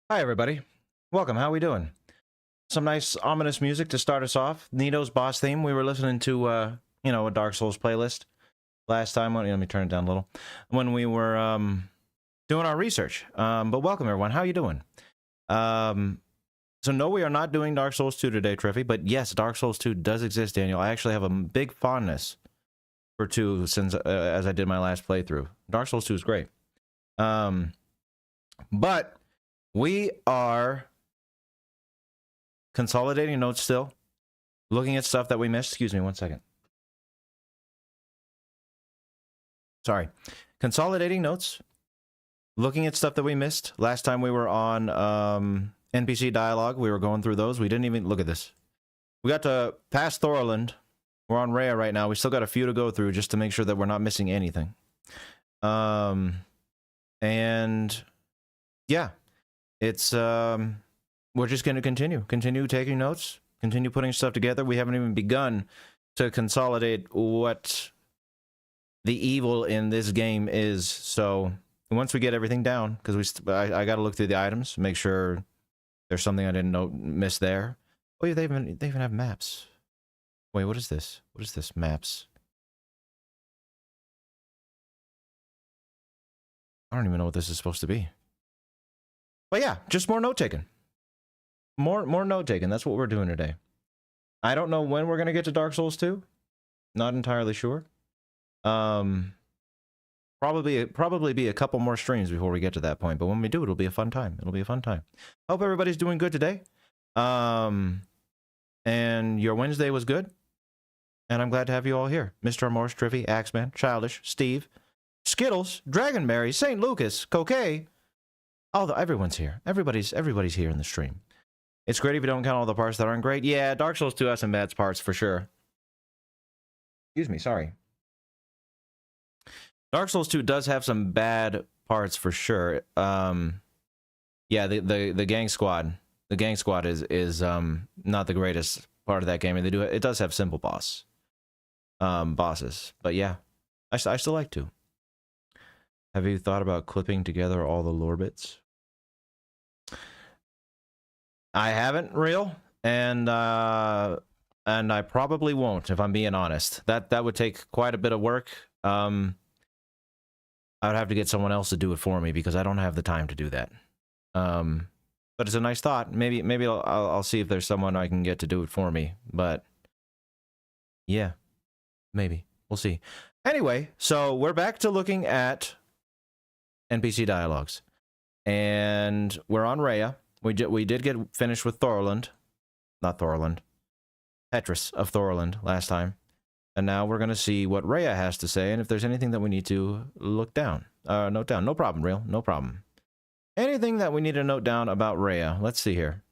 Hi, everybody. Welcome. How we doing? Some nice ominous music to start us off. Nito's boss theme. We were listening to, a Dark Souls playlist last time. Let me turn it down a little. When we were doing our research. But welcome, everyone. How you doing? So no, we are not doing Dark Souls 2 today, Triffy. But yes, Dark Souls 2 does exist, Daniel. I actually have a big fondness for 2 since as I did my last playthrough. Dark Souls 2 is great. But we are consolidating notes still, looking at stuff that we missed. Excuse me one second. Sorry. Consolidating notes, looking at stuff that we missed. Last time we were on NPC dialogue, we were going through those. We didn't even look at this. We got to past Thorland. We're on Rhea right now. We still got a few to go through just to make sure that we're not missing anything. And yeah. It's we're just going to continue taking notes, continue putting stuff together. We haven't even begun to consolidate what the evil in this game is. So once we get everything down, because I got to look through the items, make sure there's something I didn't miss there. Oh yeah, they even have maps. Wait, what is this? What is this? Maps. I don't even know what this is supposed to be. But yeah, just more note taking. More note taking. That's what we're doing today. I don't know when we're gonna get to Dark Souls 2. Not entirely sure. Probably be a couple more streams before we get to that point. But when we do, it'll be a fun time. It'll be a fun time. Hope everybody's doing good today. And your Wednesday was good. And I'm glad to have you all here. Mr. Remorse, Triffy, Axeman, Childish, Steve, Skittles, Dragonberry, St. Lucas, Coquet. Everyone's here. Everybody's here in the stream. It's great if you don't count all the parts that aren't great. Yeah, Dark Souls 2 has some bad parts for sure. Excuse me, sorry. Dark Souls 2 does have some bad parts for sure. Yeah, the gang squad. The gang squad is not the greatest part of that game. And it does have simple bosses. But yeah, I still like to. Have you thought about clipping together all the lore bits? I haven't, real, and I probably won't, if I'm being honest. That would take quite a bit of work. I would have to get someone else to do it for me because I don't have the time to do that. But it's a nice thought. Maybe I'll see if there's someone I can get to do it for me. But yeah, maybe we'll see. Anyway, so we're back to looking at NPC dialogues, and we're on Rhea. We did get finished with Thorland, not Thorland, Petrus of Thorland last time, and now we're gonna see what Rhea has to say, and if there's anything that we need to note down. No problem, real, no problem. Anything that we need to note down about Rhea? Let's see here.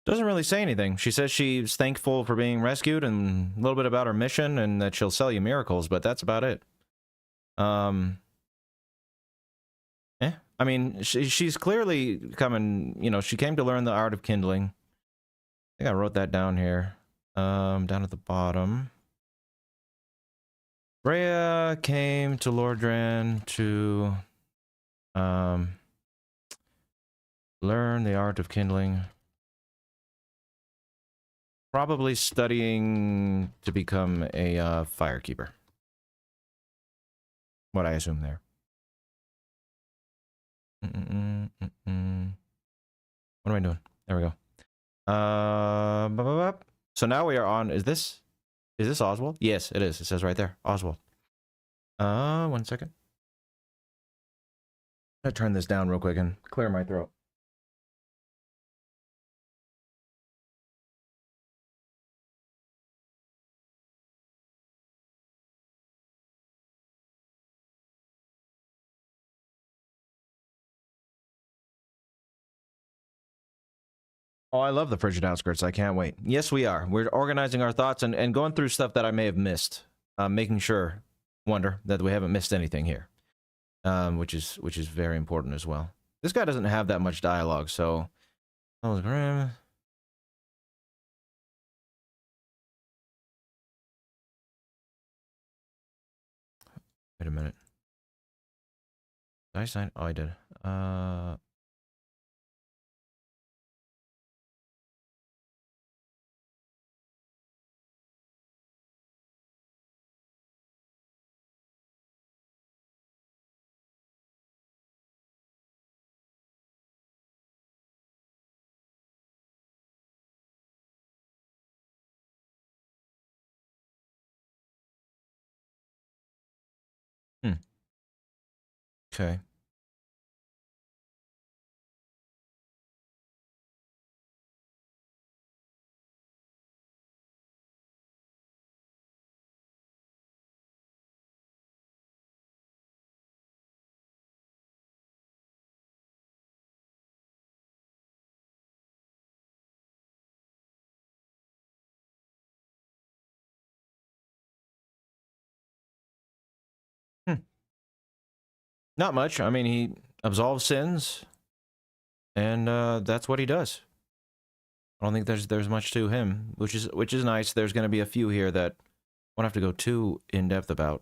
Doesn't really say anything. She says she's thankful for being rescued and a little bit about her mission and that she'll sell you miracles, but that's about it. I mean, she's clearly coming, she came to learn the art of kindling. I think I wrote that down here. Down at the bottom. Rhea came to Lordran to learn the art of kindling. Probably studying to become a firekeeper. What I assume there. What am I doing? There we go. So now we are on. Is this Oswald? Yes, it is. It says right there, Oswald. 1 second. I'm gonna turn this down real quick and clear my throat. Oh, I love the frigid outskirts. I can't wait. Yes, we are. We're organizing our thoughts and going through stuff that I may have missed. Making sure, wonder that we haven't missed anything here, which is very important as well. This guy doesn't have that much dialogue, so. Wait a minute. Did I sign? Oh, I did. Okay. Not much. I mean, he absolves sins, and that's what he does. I don't think there's much to him, which is nice. There's going to be a few here that I won't have to go too in depth about,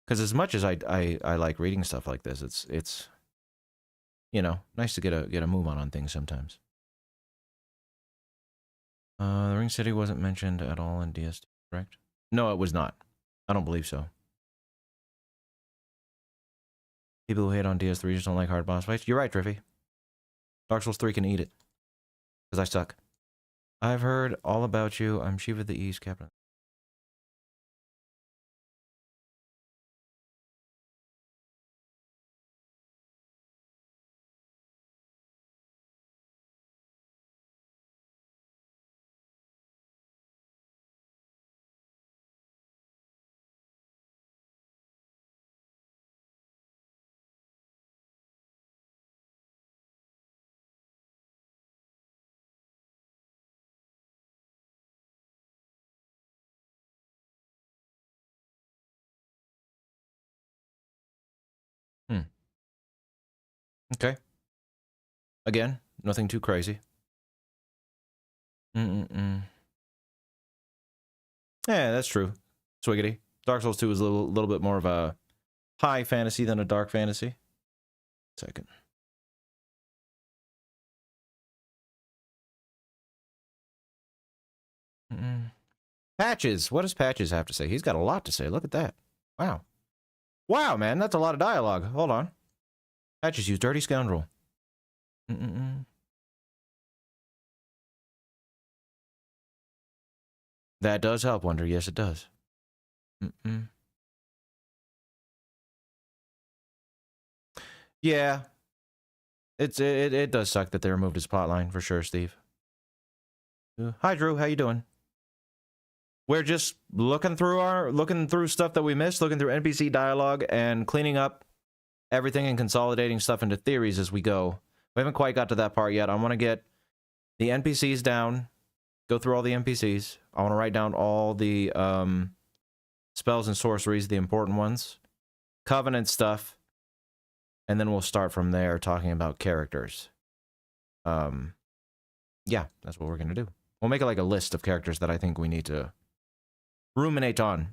because as much as I like reading stuff like this, it's you know, nice to get a move on things sometimes. The Ring City wasn't mentioned at all in DST, correct? No, it was not. I don't believe so. People who hate on DS3 just don't like hard boss fights. You're right, Triffy. Dark Souls 3 can eat it. Because I suck. I've heard all about you. I'm Shiva the East, Captain. Okay. Again, nothing too crazy. Yeah, that's true. Swiggity. Dark Souls 2 is a little bit more of a high fantasy than a dark fantasy. Second. Patches. What does Patches have to say? He's got a lot to say. Look at that. Wow. Wow, man. That's a lot of dialogue. Hold on. Patches, you dirty scoundrel. That does help, Wonder. Yes, it does. Yeah. It does suck that they removed his plotline, for sure, Steve. Hi, Drew. How you doing? We're just looking through stuff that we missed, looking through NPC dialogue and cleaning up everything and consolidating stuff into theories as we go. We haven't quite got to that part yet. I want to get the NPCs down, go through all the NPCs. I want to write down all the spells and sorceries, the important ones, Covenant stuff, and then we'll start from there talking about characters. Yeah, that's what we're going to do. We'll make it like a list of characters that I think we need to ruminate on.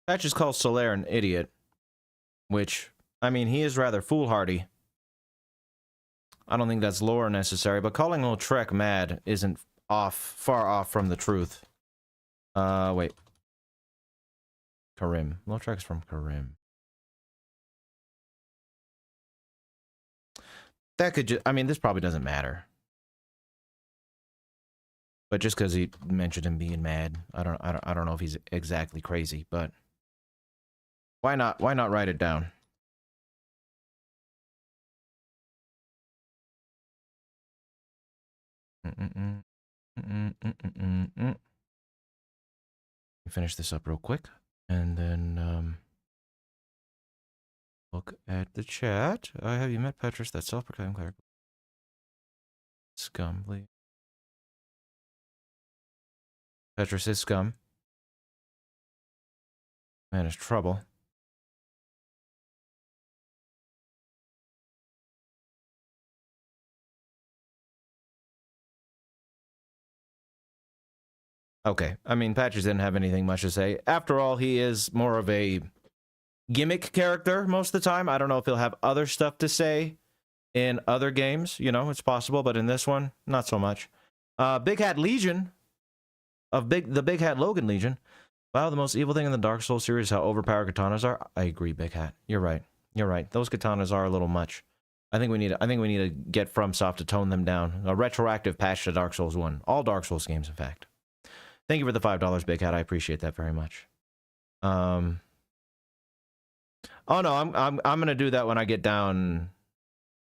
That just calls Solaire an idiot. Which, I mean, he is rather foolhardy. I don't think that's lore necessary, but calling Lautrec mad isn't far off from the truth. Wait. Karim. Lautrec's from Karim. That could just, I mean, this probably doesn't matter. But just because he mentioned him being mad, I don't know if he's exactly crazy, but why not write it down? Finish this up real quick, and then look at the chat. Have you met Petrus, that self-proclaimed cleric? Scum, please. Petrus is scum. Man is trouble. Okay, I mean, Patches didn't have anything much to say. After all, he is more of a gimmick character most of the time. I don't know if he'll have other stuff to say in other games. You know, it's possible, but in this one, not so much. Big Hat Legion of the Big Hat Logan Legion. Wow, the most evil thing in the Dark Souls series is how overpowered katanas are. I agree, Big Hat. You're right. You're right. Those katanas are a little much. I think we need to get FromSoft to tone them down. A retroactive patch to Dark Souls 1. All Dark Souls games, in fact. Thank you for the $5, Big Hat. I appreciate that very much. Oh no, I'm gonna do that when I get down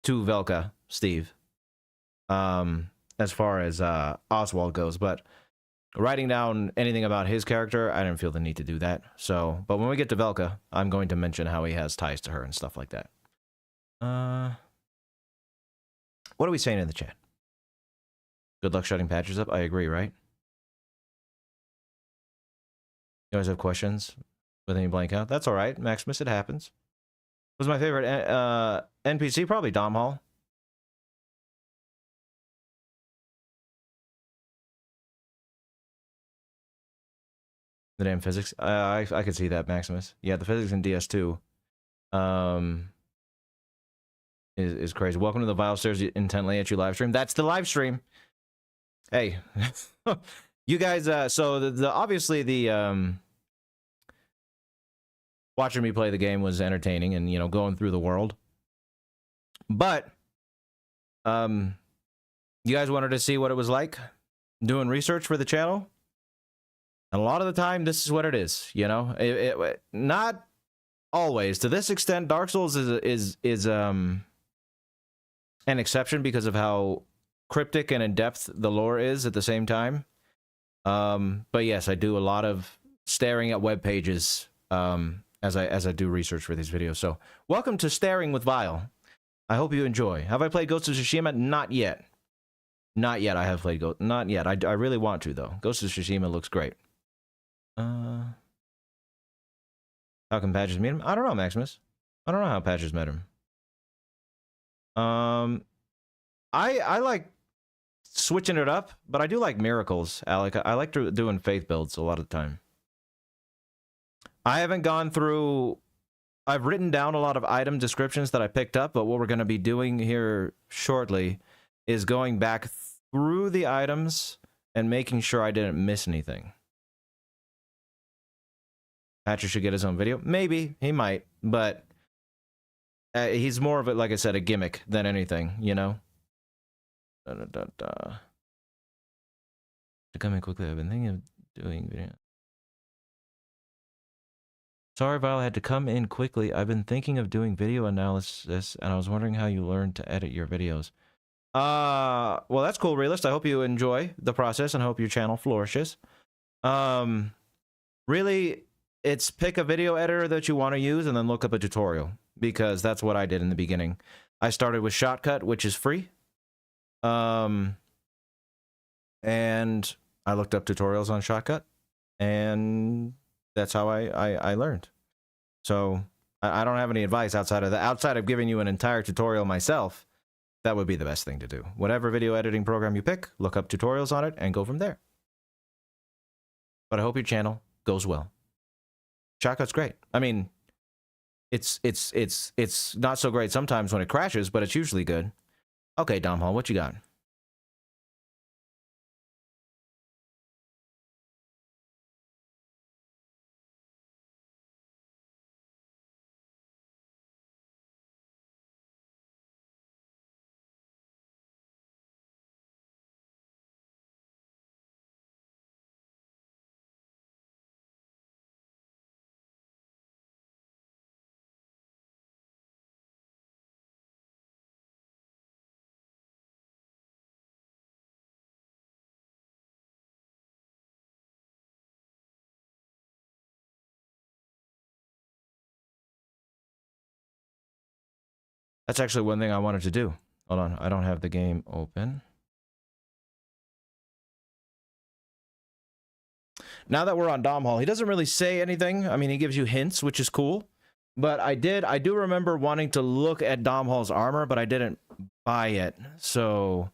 to Velka, Steve. As far as Oswald goes, but writing down anything about his character, I didn't feel the need to do that. So, but when we get to Velka, I'm going to mention how he has ties to her and stuff like that. What are we saying in the chat? Good luck shutting Patches up. I agree, right? You guys have questions with any blank out? That's all right, Maximus. It happens. Was my favorite NPC probably Domhall? The damn physics. I could see that, Maximus. Yeah, the physics in DS2 is crazy. Welcome to the Vile Stares Intently at You live stream. That's the live stream. Hey, you guys. So obviously the watching me play the game was entertaining, and you know, going through the world. But you guys wanted to see what it was like doing research for the channel. And a lot of the time, this is what it is, you know? Not always. To this extent, Dark Souls is an exception because of how cryptic and in-depth the lore is at the same time. But yes, I do a lot of staring at web pages as I do research for these videos. So, welcome to Staring with Vile. I hope you enjoy. Have I played Ghost of Tsushima? Not yet. Not yet. I have played Ghost. Not yet. I really want to, though. Ghost of Tsushima looks great. How can Patches meet him? I don't know, Maximus. I don't know how Patches met him. I like switching it up, but I do like miracles, Alec. I like doing faith builds a lot of the time. I haven't gone through... I've written down a lot of item descriptions that I picked up, but what we're going to be doing here shortly is going back through the items and making sure I didn't miss anything. Patrick should get his own video. Maybe. He might. But he's more of it, like I said, a gimmick than anything, you know? To come in quickly, I've been thinking of doing video. Sorry, Vile, I had to come in quickly. I've been thinking of doing video analysis, and I was wondering how you learned to edit your videos. Well, that's cool, Realist. I hope you enjoy the process and hope your channel flourishes. Really, it's pick a video editor that you want to use and then look up a tutorial, because that's what I did in the beginning. I started with Shotcut, which is free. And I looked up tutorials on Shotcut, and that's how I learned. So I don't have any advice outside of that. Outside of giving you an entire tutorial myself, that would be the best thing to do. Whatever video editing program you pick, look up tutorials on it and go from there. but I hope your channel goes well. Shotcut's great. I mean, it's not so great sometimes when it crashes, but it's usually good. Okay, Domhall, what you got? That's actually one thing I wanted to do. Hold on, I don't have the game open. Now that we're on Domhall, he doesn't really say anything. I mean, he gives you hints, which is cool. But I do remember wanting to look at Domhall's armor, but I didn't buy it. So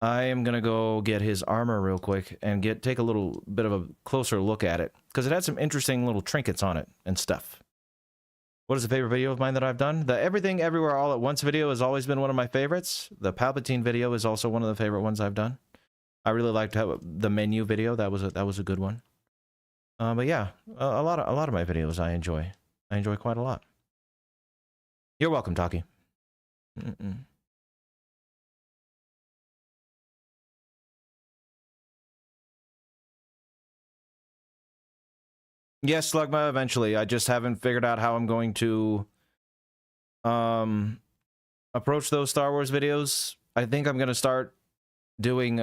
I am gonna go get his armor real quick and take a little bit of a closer look at it, because it had some interesting little trinkets on it and stuff. What is a favorite video of mine that I've done? The Everything Everywhere All at Once video has always been one of my favorites. The Palpatine video is also one of the favorite ones I've done. I really liked the menu video. That was a good one. But yeah, a lot of my videos I enjoy. I enjoy quite a lot. You're welcome, Taki. Yes, Slugma, eventually. I just haven't figured out how I'm going to approach those Star Wars videos. I think I'm going to start doing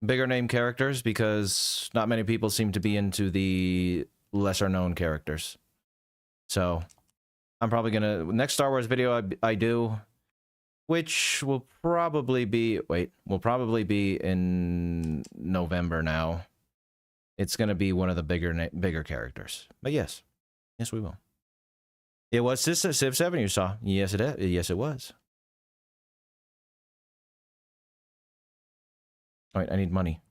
bigger name characters, because not many people seem to be into the lesser known characters. So I'm probably going to... Next Star Wars video I do, which will probably be... Wait, will probably be in November now. It's going to be one of the bigger characters. But yes. Yes, we will. It was Civ 7 you saw. Yes, it is. Yes, it was. All right, I need money.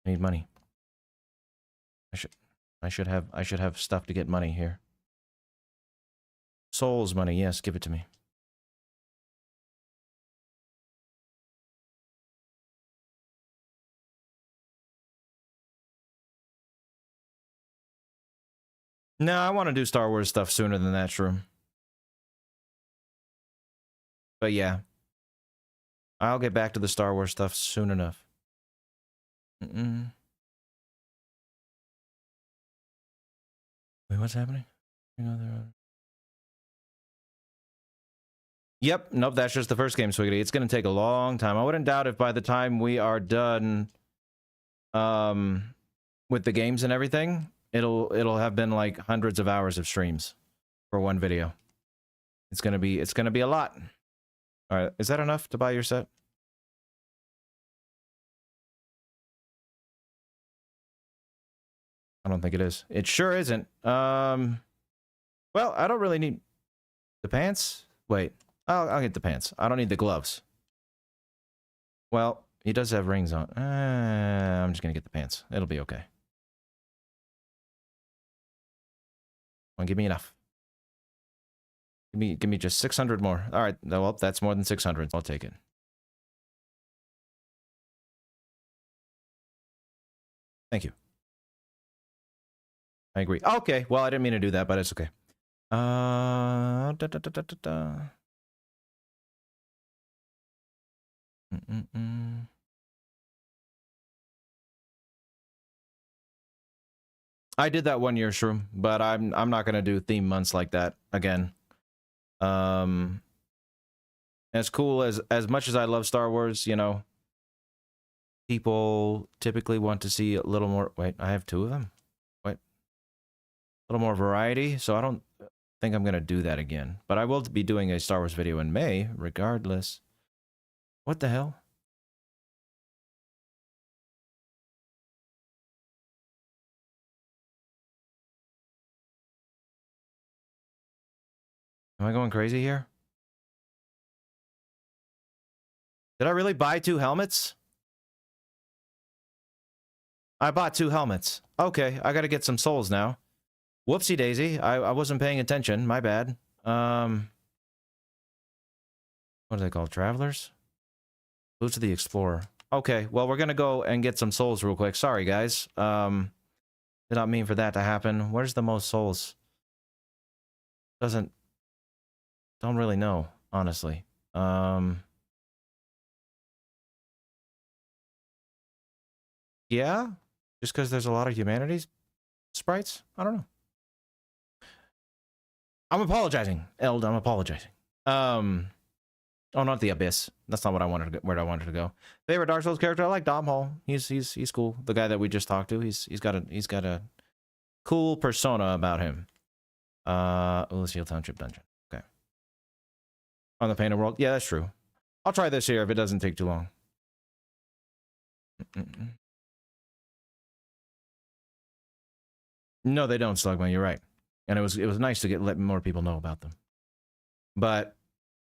I need money. I should have stuff to get money here. Souls money. Yes, give it to me. No, I want to do Star Wars stuff sooner than that, Shroom. But yeah. I'll get back to the Star Wars stuff soon enough. Wait, what's happening? Yep, nope, that's just the first game, Swiggity. It's going to take a long time. I wouldn't doubt if by the time we are done with the games and everything, it'll have been like hundreds of hours of streams for one video. It's gonna be a lot. All right, is that enough to buy your set? I don't think it is. It sure isn't. Well, I don't really need the pants. Wait, I'll get the pants. I don't need the gloves. Well, he does have rings on. I'm just gonna get the pants. It'll be okay. Well, give me enough. Give me just 600 more. All right. Well, that's more than 600. I'll take it. Thank you. I agree. Okay. Well, I didn't mean to do that, but it's okay. I did that one year, Shroom, but I'm not gonna do theme months like that again. As cool as much as I love Star Wars, you know, people typically want to see a little more. Wait, I have two of them. Wait, a little more variety. So I don't think I'm gonna do that again. But I will be doing a Star Wars video in May, regardless. What the hell? Am I going crazy here? Did I really buy 2 helmets? I bought 2 helmets. Okay, I gotta get some souls now. Whoopsie daisy. I wasn't paying attention. My bad. What are they called? Travelers? Boots of the Explorer. Okay, well, we're gonna go and get some souls real quick. Sorry, guys. Did not mean for that to happen. Where's the most souls? Don't really know, honestly. Yeah? Just because there's a lot of humanities sprites? I don't know. I'm apologizing, Eld. I'm apologizing. Oh, not the Abyss. That's not what I wanted to go, where I wanted to go. Favorite Dark Souls character? I like Domhall. He's cool. The guy that we just talked to. He's got a cool persona about him. Oolacile Township Dungeon. Okay. On the Painted World. Yeah, that's true. I'll try this here if it doesn't take too long. No, they don't, Slugman. You're right. And it was nice to let more people know about them. But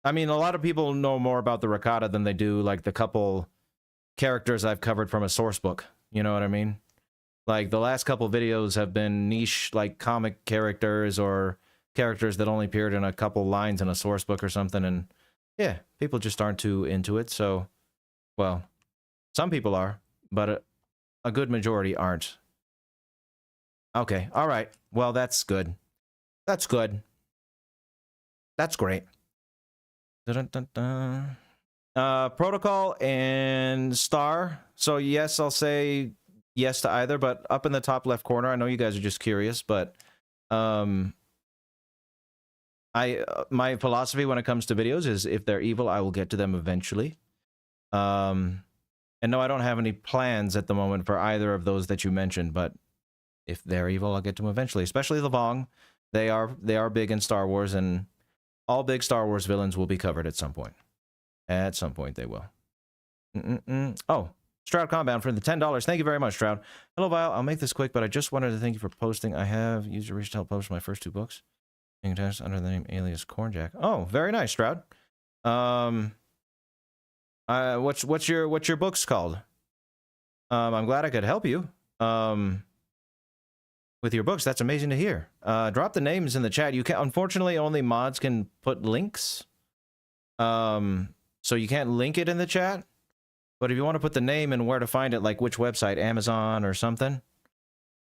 I mean, a lot of people know more about the Rakata than they do like the couple characters I've covered from a source book. You know what I mean? Like the last couple videos have been niche, like comic characters or characters that only appeared in a couple lines in a source book or something. And yeah, people just aren't too into it. So, well, some people are, but a good majority aren't. Okay, all right. Well, that's good. That's good. That's great. Dun, dun, dun. Protocol and Star. So yes, I'll say yes to either, but up in the top left corner, I know you guys are just curious, but my philosophy when it comes to videos is if they're evil, I will get to them eventually. And no, I don't have any plans at the moment for either of those that you mentioned, but if they're evil, I'll get to them eventually, especially Levong. They are big in Star Wars, and all big Star Wars villains will be covered at some point. At some point, they will. Oh, Stroud Compound for the $10. Thank you very much, Stroud. Hello, Vile. I'll make this quick, but I just wanted to thank you for posting. I have used your reach to help publish my first 2 books. You can under the name alias Cornjack. Oh, very nice, Stroud. What's your books called? I'm glad I could help you. With your books, that's amazing to hear. Drop the names in the chat. You can, unfortunately, only mods can put links. So you can't link it in the chat. But if you want to put the name and where to find it, like which website, Amazon or something,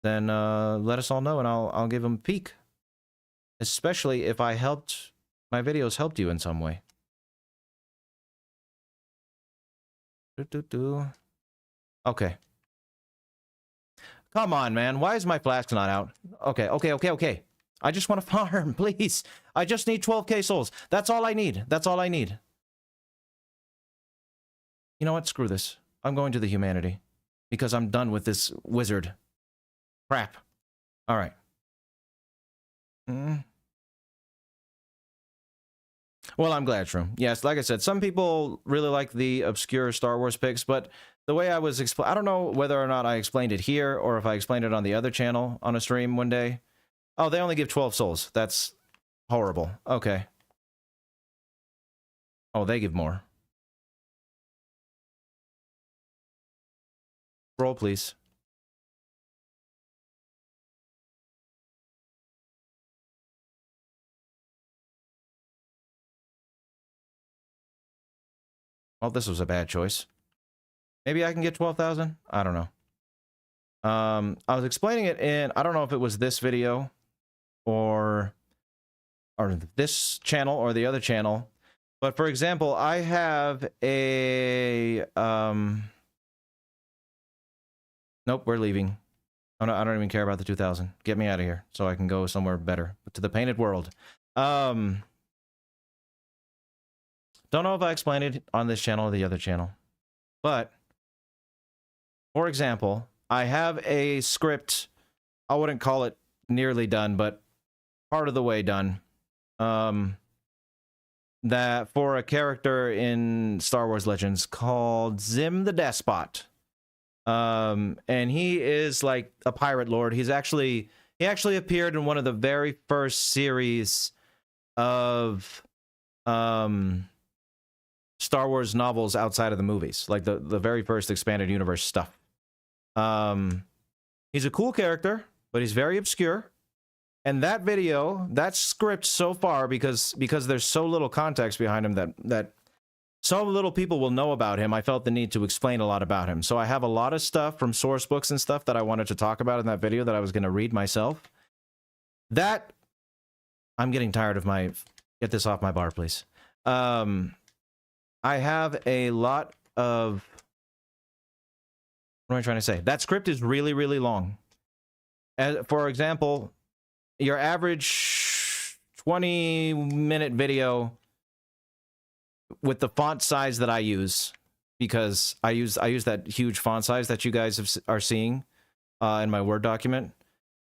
then let us all know and I'll give them a peek. Especially if my videos helped you in some way. Okay. Come on, man. Why is my flask not out? Okay. I just want to farm, please. I just need 12k souls. That's all I need. That's all I need. You know what? Screw this. I'm going to the humanity. Because I'm done with this wizard. Crap. Alright. Well, I'm glad, Shroom. Yes, like I said, some people really like the obscure Star Wars picks, but the way I was I don't know whether or not I explained it here or if I explained it on the other channel on a stream one day. Oh, they only give 12 souls. That's horrible. Okay. Oh, they give more. Roll, please. Well, this was a bad choice. Maybe I can get 12,000? I don't know. I was explaining it in, I don't know if it was this video or this channel or the other channel. But for example, I have a, nope, we're leaving. Oh, no, I don't even care about the 2,000. Get me out of here so I can go somewhere better. To the Painted World. Don't know if I explained it on this channel or the other channel. But, for example, I have a script. I wouldn't call it nearly done, but part of the way done. That for a character in Star Wars Legends called Zim the Despot. And he is like a pirate lord. He actually appeared in one of the very first series of Star Wars novels outside of the movies, like the very first expanded universe stuff. He's a cool character, but he's very obscure. And that video, that script so far, because there's so little context behind him that so little people will know about him, I felt the need to explain a lot about him. So I have a lot of stuff from source books and stuff that I wanted to talk about in that video that I was going to read myself. That, I'm getting tired of my, get this off my bar, please. I have a lot of, what am I trying to say? That script is really, really long. For example, your average 20-minute video with the font size that I use, because I use that huge font size that you guys are seeing in my Word document.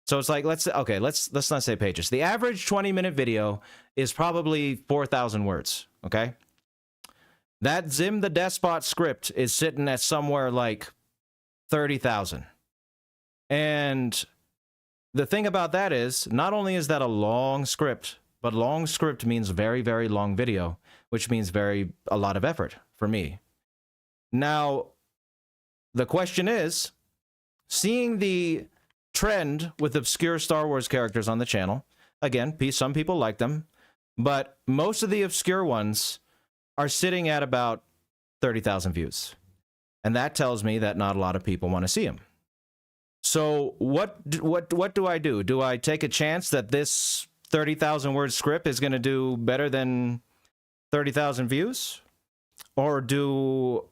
So it's like, let's not say pages. The average 20-minute video is probably 4,000 words, okay? That Zim the Despot script is sitting at somewhere like 30,000. And the thing about that is, not only is that a long script, but long script means very, very long video, which means a lot of effort for me. Now, the question is, seeing the trend with obscure Star Wars characters on the channel, again, some people like them, but most of the obscure ones are sitting at about 30,000 views. And that tells me that not a lot of people want to see them. So what do I do? Do I take a chance that this 30,000 word script is going to do better than 30,000 views? Or do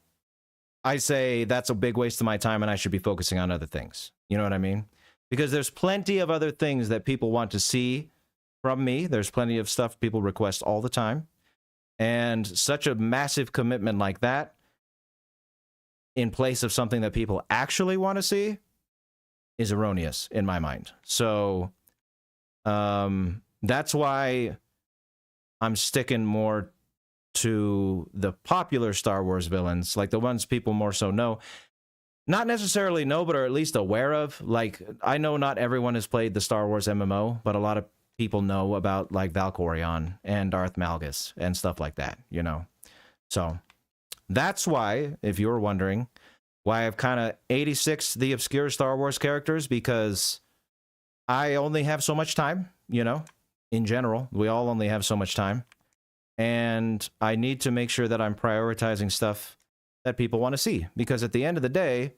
I say that's a big waste of my time and I should be focusing on other things? You know what I mean? Because there's plenty of other things that people want to see from me. There's plenty of stuff people request all the time. And such a massive commitment like that in place of something that people actually want to see is erroneous in my mind. So that's why I'm sticking more to the popular Star Wars villains, like the ones people more so know. Not necessarily know, but are at least aware of. Like, I know not everyone has played the Star Wars MMO, but a lot of people know about, like, Valkorion and Darth Malgus and stuff like that, you know? So that's why, if you were wondering, why I've kind of 86 the obscure Star Wars characters, because I only have so much time, you know? In general, we all only have so much time. And I need to make sure that I'm prioritizing stuff that people want to see. Because at the end of the day,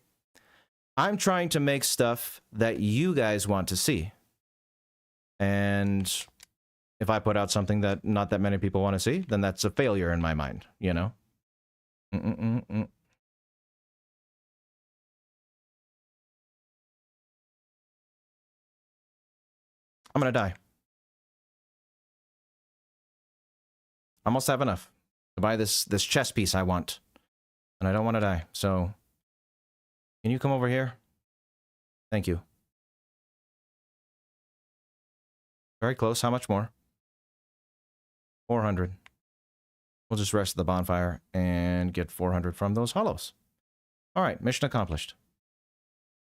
I'm trying to make stuff that you guys want to see. And if I put out something that not that many people want to see, then that's a failure in my mind, you know? I'm gonna die. I almost have enough to buy this chess piece I want. And I don't want to die, so can you come over here? Thank you. Very close. How much more? 400. We'll just rest at the bonfire and get 400 from those hollows. All right, mission accomplished.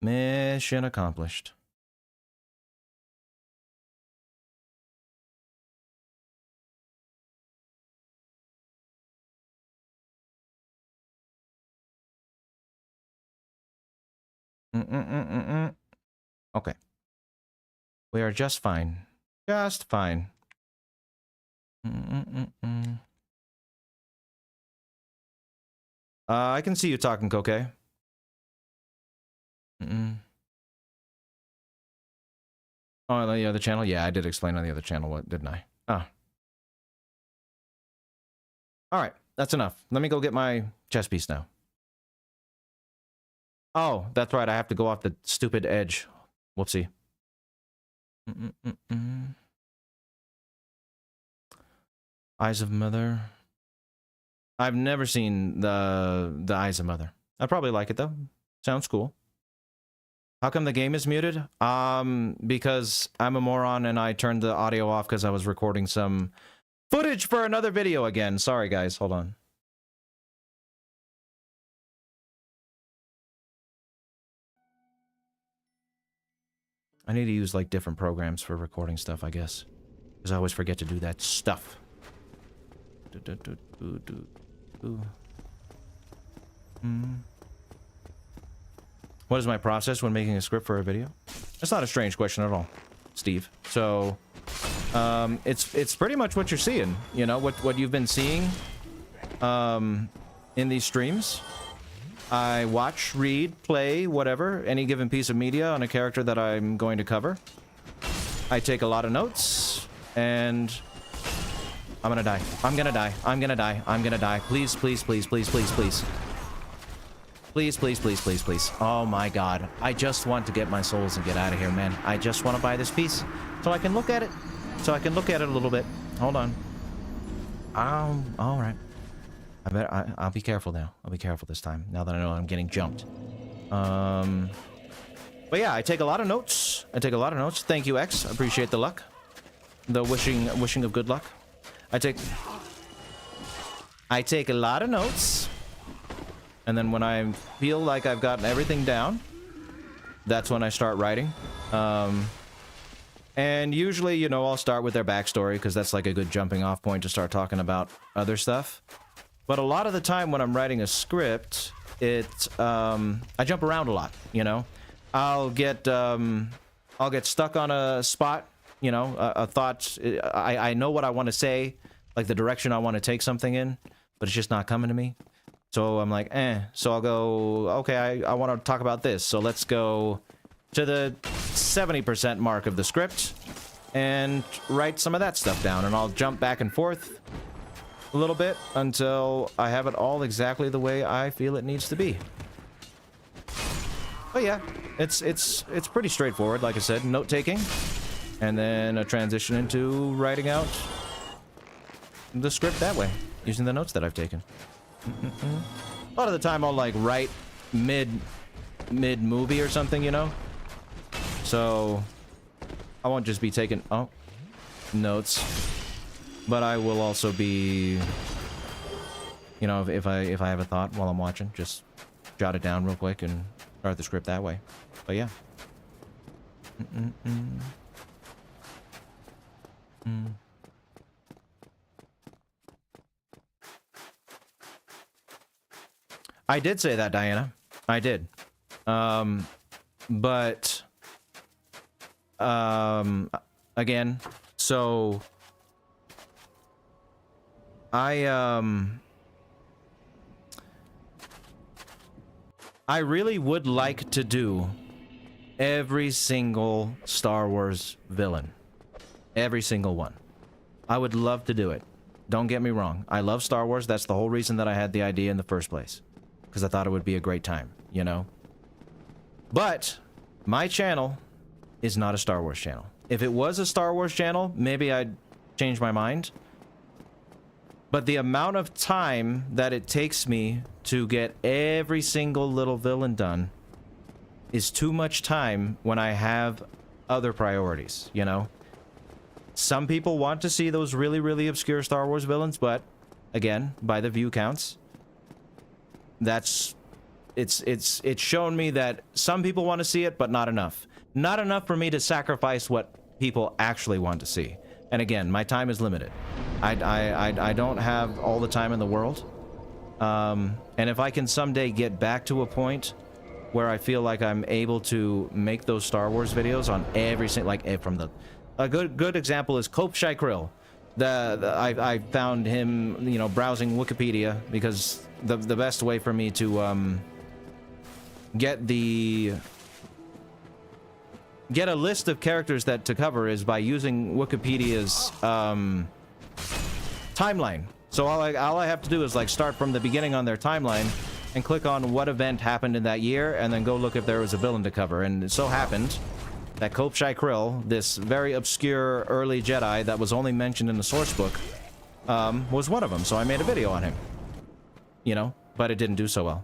Mission accomplished. Okay. We are just fine. Just fine. I can see you talking, Koke. Oh, on the other channel? Yeah, I did explain on the other channel, what didn't I? Ah. Alright, that's enough. Let me go get my chess piece now. Oh, that's right, I have to go off the stupid edge. Whoopsie. Eyes of Mother. I've never seen the Eyes of Mother. I'd probably like it, though. Sounds cool. How come the game is muted? Because I'm a moron and I turned the audio off because I was recording some footage for another video again. Sorry, guys. Hold on. I need to use, like, different programs for recording stuff, I guess. Because I always forget to do that stuff. What is my process when making a script for a video? That's not a strange question at all, Steve. So, it's pretty much what you're seeing. You know, what you've been seeing in these streams. I watch, read, play, whatever, any given piece of media on a character that I'm going to cover. I take a lot of notes, and I'm gonna die. I'm gonna die. I'm gonna die. I'm gonna die. Please, please, please, please, please, please. Please, please, please, please, please. Oh my god. I just want to get my souls and get out of here, man. I just want to buy this piece so I can look at it. So I can look at it a little bit. Hold on. Alright. I'll be careful now. I'll be careful this time, now that I know I'm getting jumped. But yeah, I take a lot of notes. Thank you, X. I appreciate the luck. The wishing of good luck. I take a lot of notes. And then when I feel like I've gotten everything down, that's when I start writing. And usually, you know, I'll start with their backstory, because that's like a good jumping off point to start talking about other stuff. But a lot of the time when I'm writing a script, I jump around a lot, you know? I'll get stuck on a spot, you know, a thought. I know what I want to say, like the direction I want to take something in, but it's just not coming to me. So I'm like, So I'll go, okay, I want to talk about this. So let's go to the 70% mark of the script and write some of that stuff down. And I'll jump back and forth a little bit until I have it all exactly the way I feel it needs to be. But yeah, it's pretty straightforward, like I said, note-taking, and then a transition into writing out the script that way, using the notes that I've taken. A lot of the time I'll like write mid-movie or something, you know? So I won't just be taking notes, but I will also be, you know, if I have a thought while I'm watching, just jot it down real quick and start the script that way. But yeah. I did say that, Diana. I did. But again, so I really would like to do every single Star Wars villain. Every single one. I would love to do it. Don't get me wrong. I love Star Wars. That's the whole reason that I had the idea in the first place. Because I thought it would be a great time, you know? But my channel is not a Star Wars channel. If it was a Star Wars channel, maybe I'd change my mind. But the amount of time that it takes me to get every single little villain done is too much time when I have other priorities, you know? Some people want to see those really, really obscure Star Wars villains, but again, by the view counts, it's shown me that some people want to see it, but not enough. Not enough for me to sacrifice what people actually want to see. And again, my time is limited. I don't have all the time in the world. And if I can someday get back to a point where I feel like I'm able to make those Star Wars videos on every single, like from the, a good example is Gough Krill. I found him, you know, browsing Wikipedia, because the best way for me to get a list of characters that to cover is by using Wikipedia's timeline. So all I have to do is like start from the beginning on their timeline and click on what event happened in that year, and then go look if there was a villain to cover. And it so happened that Gough Krill, this very obscure early Jedi that was only mentioned in the source book, was one of them. So I made a video on him. You know, but it didn't do so well.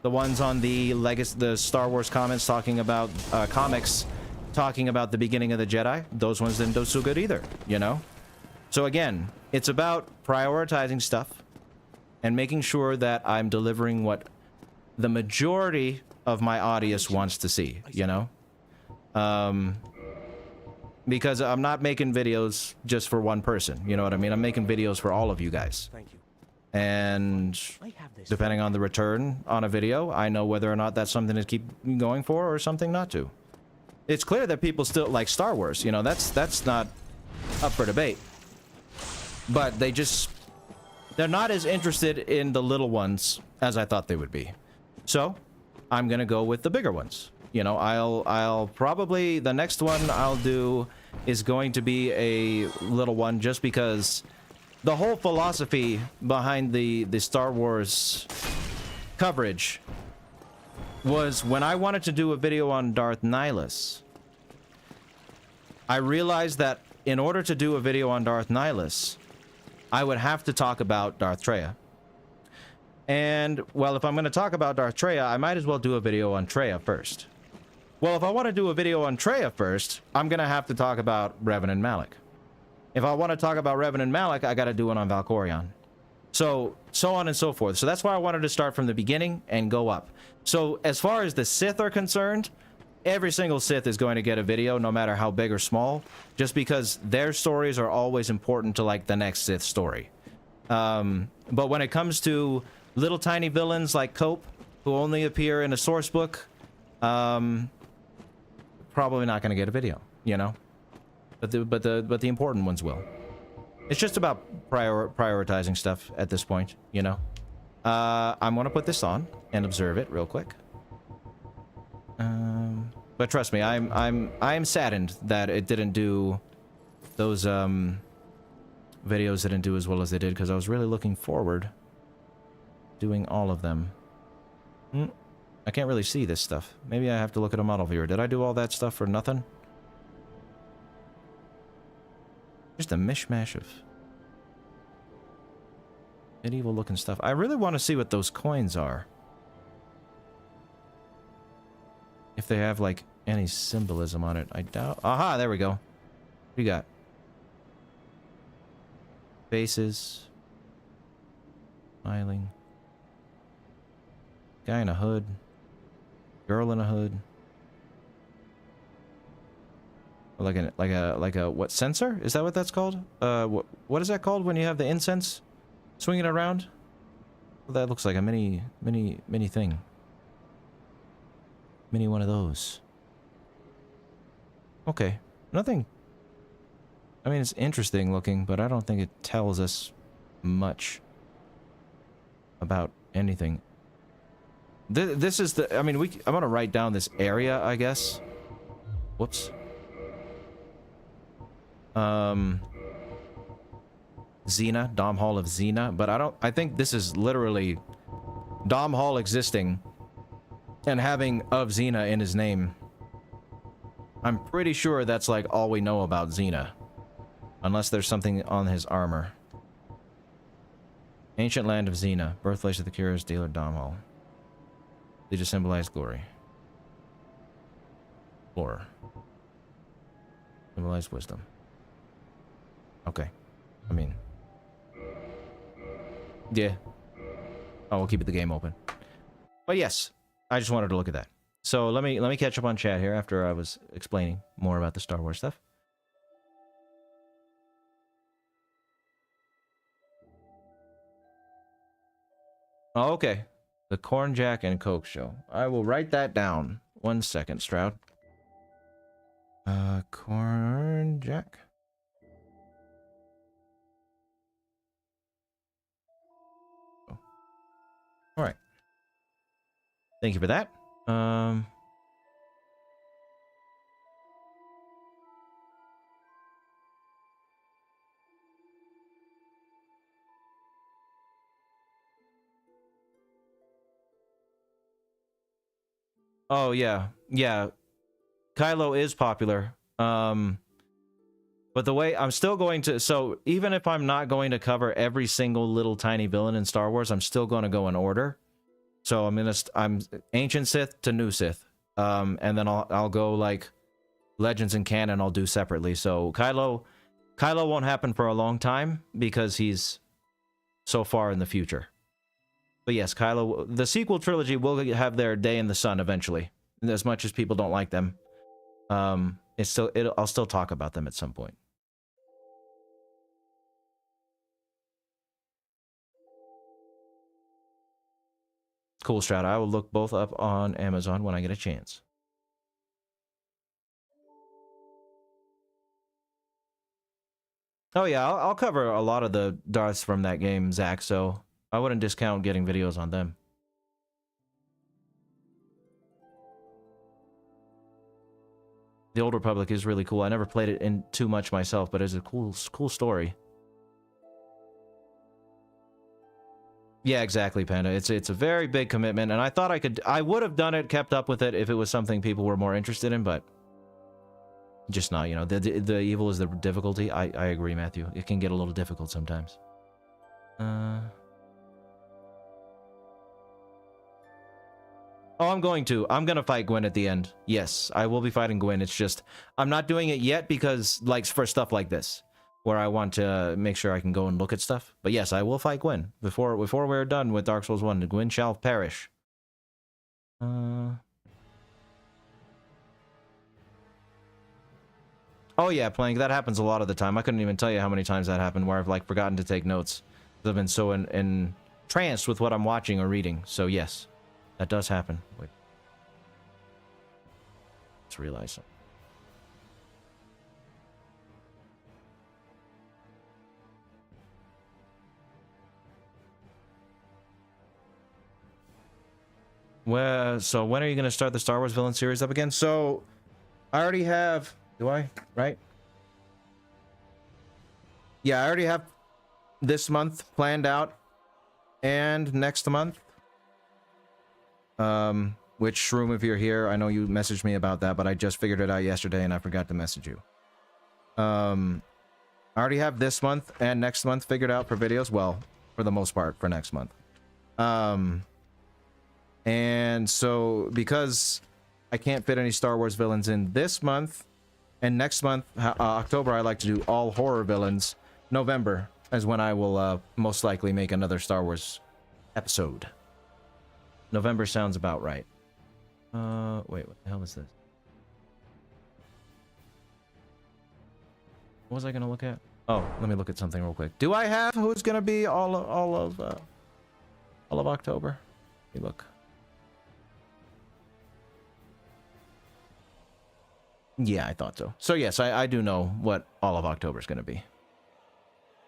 The ones on the Star Wars comments talking about comics, talking about the beginning of the Jedi, those ones didn't do so good either, you know? So again, it's about prioritizing stuff and making sure that I'm delivering what the majority of my audience wants to see, you know? Because I'm not making videos just for one person, you know what I mean? I'm making videos for all of you guys. Thank you. And depending on the return on a video, I know whether or not that's something to keep going for or something not to. It's clear that people still like Star Wars, you know, that's not up for debate. But they're not as interested in the little ones as I thought they would be. So, I'm gonna go with the bigger ones. You know, I'll probably, the next one I'll do is going to be a little one, just because the whole philosophy behind the Star Wars coverage was when I wanted to do a video on Darth Nihilus, I realized that in order to do a video on Darth Nihilus, I would have to talk about Darth Traya. And, well, if I'm going to talk about Darth Traya, I might as well do a video on Traya first. Well, if I want to do a video on Traya first, I'm going to have to talk about Revan and Malak. If I want to talk about Revan and Malak, I got to do one on Valkorion. So on and so forth. So that's why I wanted to start from the beginning and go up. So as far as the Sith are concerned, every single Sith is going to get a video, no matter how big or small, just because their stories are always important to, like, the next Sith story. But when it comes to little tiny villains like Cope, who only appear in a source book, probably not going to get a video, you know? But the important ones will. It's just about prioritizing stuff at this point, you know? I'm going to put this on and observe it real quick. But trust me, I'm saddened that it didn't do those videos didn't do as well as they did, because I was really looking forward doing all of them. I can't really see this stuff. Maybe I have to look at a model viewer. Did I do all that stuff for nothing? Just a mishmash of medieval looking stuff. I really want to see what those coins are. If they have, like, any symbolism on it. I doubt. Aha, there we go. What do you got? Faces. Smiling. Guy in a hood. Girl in a hood. Like a what, censer? Is that what that's called? What is that called when you have the incense swinging around? Well, that looks like a mini thing. Mini one of those. Okay, nothing. I mean, it's interesting looking, but I don't think it tells us much about anything. This is the, I mean, I'm gonna write down this area, I guess. Whoops. Xena, Domhall of Xena, but I think this is literally Domhall existing and having of Xena in his name. I'm pretty sure that's like all we know about Xena. Unless there's something on his armor. Ancient land of Xena, birthplace of the curious dealer Domhall. They just symbolize glory. Horror. Symbolize wisdom. Okay. I mean... yeah. Oh, we'll keep the game open. But yes, I just wanted to look at that. So let me catch up on chat here after I was explaining more about the Star Wars stuff. Oh, okay. The Corn Jack and Coke show. I will write that down. 1 second, Stroud. Corn Jack. Oh. All right. Thank you for that. Oh, yeah. Yeah. Kylo is popular. But the way I'm still going to, so even if I'm not going to cover every single little tiny villain in Star Wars, I'm still going to go in order. So I'm Ancient Sith to New Sith. And then I'll go like Legends and Canon I'll do separately. So Kylo won't happen for a long time because he's so far in the future. But yes, Kylo, the sequel trilogy will have their day in the sun eventually. As much as people don't like them, I'll still talk about them at some point. Cool strat. I will look both up on Amazon when I get a chance. Oh yeah, I'll cover a lot of the Darths from that game, Zach, so I wouldn't discount getting videos on them. The Old Republic is really cool. I never played it in too much myself, but it's a cool story. Yeah, exactly, Panda. It's a very big commitment, and I thought I would have done it, kept up with it if it was something people were more interested in, but just not, you know. The evil is the difficulty. I agree, Matthew. It can get a little difficult sometimes. Oh, I'm going to fight Gwen at the end. Yes, I will be fighting Gwen. It's just, I'm not doing it yet because, like, for stuff like this, where I want to make sure I can go and look at stuff. But yes, I will fight Gwen. Before we're done with Dark Souls 1, Gwen shall perish. Oh yeah, playing, that happens a lot of the time. I couldn't even tell you how many times that happened where I've, like, forgotten to take notes. I've been so entranced with what I'm watching or reading. So yes. That does happen. Wait. Let's realize something. Well, so when are you going to start the Star Wars villain series up again? So, I already have... Do I? Right? Yeah, I already have this month planned out. And next month. Which Shroom, if you're here, I know you messaged me about that, but I just figured it out yesterday and I forgot to message you. I already have this month and next month figured out for videos. Well, for the most part, for next month. And so, because I can't fit any Star Wars villains in this month, and next month, October, I like to do all horror villains. November is when I will most likely make another Star Wars episode. November sounds about right. Wait, what the hell is this? What was I gonna look at? Oh, let me look at something real quick. Do I have who's gonna be all of October? Let me look. Yeah, I thought so. So yes, I do know what all of October is gonna be.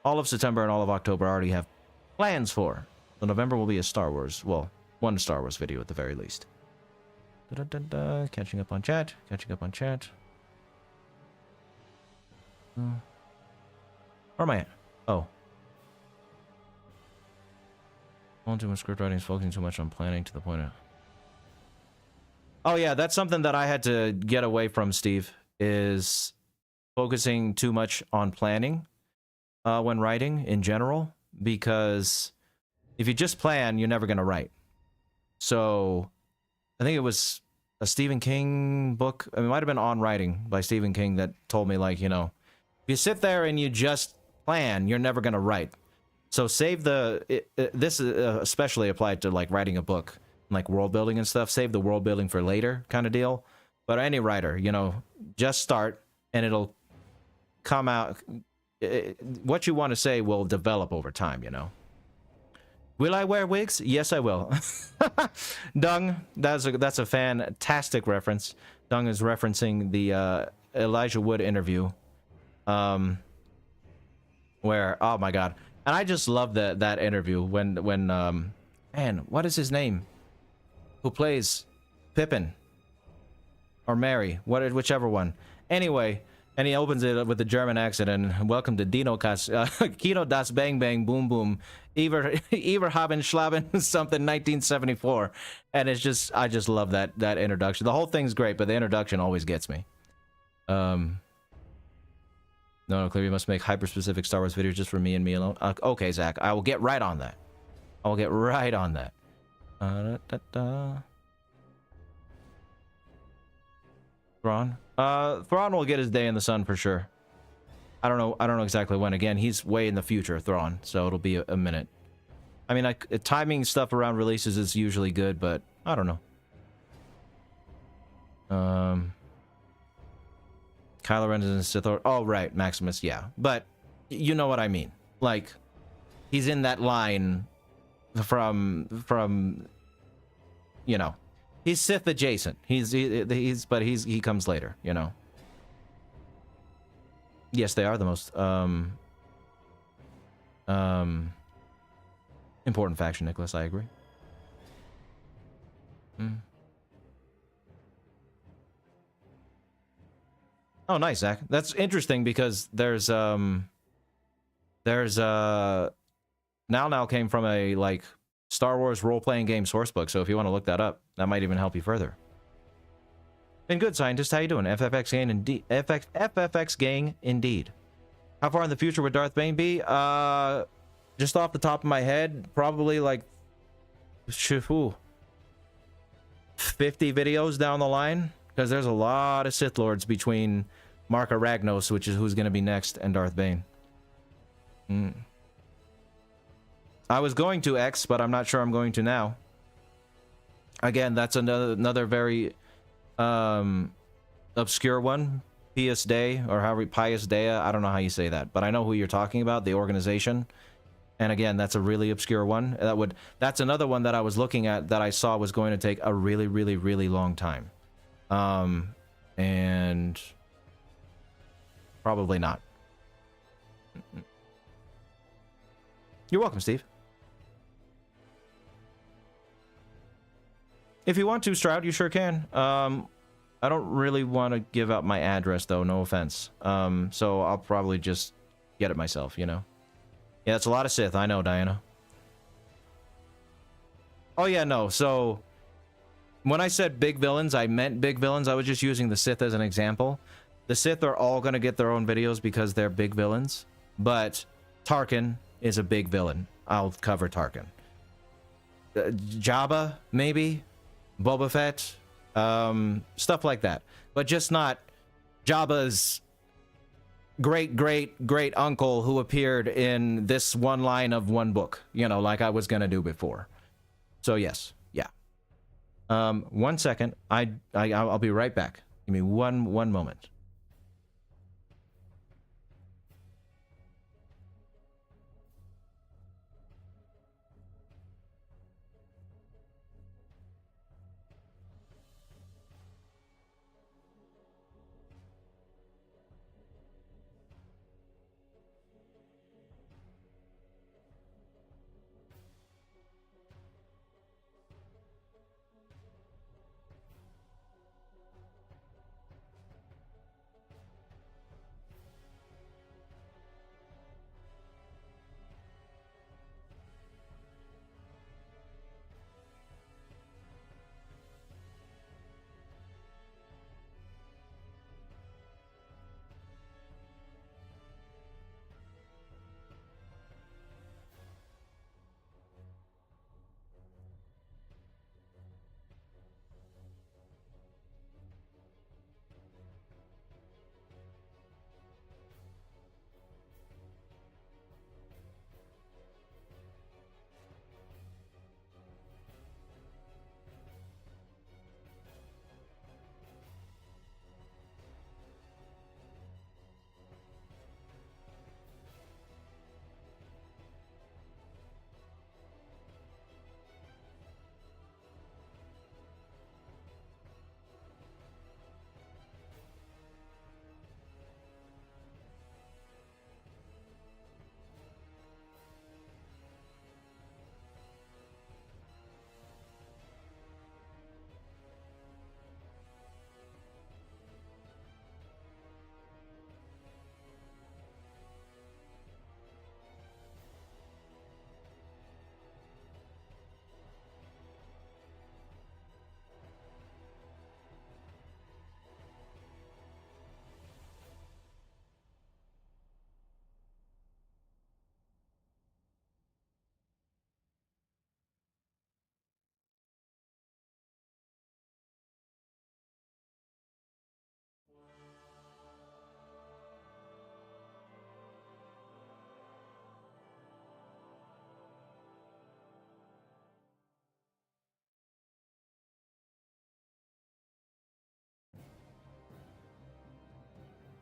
All of September and all of October I already have plans for. So November will be a Star Wars, well, one Star Wars video at the very least. Catching up on chat. Catching up on chat. Where am I at? Oh. All too much script writing is focusing too much on planning to the point of... Oh yeah, that's something that I had to get away from, Steve, is focusing too much on planning when writing in general, because if you just plan, you're never going to write. So, I think it was a Stephen King book. It might have been On Writing by Stephen King that told me, like, you know, if you sit there and you just plan, you're never going to write. So save this especially applied to, like, writing a book, like world building and stuff. Save the world building for later kind of deal. But any writer, you know, just start and it'll come out. What you want to say will develop over time, you know. Will I wear wigs? Yes, I will. Dung, that's a fantastic reference. Dung is referencing the Elijah Wood interview, where, oh my god, and I just love that interview when man, what is his name? Who plays Pippin or Mary? Whichever one. Anyway. And he opens it with the German accent, and welcome to Kino das Bang Bang Boom Boom, Ever Haben Schlaben, something 1974. And it's just, I just love that introduction. The whole thing's great, but the introduction always gets me. No, clearly you must make hyper-specific Star Wars videos just for me and me alone. Okay, Zach, I will get right on that. I will get right on that. Thrawn? Thrawn will get his day in the sun for sure. I don't know exactly when. Again, he's way in the future, Thrawn, so it'll be a minute. I mean, like, timing stuff around releases is usually good, but I don't know. Kylo Ren is in Sith Lord. Oh, right, Maximus, yeah. But you know what I mean. Like, he's in that line from you know, he's Sith adjacent. But he comes later, you know. Yes, they are the most important faction, Nicholas. I agree. Oh, nice, Zach. That's interesting because there's Now came from a like Star Wars role-playing game sourcebook, so if you want to look that up, that might even help you further. Been good, scientist. How you doing? FFX gang indeed. FFX gang indeed. How far in the future would Darth Bane be? Just off the top of my head, probably like 50 videos down the line, because there's a lot of Sith Lords between Marka Ragnos, which is who's going to be next, and Darth Bane. I was going to X, but I'm not sure I'm going to now. Again, that's another very obscure one. Pius Day, or however, Pius Dea, I don't know how you say that, but I know who you're talking about, the organization. And again, that's a really obscure one. That's another one that I was looking at that I saw was going to take a really, really, really long time. And probably not. You're welcome, Steve. If you want to, Stroud, you sure can. I don't really want to give out my address, though, no offense. So I'll probably just get it myself, you know? Yeah, it's a lot of Sith, I know, Diana. Oh, yeah, no, so when I said big villains, I meant big villains. I was just using the Sith as an example. The Sith are all going to get their own videos because they're big villains, but Tarkin is a big villain. I'll cover Tarkin. Jabba, maybe? Boba Fett? Stuff like that. But just not Jabba's great uncle who appeared in this one line of one book, you know, like I was gonna do before. So yes, yeah. 1 second. I'll be right back. Give me one moment.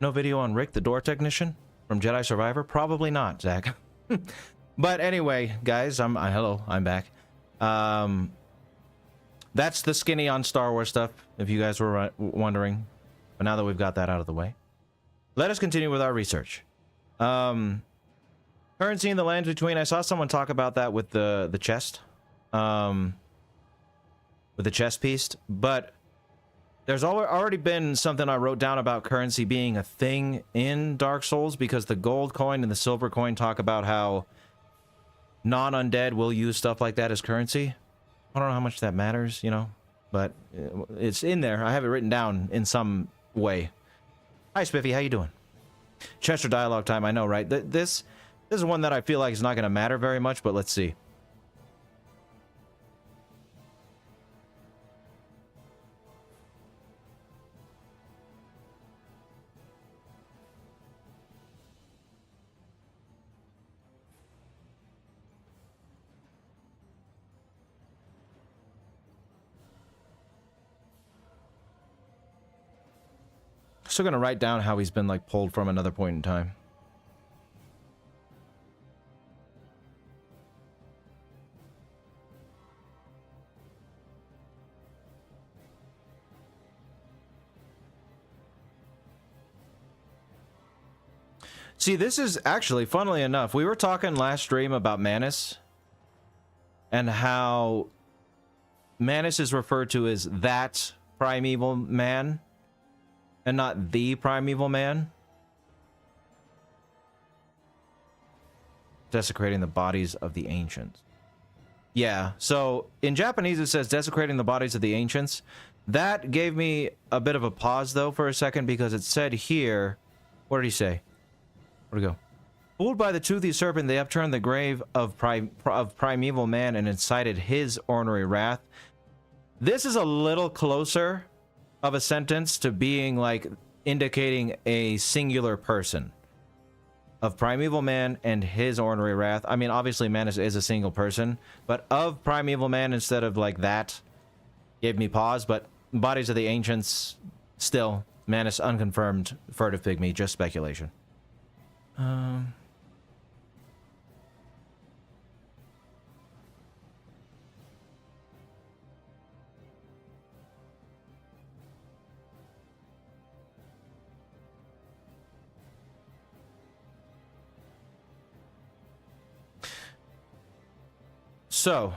No video on Rick, the door technician from Jedi Survivor? Probably not, Zach. But anyway, guys, hello, I'm back. That's the skinny on Star Wars stuff, if you guys were wondering. But now that we've got that out of the way, let us continue with our research. Currency in the lands between. I saw someone talk about that with the chest. With the chest piece. But there's already been something I wrote down about currency being a thing in Dark Souls, because the gold coin and the silver coin talk about how non-undead will use stuff like that as currency. I don't know how much that matters, you know, but it's in there. I have it written down in some way. Hi, Spiffy. How you doing? Chester dialogue time. I know, right? This is one that I feel like is not going to matter very much, but let's see. Still gonna write down how he's been like pulled from another point in time. See, this is actually, funnily enough, we were talking last stream about Manus and how Manus is referred to as that primeval man and not the primeval man. Desecrating the bodies of the ancients. Yeah, so in Japanese it says desecrating the bodies of the ancients. That gave me a bit of a pause though for a second, because it said here, what did he say? Where'd it go? Fooled by the toothy serpent, they upturned the grave of primeval man and incited his ornery wrath. This is a little closer of a sentence to being like indicating a singular person. Of primeval man and his ornery wrath. I mean, obviously Manus is a single person, but of primeval man instead of like that gave me pause. But bodies of the ancients, still Manus unconfirmed, furtive pygmy, just speculation. So,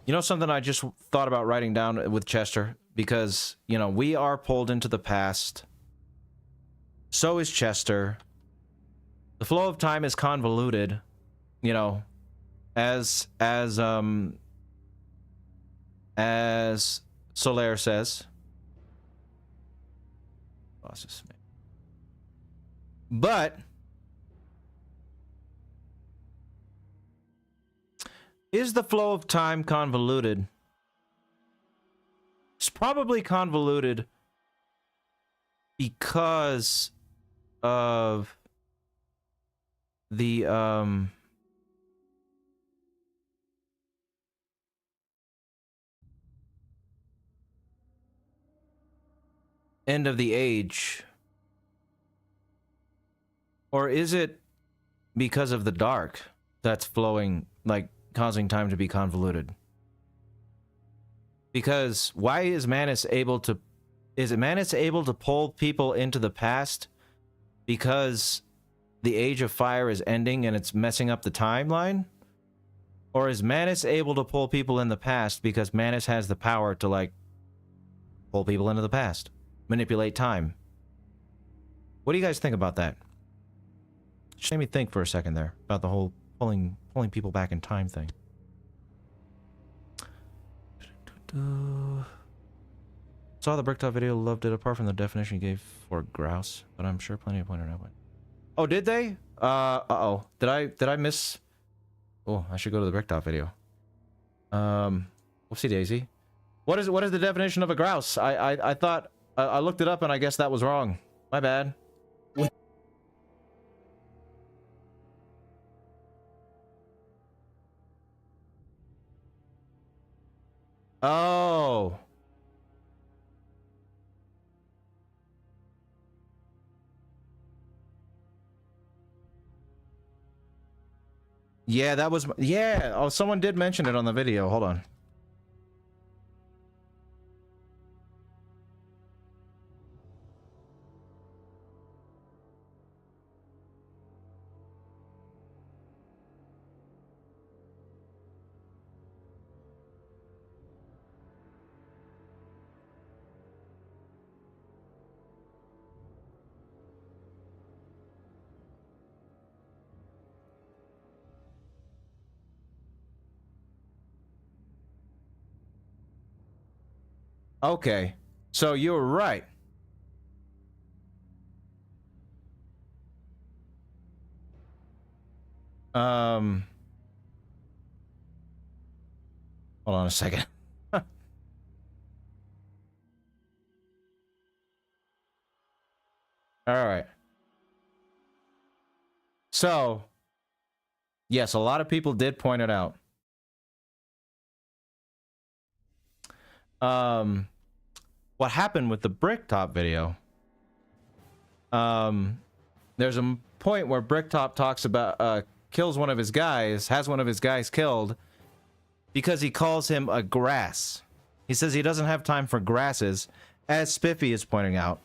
you know something I just thought about writing down with Chester? Because, you know, we are pulled into the past. So is Chester. The flow of time is convoluted, you know, as Solaire says. But is the flow of time convoluted? It's probably convoluted because of the end of the age. Or is it because of the dark that's flowing, like causing time to be convoluted? Because why is Manus able to... Is Manus able to pull people into the past because the Age of Fire is ending and it's messing up the timeline? Or is Manus able to pull people in the past because Manus has the power to, like, pull people into the past? Manipulate time? What do you guys think about that? Just made me think for a second there about the whole pulling people back in time thing. Saw the Bricktop video, loved it, apart from the definition you gave for grouse, but I'm sure plenty of pointed out. Oh, did they? Uh-oh. Did I miss? Oh, I should go to the Bricktop video. Whoopsie daisy. What is the definition of a grouse? I thought I looked it up and I guess that was wrong. My bad. Oh. Yeah, that was... Yeah. Oh, someone did mention it on the video. Hold on. Okay. So you were right. Hold on a second. All right. So, yes, a lot of people did point it out. What happened with the Bricktop video? There's a point where Bricktop talks about, kills one of his guys, has one of his guys killed, because he calls him a grass. He says he doesn't have time for grasses, as Spiffy is pointing out.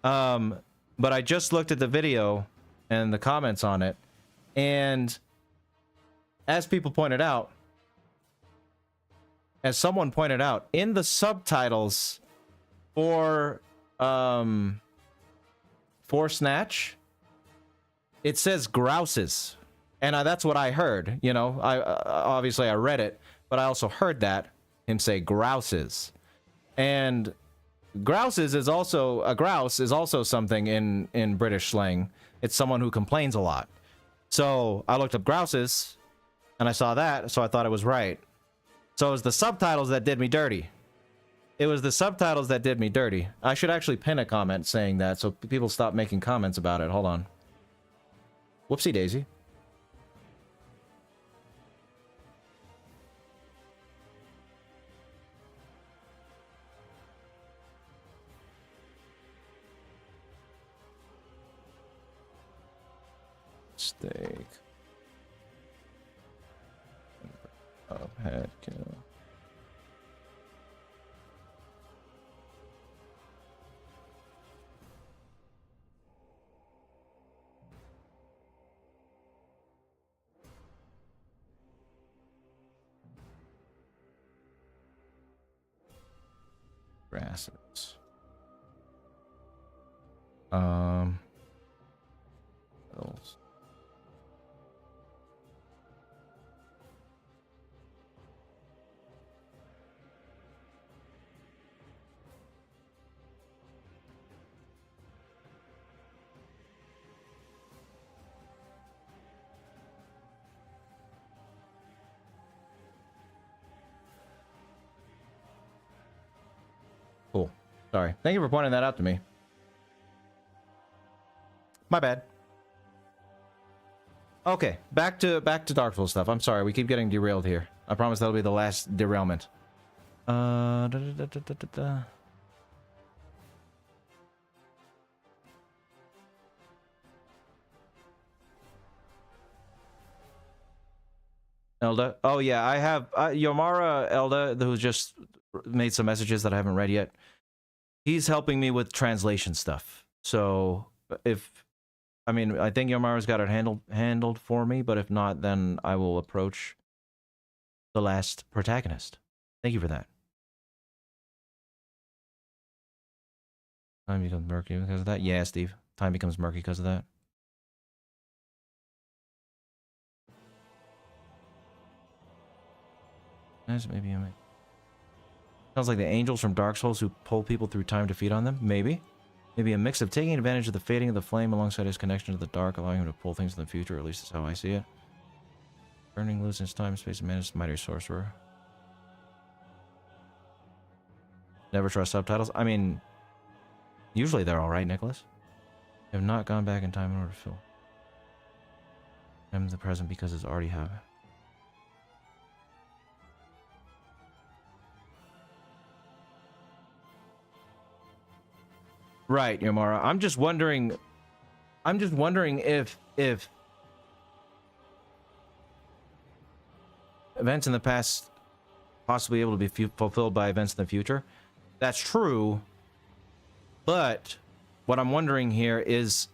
But I just looked at the video and the comments on it, and as people pointed out, as someone pointed out, in the subtitles for Snatch, it says grouses, and that's what I heard. You know, obviously I read it, but I also heard that him say grouses, and grouses is also a grouse is also something in British slang. It's someone who complains a lot. So I looked up grouses, and I saw that, so I thought it was right. So it was the subtitles that did me dirty. It was the subtitles that did me dirty. I should actually pin a comment saying that so people stop making comments about it. Hold on. Whoopsie daisy. Steak. Of head kill. Grasses. Else. Cool. Sorry. Thank you for pointing that out to me. My bad. Okay, back to Dark Souls stuff. I'm sorry, we keep getting derailed here. I promise that'll be the last derailment. Elda. Oh yeah, I have Yomara Elda, who just made some messages that I haven't read yet. He's helping me with translation stuff. So I mean, I think Yomara's got it handled for me, but if not, then I will approach the last protagonist. Thank you for that. Time becomes murky because of that? Yeah, Steve. Time becomes murky because of that. Nice, maybe I might. Sounds like the angels from Dark Souls who pull people through time to feed on them? Maybe. Maybe a mix of taking advantage of the fading of the flame alongside his connection to the dark, allowing him to pull things in the future, or at least that's how I see it. Burning loose in his time, space, and Manus, mighty sorcerer. Never trust subtitles. I mean, usually they're alright, Nicholas. I have not gone back in time in order to fill. I'm the present because it's already happened. Right, Yomara. I'm just wondering if events in the past possibly able to be fulfilled by events in the future. That's true. But what I'm wondering here is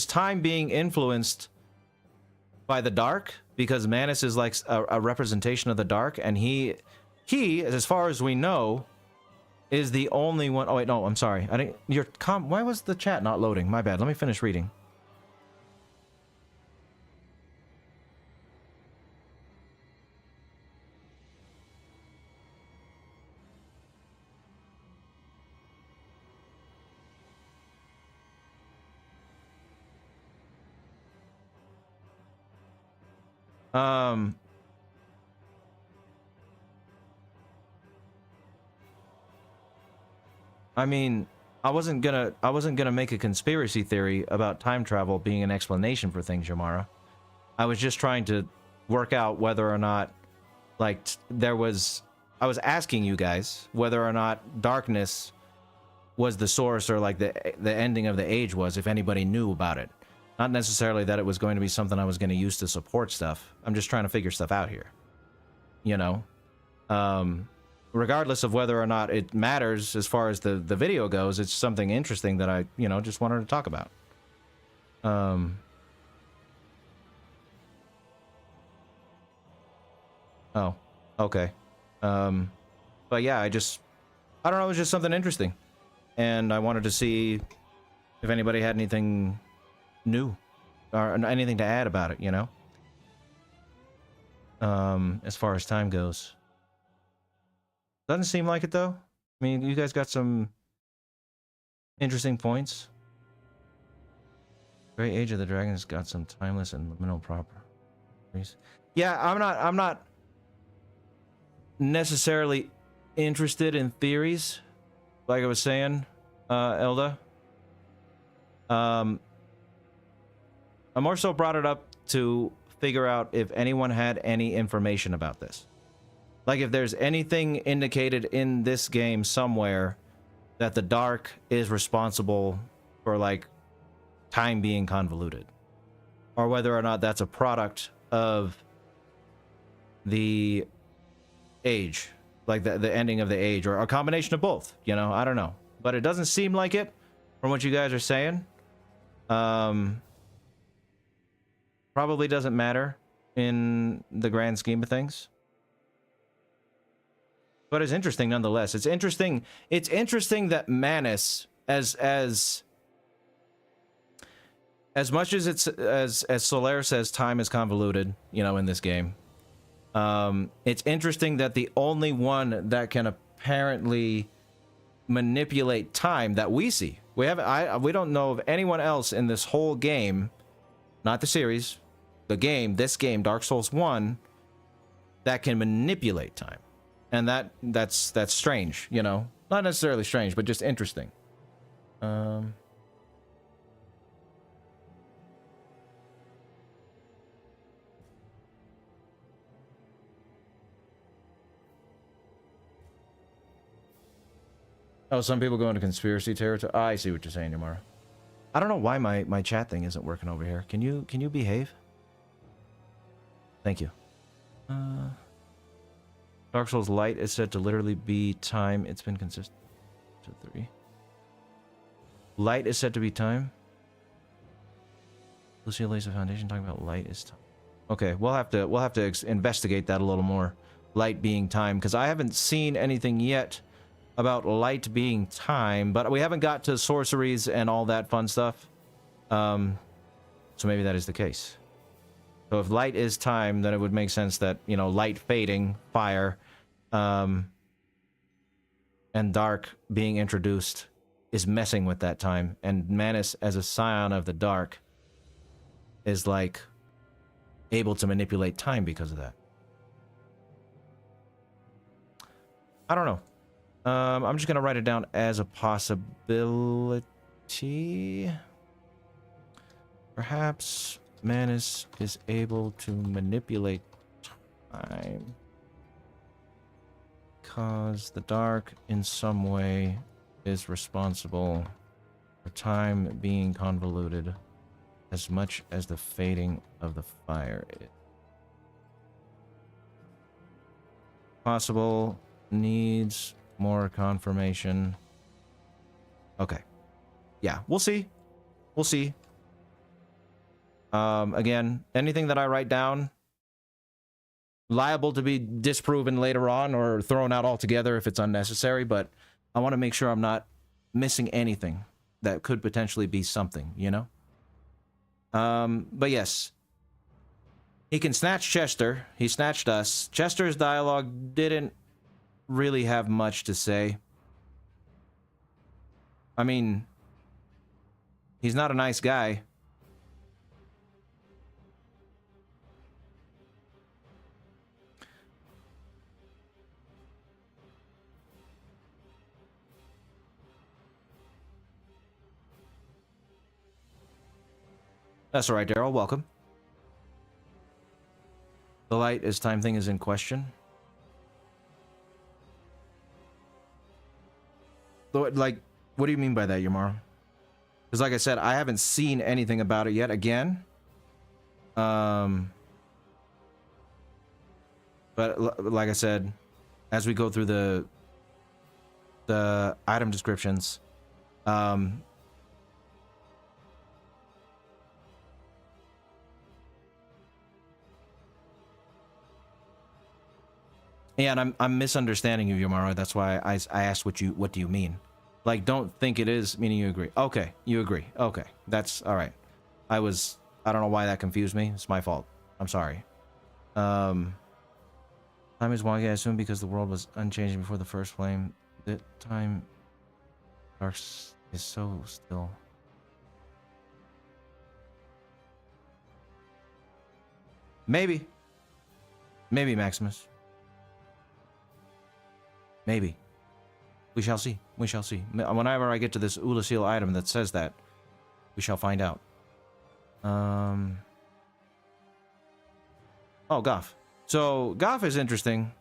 time being influenced by the dark? Because Manus is like a representation of the dark, and he, as far as we know, is the only one. Oh wait, no, I'm sorry. I didn't. Why was the chat not loading? My bad. Let me finish reading. Um, I mean, I wasn't gonna make a conspiracy theory about time travel being an explanation for things, Yamara. I was just trying to work out whether or not, like, there was... I was asking you guys whether or not darkness was the source, or like the ending of the age was, if anybody knew about it. Not necessarily that it was going to be something I was going to use to support stuff. I'm just trying to figure stuff out here. You know? Regardless of whether or not it matters as far as the video goes, it's something interesting that I, you know, just wanted to talk about. Oh, okay. But yeah, I don't know, it was just something interesting. And I wanted to see if anybody had anything new or anything to add about it, you know? As far as time goes. Doesn't seem like it, though. I mean, you guys got some interesting points. Great Age of the Dragons got some timeless and liminal properties. Yeah, I'm not necessarily interested in theories, like I was saying, Elda. I more so brought it up to figure out if anyone had any information about this. Like, if there's anything indicated in this game somewhere that the dark is responsible for, like, time being convoluted. Or whether or not that's a product of the age. Like, the ending of the age. Or a combination of both. You know, I don't know. But it doesn't seem like it, from what you guys are saying. Probably doesn't matter in the grand scheme of things. But it's interesting nonetheless. It's interesting that Manus, as much as it's as Solaire says time is convoluted, you know, in this game. It's interesting that the only one that can apparently manipulate time that we see. We don't know of anyone else in this whole game, not the series, this game, Dark Souls 1, that can manipulate time. And that's strange, you know? Not necessarily strange, but just interesting. Oh, some people go into conspiracy territory. Oh, I see what you're saying, Yamara. I don't know why my chat thing isn't working over here. Can you behave? Thank you. Dark Souls Light is said to literally be time. It's been consistent. 2, 3. Light is said to be time. Lucia lays the foundation talking about light is time. Okay, we'll have to investigate that a little more. Light being time, because I haven't seen anything yet about light being time, but we haven't got to sorceries and all that fun stuff. So maybe that is the case. So if light is time, then it would make sense that, you know, light fading, fire, and dark being introduced is messing with that time. And Manus, as a scion of the dark, is, like, able to manipulate time because of that. I don't know. I'm just going to write it down as a possibility. Perhaps Manus is able to manipulate time because the dark in some way is responsible for time being convoluted as much as the fading of the fire is. Possible, needs more confirmation. Okay. Yeah, we'll see. We'll see. Again, anything that I write down, liable to be disproven later on or thrown out altogether if it's unnecessary, but I want to make sure I'm not missing anything that could potentially be something, you know? But yes. He can snatch Chester. He snatched us. Chester's dialogue didn't really have much to say. I mean, he's not a nice guy. That's all right, Daryl. Welcome. The light as time thing is in question. Like, what do you mean by that, Yamaro? Because like I said, I haven't seen anything about it yet. Again. But like I said, as we go through the item descriptions, yeah, and I'm misunderstanding you, Yamaro. That's why I asked what do you mean? Like, don't think it is, meaning you agree. Okay, you agree. Okay, that's all right. I don't know why that confused me. It's my fault. I'm sorry. Time is wonky, I assume, because the world was unchanging before the first flame. That time is so still. Maybe. Maybe, Maximus. Maybe. We shall see. We shall see. Whenever I get to this Oolacile item that says that, we shall find out. Oh, Gough. So, Gough is interesting.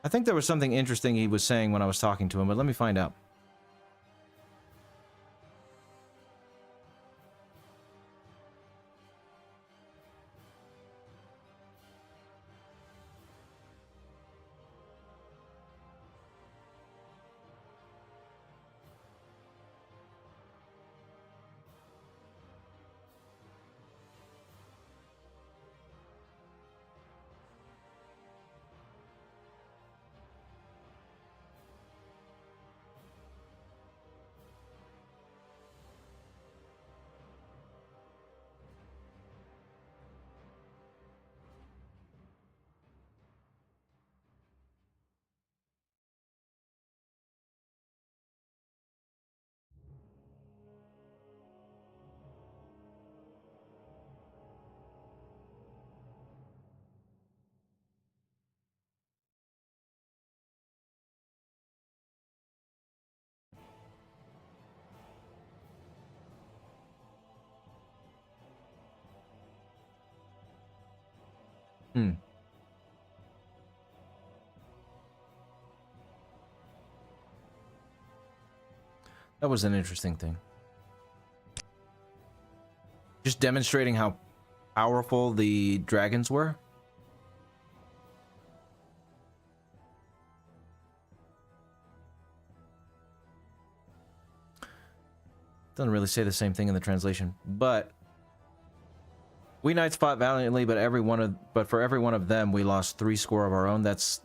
I think there was something interesting he was saying when I was talking to him, but let me find out. That was an interesting thing. Just demonstrating how powerful the dragons were. Doesn't really say the same thing in the translation, but we knights fought valiantly, but for every one of them, we lost 3 score of our own. That's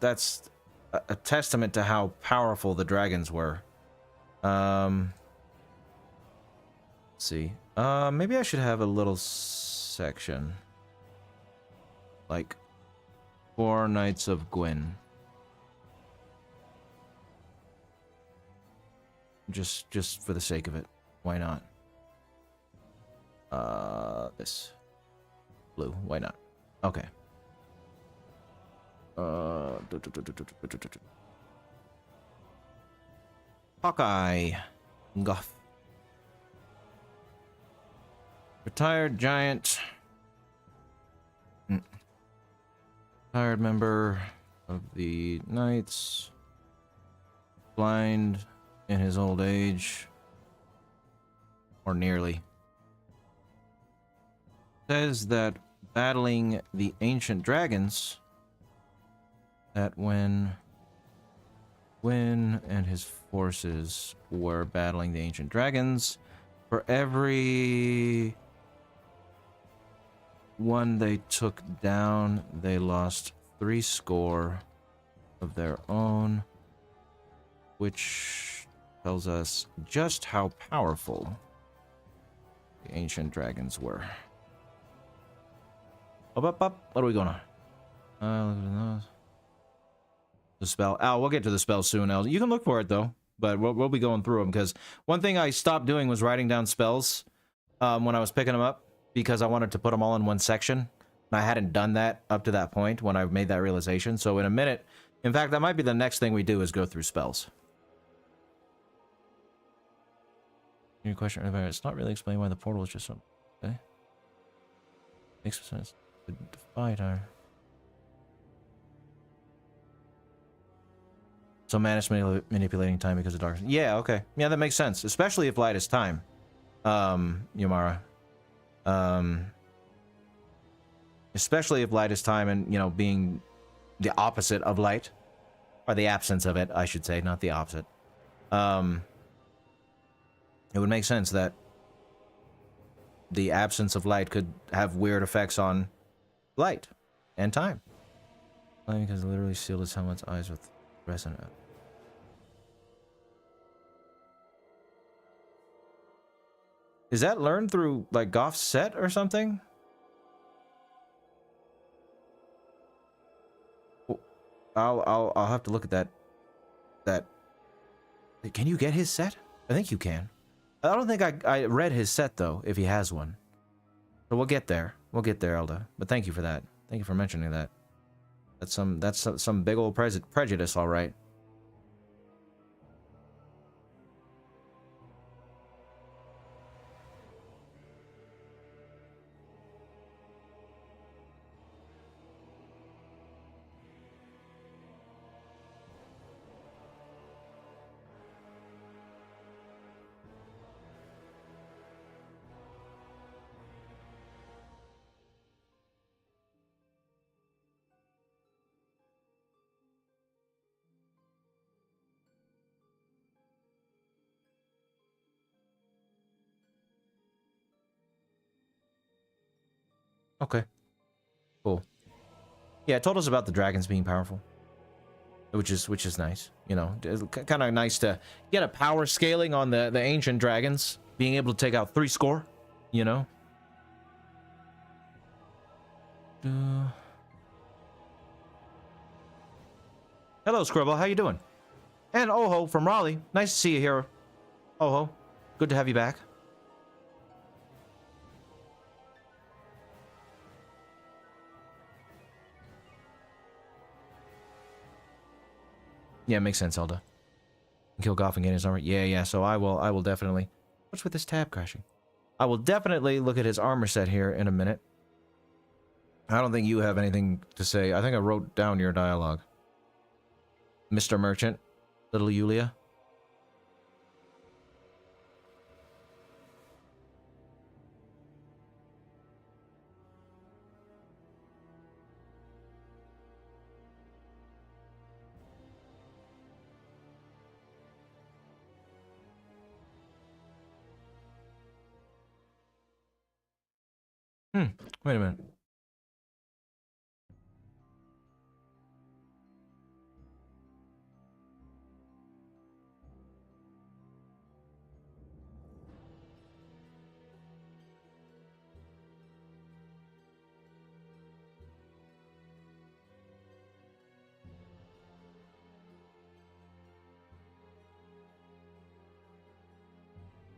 a testament to how powerful the dragons were. Let's see. Maybe I should have a little section. Like, 4 Knights of Gwyn. Just for the sake of it. Why not? This. Blue. Why not? Okay. Hawkeye. Gough. Retired giant. Retired member of the Knights. Blind in his old age. Or nearly. Says that battling the ancient dragons, that when Gwyn and his forces were battling the ancient dragons, for every one they took down, they lost 3 score of their own, which tells us just how powerful the ancient dragons were. Up. What are we going on? The spell. Al, we'll get to the spell soon, Al. You can look for it, though. But we'll be going through them, because one thing I stopped doing was writing down spells when I was picking them up, because I wanted to put them all in one section. And I hadn't done that up to that point when I made that realization. So in a minute, in fact, that might be the next thing we do is go through spells. Your question earlier, it's not really explaining why the portal is just something. Okay. Makes sense. To fight our. So Manus manipulating time because of darkness. Yeah, okay. Yeah, that makes sense. Especially if light is time. Yumara. Especially if light is time and, you know, being the opposite of light. Or the absence of it, I should say, not the opposite. It would make sense that the absence of light could have weird effects on light and time. Because it literally sealed his helmet's eyes with resin. Is that learned through, like, Gough's set or something? I'll have to look at that. Can you get his set? I think you can. I don't think I read his set though, if he has one. So we'll get there. We'll get there, Elda. But thank you for that. Thank you for mentioning that. That's some big old prejudice, all right. Okay. Cool. Yeah, it told us about the dragons being powerful. Which is nice. You know, kind of nice to get a power scaling on the ancient dragons. Being able to take out 3 score, you know? Hello, Scribble. How you doing? And Oho from Raleigh. Nice to see you here. Oho. Good to have you back. Yeah, makes sense, Elda. Kill Gough and gain his armor. Yeah, so I will definitely... What's with this tab crashing? I will definitely look at his armor set here in a minute. I don't think you have anything to say. I think I wrote down your dialogue. Mr. Merchant, little Yulia. Wait a minute.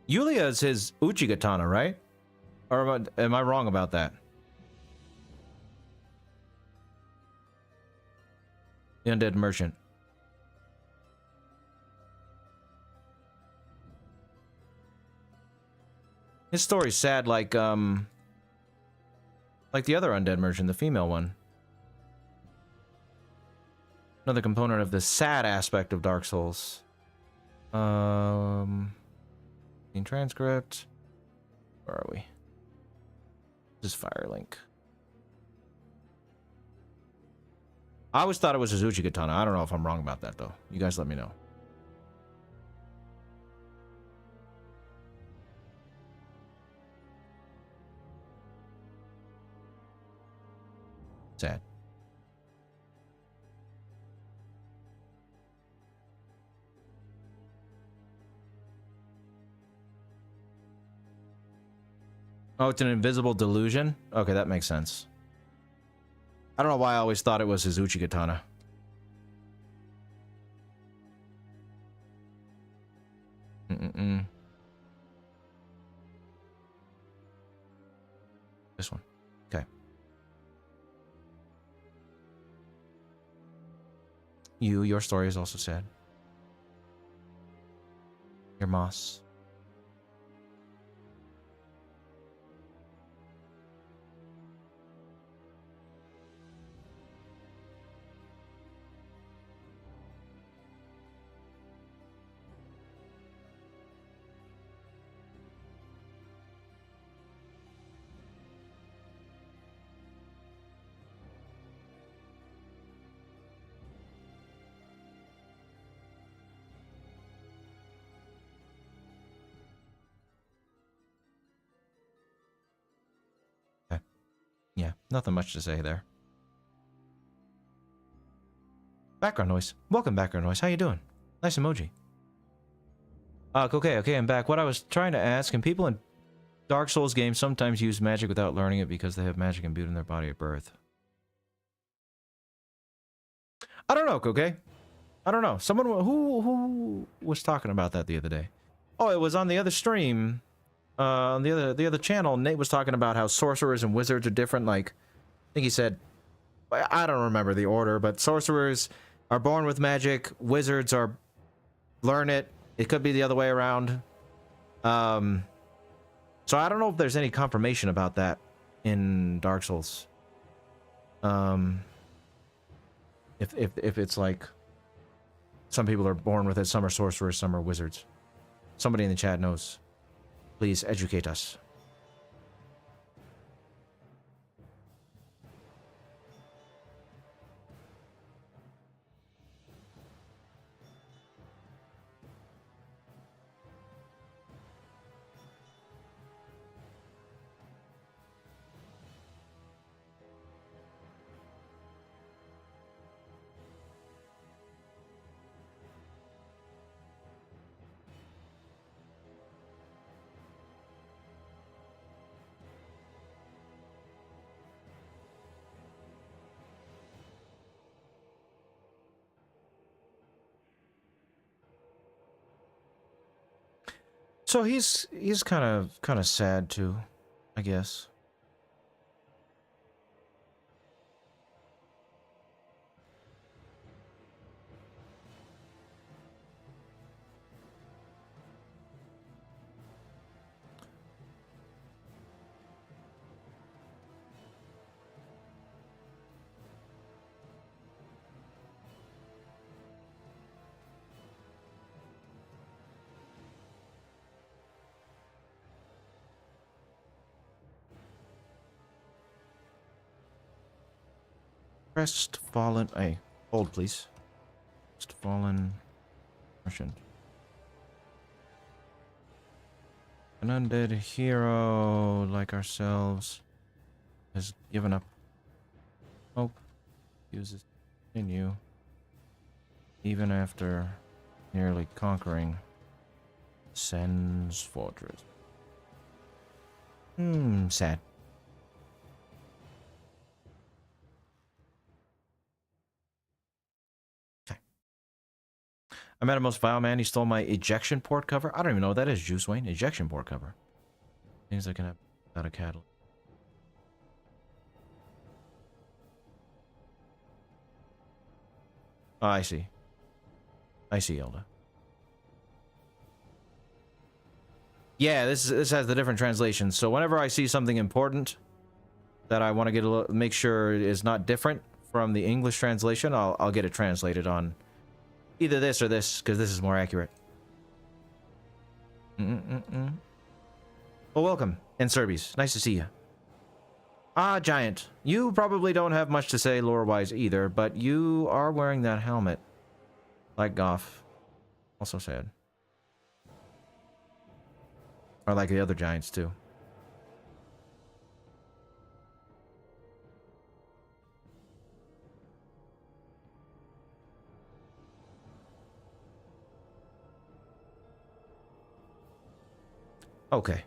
Yulia is his Uchigatana, right? Or am I wrong about that? The Undead Merchant. His story's sad like the other Undead Merchant, the female one. Another component of the sad aspect of Dark Souls. In transcript. Where are we? This is Firelink. I always thought it was Suzuchi Katana. I don't know if I'm wrong about that, though. You guys let me know. Sad. Oh, it's an invisible delusion? Okay, that makes sense. I don't know why I always thought it was Suzuchi Katana. This one. Okay. Your story is also sad. Your moss. Yeah, nothing much to say there. Background noise. Welcome, background noise. How you doing? Nice emoji. Okay, I'm back. What I was trying to ask, can people in Dark Souls games sometimes use magic without learning it because they have magic imbued in their body at birth? I don't know, Koke. I don't know. Someone who was talking about that the other day. Oh, it was on the other stream. On the other channel, Nate was talking about how sorcerers and wizards are different. Like, I think he said, I don't remember the order, but sorcerers are born with magic. Wizards are learn it. It could be the other way around. So I don't know if there's any confirmation about that in Dark Souls. If it's like some people are born with it, some are sorcerers, some are wizards. Somebody in the chat knows. Please educate us. So he's kind of sad too, I guess. Crestfallen. Hey, hold please. Crestfallen merchant. An undead hero like ourselves has given up hope. Uses continue even after nearly conquering Sen's fortress. Sad. I met a most vile man. He stole my ejection port cover. I don't even know what that is, Juice Wayne. Ejection port cover. Things I can have without a cattle. Oh, I see. I see, Elda. Yeah, this has the different translations. So whenever I see something important that I want to get make sure is not different from the English translation, I'll get it translated on either this or this, because this is more accurate. Well, welcome, Enserbies. Nice to see you. Ah, Giant. You probably don't have much to say lore-wise either, but you are wearing that helmet. Like Gough. Also sad. Or like the other Giants, too. Okay.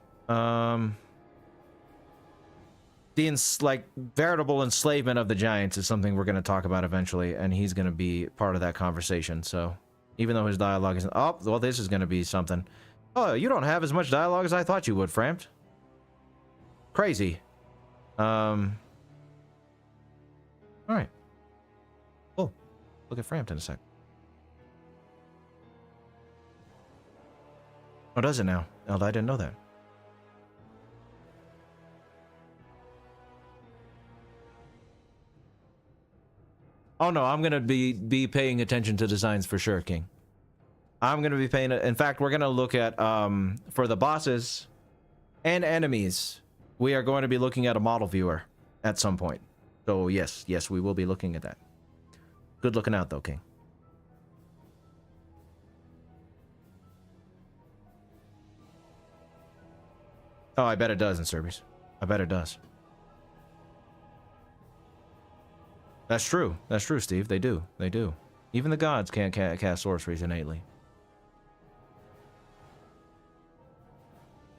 The veritable enslavement of the Giants is something we're going to talk about eventually, and he's going to be part of that conversation. So, even though his dialogue isn't... Oh, well, this is going to be something. Oh, you don't have as much dialogue as I thought you would, Frampt. Crazy. Alright. Oh, look at Frampt in a sec. Oh, does it now? Elda, I didn't know that. Oh no, I'm gonna be paying attention to designs for sure, King. I'm gonna be paying it. In fact, we're gonna look at for the bosses and enemies. We are going to be looking at a model viewer at some point. So yes, we will be looking at that. Good looking out though, King. Oh, I bet it does in Serbies. I bet it does. That's true. That's true, Steve. They do. They do. Even the gods can't cast sorceries innately.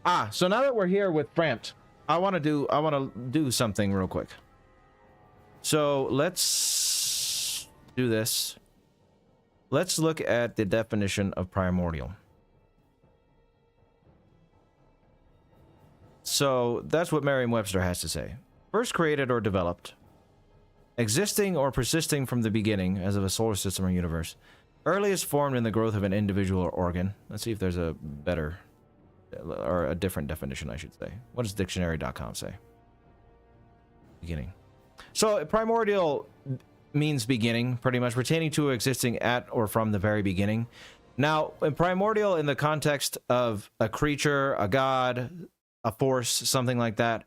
Ah, so now that we're here with Framped, I want to do something real quick. So let's do this. Let's look at the definition of primordial. So that's what Merriam-Webster has to say. First created or developed. Existing or persisting from the beginning, as of a solar system or universe. Earliest formed in the growth of an individual or organ. Let's see if there's a better, or a different definition, I should say. What does dictionary.com say? Beginning. So primordial means beginning, pretty much pertaining to existing at or from the very beginning. Now, primordial in the context of a creature, a god, a force, something like that,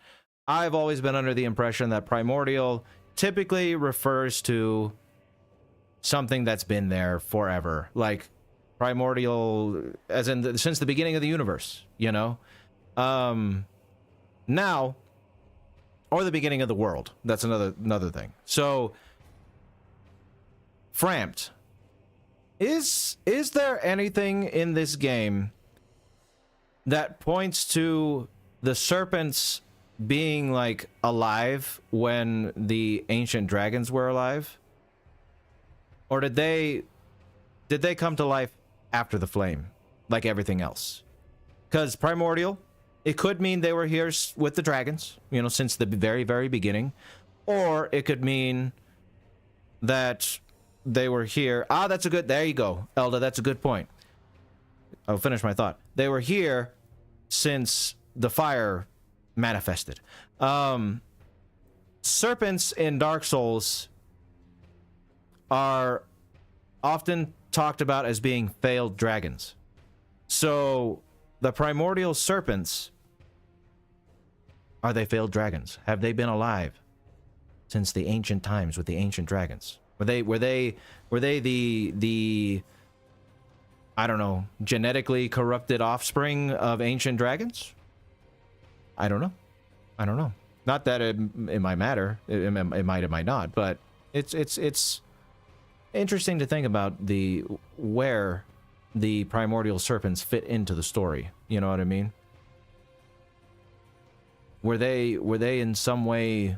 I've always been under the impression that primordial typically refers to something that's been there forever, like primordial as in since the beginning of the universe, you know. Now, or the beginning of the world. That's another thing. So Framped, is there anything in this game that points to the serpents being like alive when the ancient dragons were alive? Or did they come to life after the flame, like everything else? Because primordial, it could mean they were here with the dragons, you know, since the very, very beginning. Or it could mean that they were here. Ah, that's a good, there you go, Elda, that's a good point. I'll finish my thought. They were here since the fire manifested. Serpents in Dark Souls are often talked about as being failed dragons. So the primordial serpents, are they failed dragons? Have they been alive since the ancient times with the ancient dragons? Were they the I don't know, genetically corrupted offspring of ancient dragons? I don't know. I don't know. Not that it might matter. It might not. But it's interesting to think about where the primordial serpents fit into the story. You know what I mean? Were they in some way?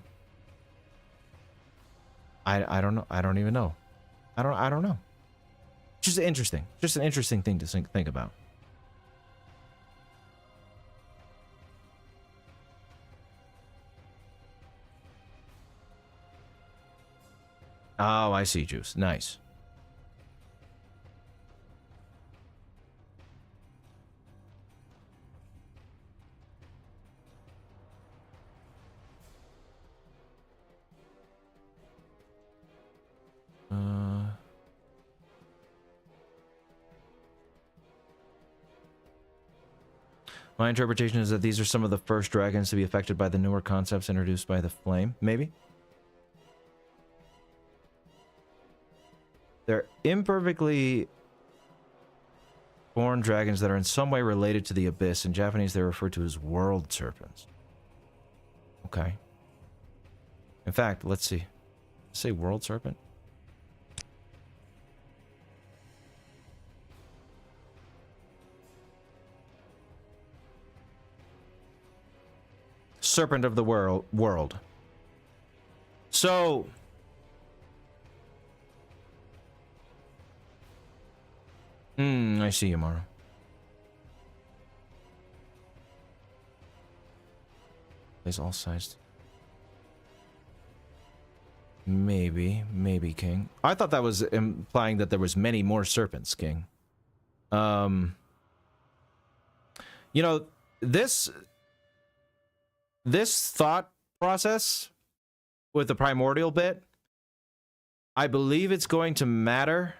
I don't know. I don't even know. I don't know. Just interesting. Just an interesting thing to think about. Oh, I see, Juice. Nice. My interpretation is that these are some of the first dragons to be affected by the newer concepts introduced by the flame. Maybe? They're imperfectly born dragons that are in some way related to the abyss. In Japanese, they're referred to as world serpents. Okay. In fact, let's see. Say world serpent. Serpent of the world. So I see you, Mara. There's all sized. Maybe, King. I thought that was implying that there was many more serpents, King. You know, this thought process with the primordial bit, I believe it's going to matter.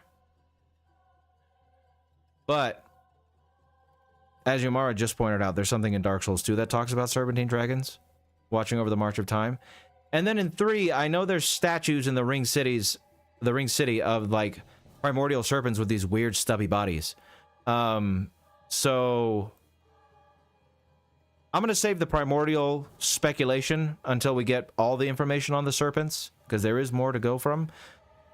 But as Yamara just pointed out, there's something in Dark Souls 2 that talks about serpentine dragons watching over the March of Time. And then in 3, I know there's statues in the Ring City of like primordial serpents with these weird stubby bodies. So I'm going to save the primordial speculation until we get all the information on the serpents, because there is more to go from.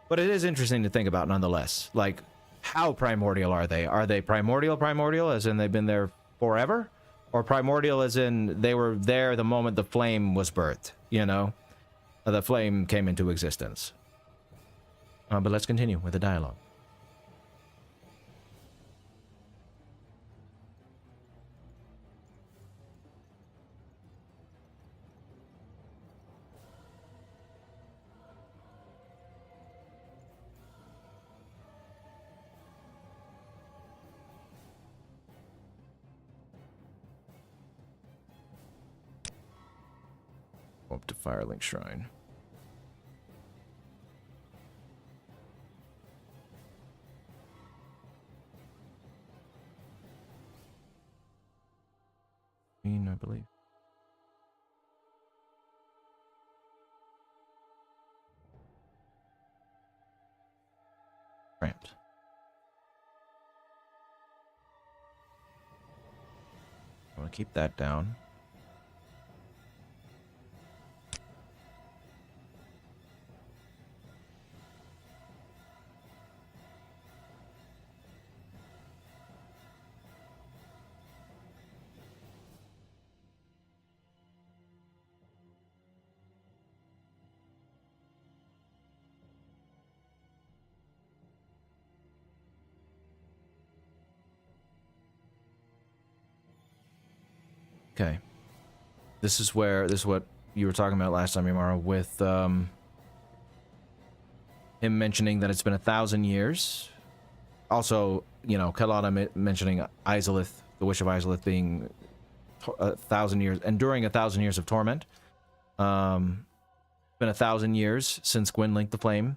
But it is interesting to think about nonetheless. Like, how primordial are they? Are they primordial, as in they've been there forever? Or primordial as in they were there the moment the flame was birthed, you know? The flame came into existence. But let's continue with the dialogue. Up to Firelink Shrine. I believe. Cramped. I want to keep that down. Okay. This is what you were talking about last time, Yamara, with him mentioning that it's been 1,000 years. Also, you know, Kalana mentioning Izalith, the Wish of Izalith being 1,000 years, enduring 1,000 years of torment. Been 1,000 years since Gwyn linked the flame.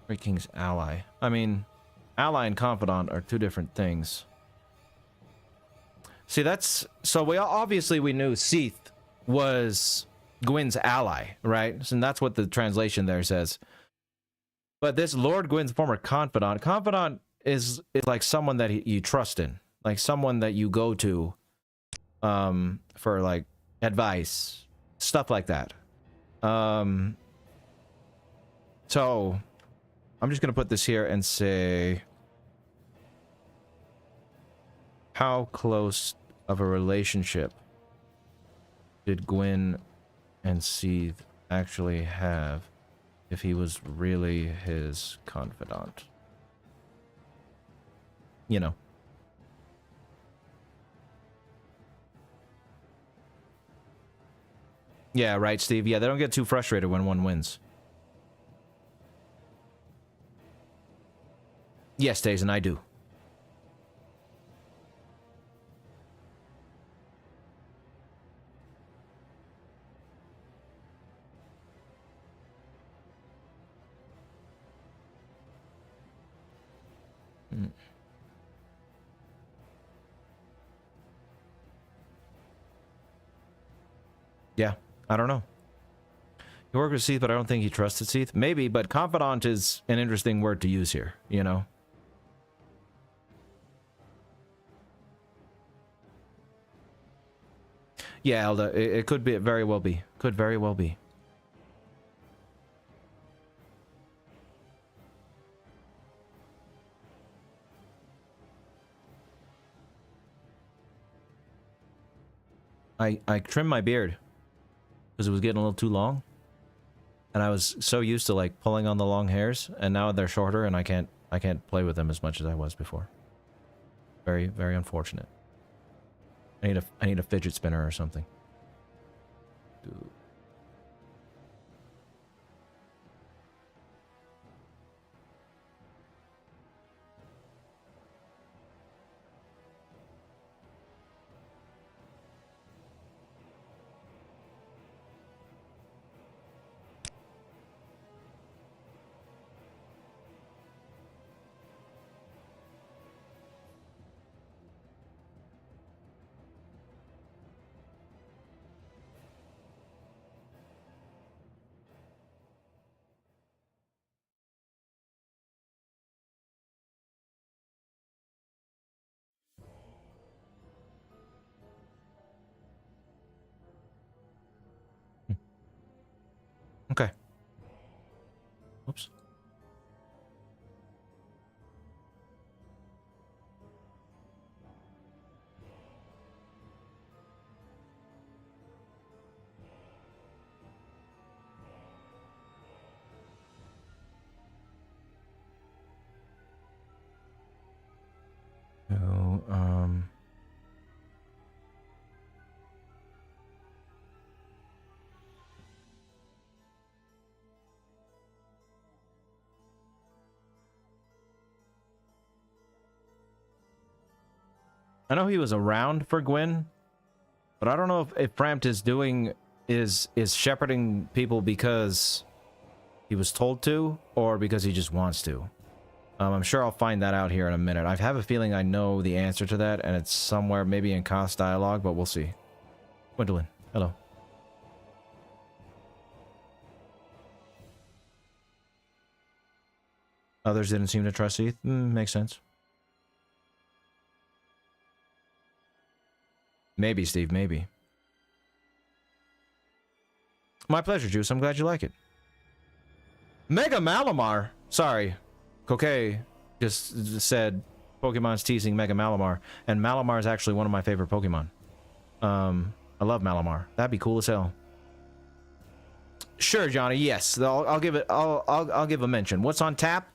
Great King's ally. I mean, ally and confidant are two different things. See, that's... So we obviously we knew Seath was Gwyn's ally, right? And that's what the translation there says. But this Lord Gwyn's former confidant... Confidant is like someone that you trust in. Like someone that you go to for, like, advice. Stuff like that. So... I'm just going to put this here and say, how close of a relationship did Gwyn and Seath actually have if he was really his confidant? You know. Yeah, right, Steve. Yeah, they don't get too frustrated when one wins. Yes, Dazen, I do. Yeah, I don't know. He worked with Seath, but I don't think he trusted Seath. Maybe, but confidant is an interesting word to use here, you know? Yeah, Elda, it could be, it very well be. Could very well be. I trimmed my beard because it was getting a little too long. And I was so used to like pulling on the long hairs, and now they're shorter and I can't play with them as much as I was before. Very, very unfortunate. I need a fidget spinner or something. Dude. Oops. So, I know he was around for Gwyn, but I don't know if Frampt is doing is shepherding people because he was told to or because he just wants to. I'm sure I'll find that out here in a minute. I have a feeling I know the answer to that, and it's somewhere maybe in Cost dialogue, but we'll see. Gwendolyn, hello. Others didn't seem to trust Heath. Makes sense. Maybe, Steve, maybe. My pleasure, Juice. I'm glad you like it. Mega Malamar! Sorry. Coquet just said Pokemon's teasing Mega Malamar, and Malamar is actually one of my favorite Pokemon. I love Malamar. That'd be cool as hell. Sure, Johnny. Yes, I'll give it. I'll give a mention. What's on tap?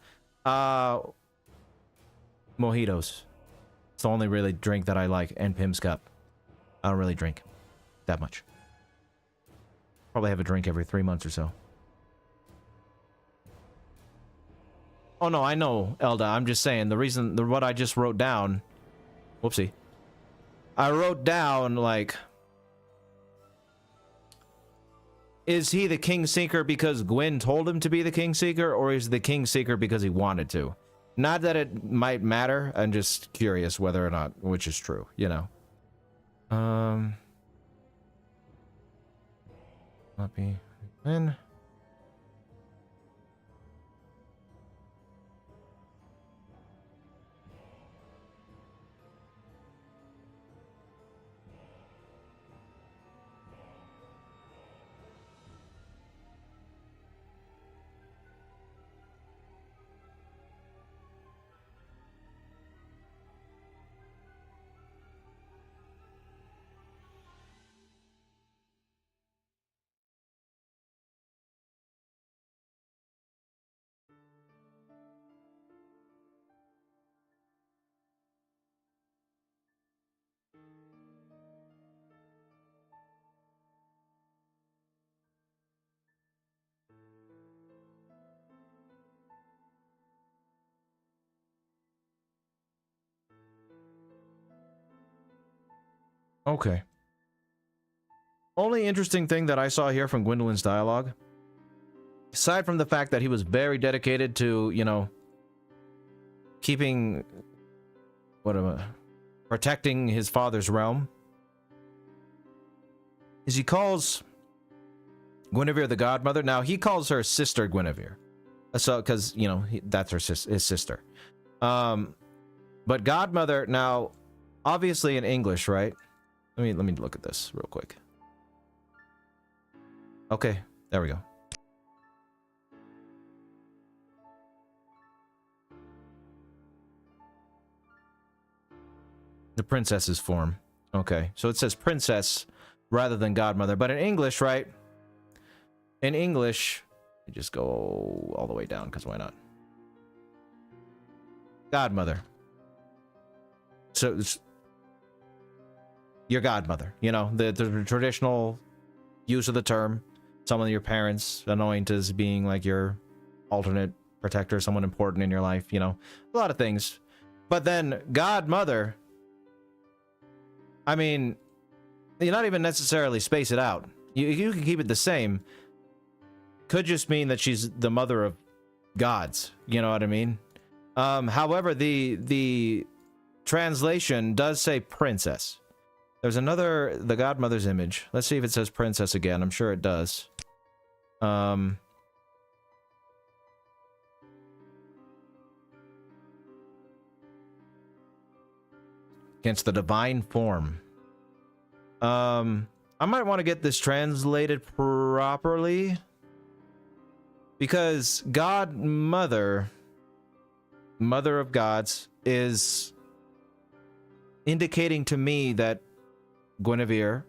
Mojitos. It's the only really drink that I like, and Pim's Cup. I don't really drink that much. Probably have a drink every 3 months or so. Oh no, I know, Elda. I'm just saying the reason, what I just wrote down. Whoopsie. I wrote down like, is he the King Seeker because Gwyn told him to be the King Seeker, or is the King Seeker because he wanted to? Not that it might matter. I'm just curious whether or not which is true. You know. Not be Gwyn. Okay. Only interesting thing that I saw here from Gwendolyn's dialogue, aside from the fact that he was very dedicated to, you know, keeping, protecting his father's realm, is he calls Guinevere the godmother. Now, he calls her sister Guinevere. So, because, you know, that's his sister. But godmother, now, obviously in English, right? Let me look at this real quick. Okay, there we go. The princess's form. Okay, so it says princess rather than godmother. But in English, right? In English, you just go all the way down, because why not? Godmother. So it's your godmother, you know, the traditional use of the term. Someone of your parents anoint as being like your alternate protector, someone important in your life, you know, a lot of things. But then godmother, I mean, you're not even necessarily space it out. You can keep it the same. Could just mean that she's the mother of gods, you know what I mean? However, the translation does say princess. There's another, the godmother's image. Let's see if it says princess again. I'm sure it does. Against the divine form. I might want to get this translated properly. Because God Mother, Mother of Gods, is indicating to me that Guinevere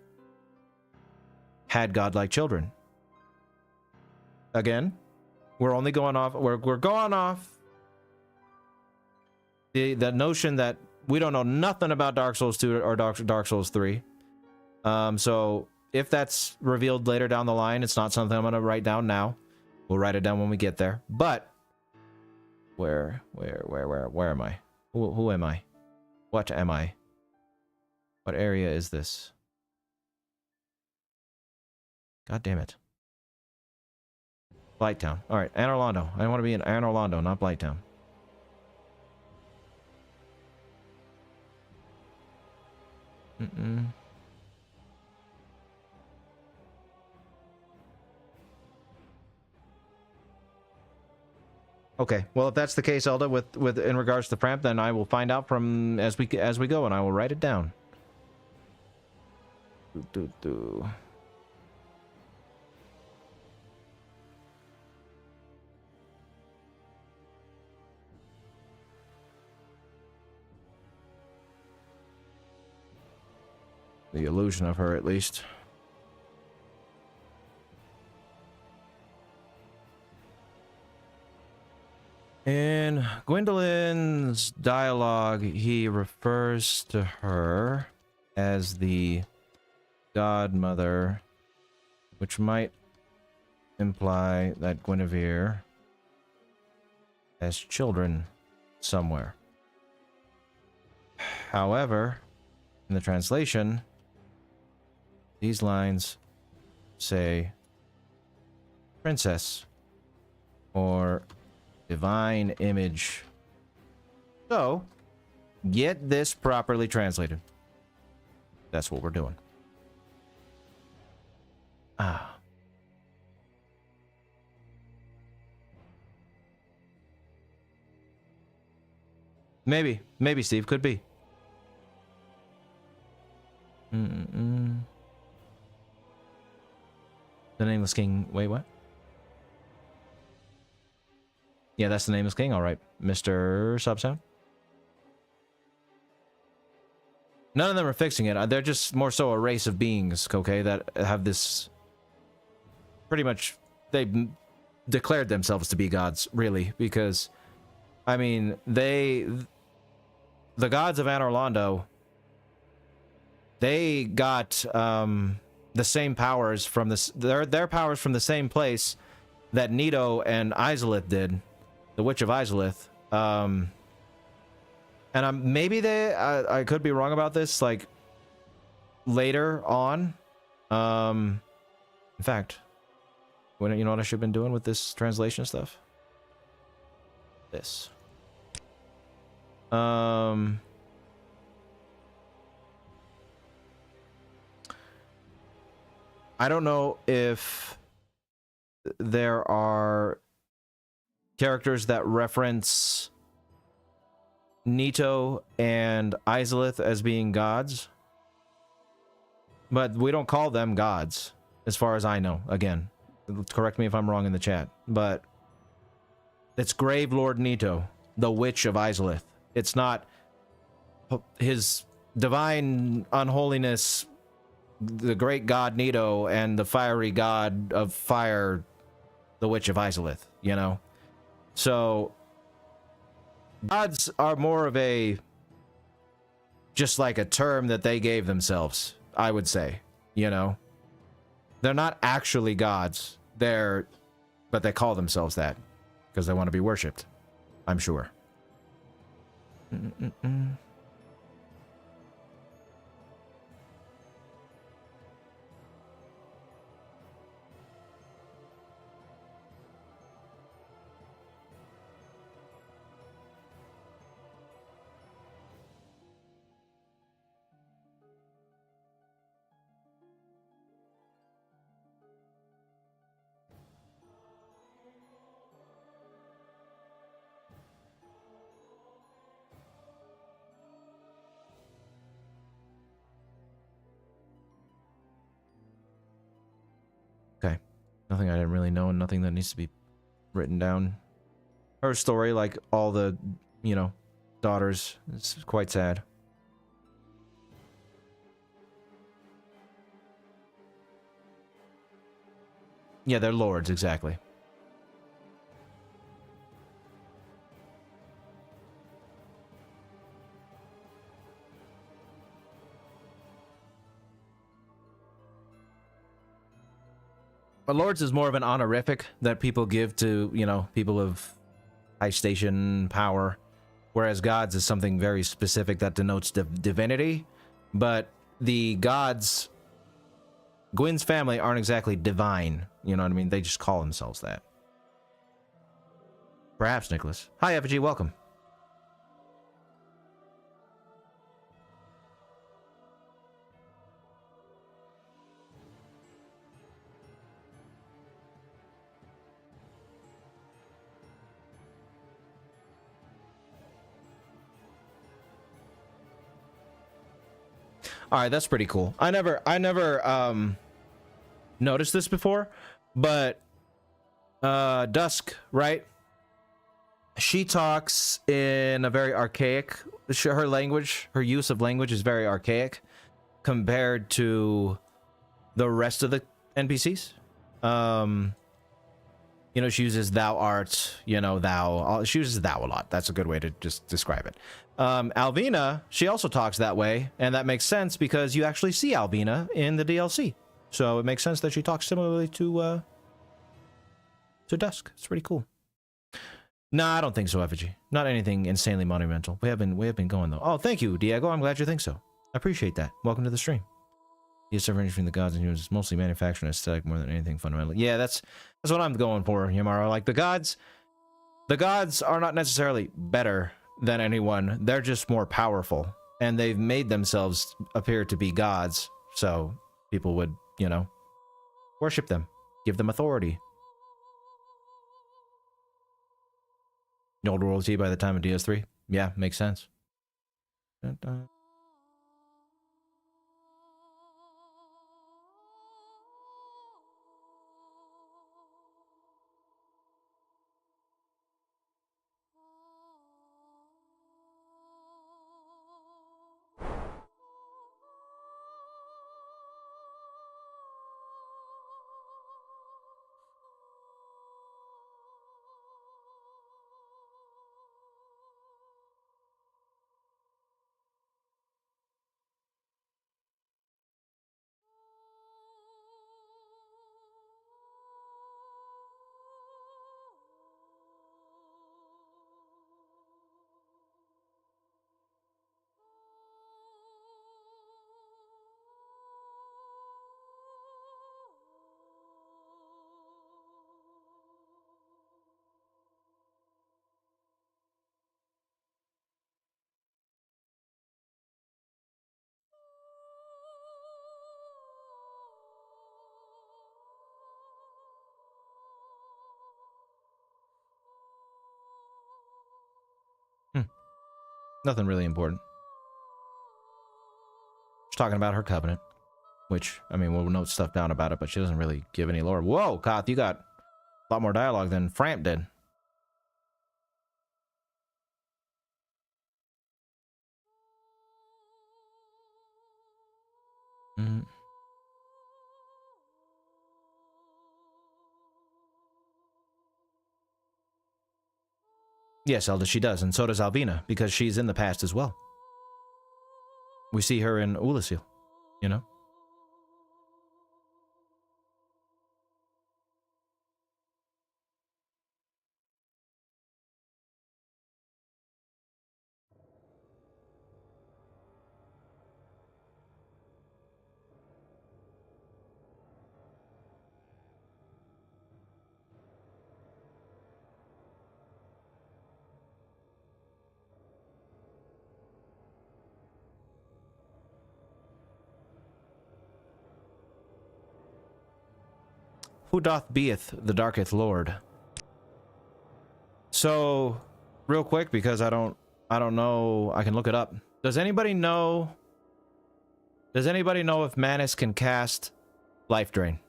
had godlike children. Again, we're only going off, we're going off the notion that we don't know nothing about Dark Souls 2 or Dark Souls 3. So if that's revealed later down the line, it's not something I'm going to write down now. We'll write it down when we get there. But where am I? Who am I? What am I? What area is this? God damn it. Blighttown. All right, Anor Londo. I want to be in Anor Londo, not Blighttown. Okay, well, if that's the case, Elda, with in regards to Pramp, then I will find out from as we go, and I will write it down. The illusion of her, at least. In Gwendolyn's dialogue, he refers to her as the godmother, which might imply that Guinevere has children somewhere. However, in the translation, these lines say princess or divine image. So, get this properly translated. That's what we're doing. Ah. Maybe, Steve, could be. The Nameless King. Wait, what? Yeah, that's the Nameless King. All right, Mr. Subsound. None of them are fixing it. They're just more so a race of beings, okay, that have this... Pretty much, they've declared themselves to be gods, really, because, I mean, the gods of Anor Londo, they got the same powers from this, their powers from the same place that Nito and Izalith did, the Witch of Izalith. And maybe I could be wrong about this, like, later on. In fact, you know what I should have been doing with this translation stuff? This. I don't know if there are characters that reference Nito and Izalith as being gods, but we don't call them gods, as far as I know. Again, correct me if I'm wrong in the chat, but it's Grave Lord Nito, the Witch of Izalith. It's not his divine unholiness, the great god Nito, and the fiery god of fire, the Witch of Izalith, you know? So, gods are more of a, just like a term that they gave themselves, I would say, you know? They're not actually gods, but they call themselves that, because they want to be worshipped, I'm sure. Okay. Nothing I didn't really know, and nothing that needs to be written down. Her story, like all the, you know, daughters, it's quite sad. Yeah, they're lords, exactly. But lords is more of an honorific that people give to, you know, people of high station power, whereas gods is something very specific that denotes divinity. But the gods, Gwyn's family aren't exactly divine, you know what I mean? They just call themselves that. Perhaps, Nicholas. Hi, Effigy, welcome. All right, that's pretty cool. I never noticed this before, but Dusk, right? She talks in a very archaic, her language, her use of language is very archaic compared to the rest of the NPCs. You know, she uses thou art, you know, thou. She uses thou a lot. That's a good way to just describe it. Alvina, she also talks that way, and that makes sense because you actually see Alvina in the DLC. So it makes sense that she talks similarly to Dusk. It's pretty cool. Nah, I don't think so, Effigy. Not anything insanely monumental. We have been going though. Oh, thank you, Diego. I'm glad you think so. I appreciate that. Welcome to the stream. The difference between the gods and humans is mostly manufacturing aesthetic more than anything fundamental. Yeah, that's what I'm going for, Yamara. Like the gods are not necessarily better than anyone. They're just more powerful, and they've made themselves appear to be gods. So people would, you know, worship them, give them authority. Old royalty by the time of DS3. Yeah, makes sense. Dun, dun. Nothing really important. She's talking about her covenant, which, I mean, we'll note stuff down about it, but she doesn't really give any lore. Whoa, Koth, you got a lot more dialogue than Framp did. Mm. Yes, Elda, she does, and so does Alvina, because she's in the past as well. We see her in Oolacile, you know? Who doth beeth the Darketh Lord? So, real quick, because I don't know, I can look it up. Does anybody know if Manus can cast Life Drain?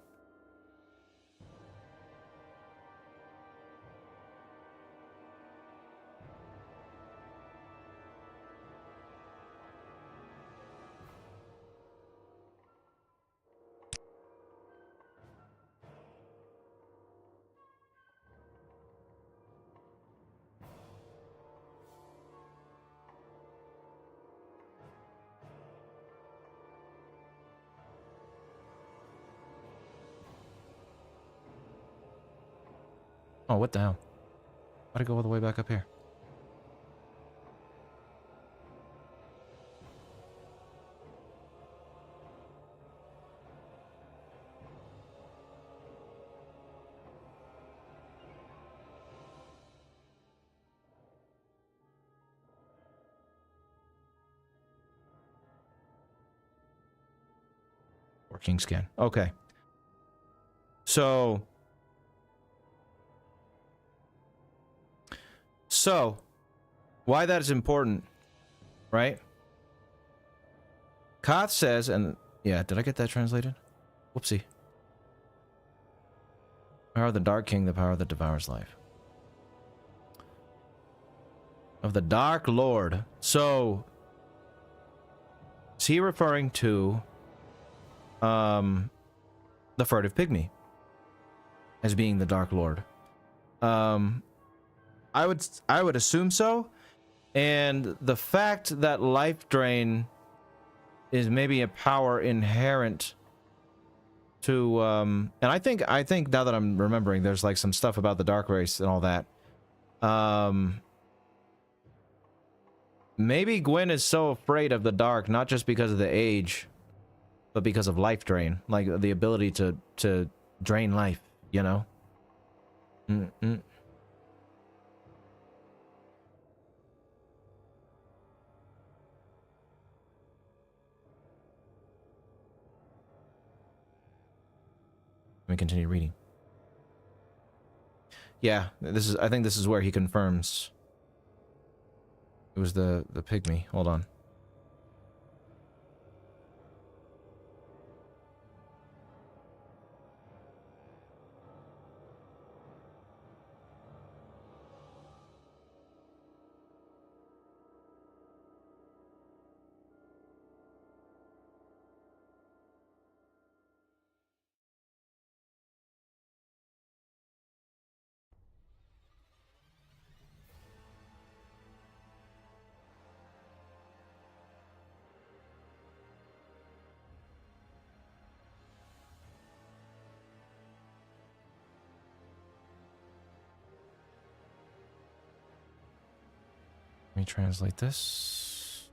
Oh, what the hell? Why'd I go all the way back up here? Working scan. Okay. So, why that is important, right? Koth says, and yeah, did I get that translated? Whoopsie. Power of the Dark King, the power that devours life. Of the Dark Lord. So, is he referring to the Furtive Pygmy as being the Dark Lord? I would assume so. And the fact that Life Drain is maybe a power inherent to and I think now that I'm remembering, there's like some stuff about the Dark Race and all that. Maybe Gwyn is so afraid of the dark not just because of the age, but because of Life Drain, like the ability to drain life, you know? Let me continue reading. Yeah, I think this is where he confirms it was the pygmy. Hold on. Let me translate this.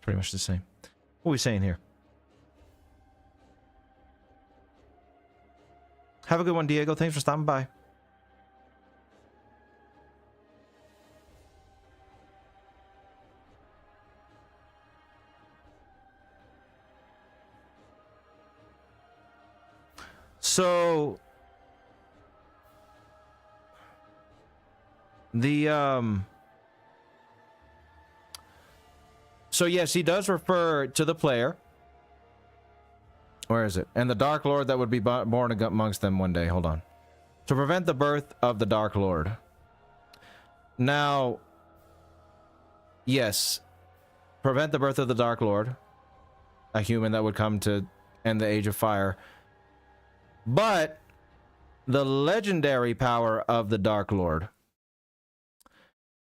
Pretty much the same. What are we saying here? Have a good one, Diego. Thanks for stopping by. So so yes, he does refer to the player. Where is it? And the Dark Lord that would be born amongst them one day. Hold on. To prevent the birth of the Dark Lord. Now, yes, prevent the birth of the Dark Lord, a human that would come to end the Age of Fire. But the legendary power of the Dark Lord.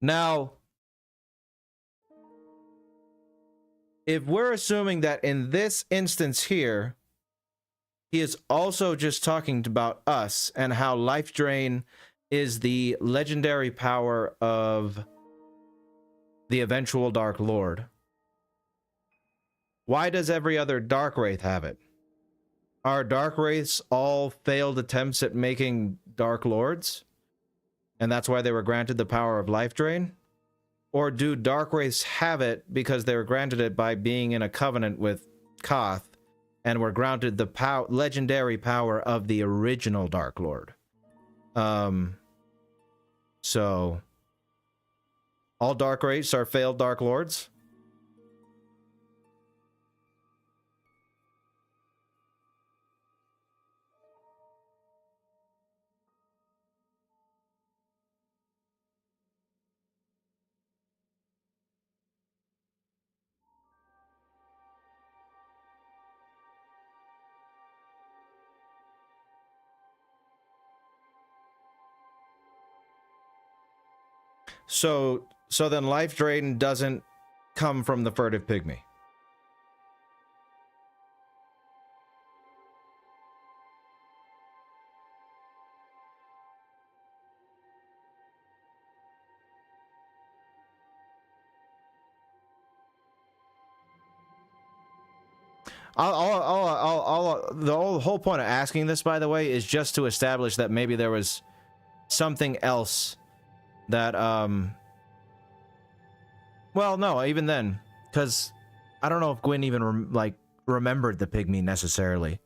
Now, if we're assuming that in this instance here, he is also just talking about us and how Life Drain is the legendary power of the eventual Dark Lord, why does every other Dark Wraith have it? Are Dark Wraiths all failed attempts at making Dark Lords? And that's why they were granted the power of Life Drain? Or do Dark Wraiths have it because they were granted it by being in a covenant with Koth and were granted the legendary power of the original Dark Lord? So all Dark Wraiths are failed Dark Lords? So then Life Drain doesn't come from the Furtive Pygmy. The whole point of asking this, by the way, is just to establish that maybe there was something else that, well, no, even then, because I don't know if Gwyn even, remembered the Pygmy necessarily,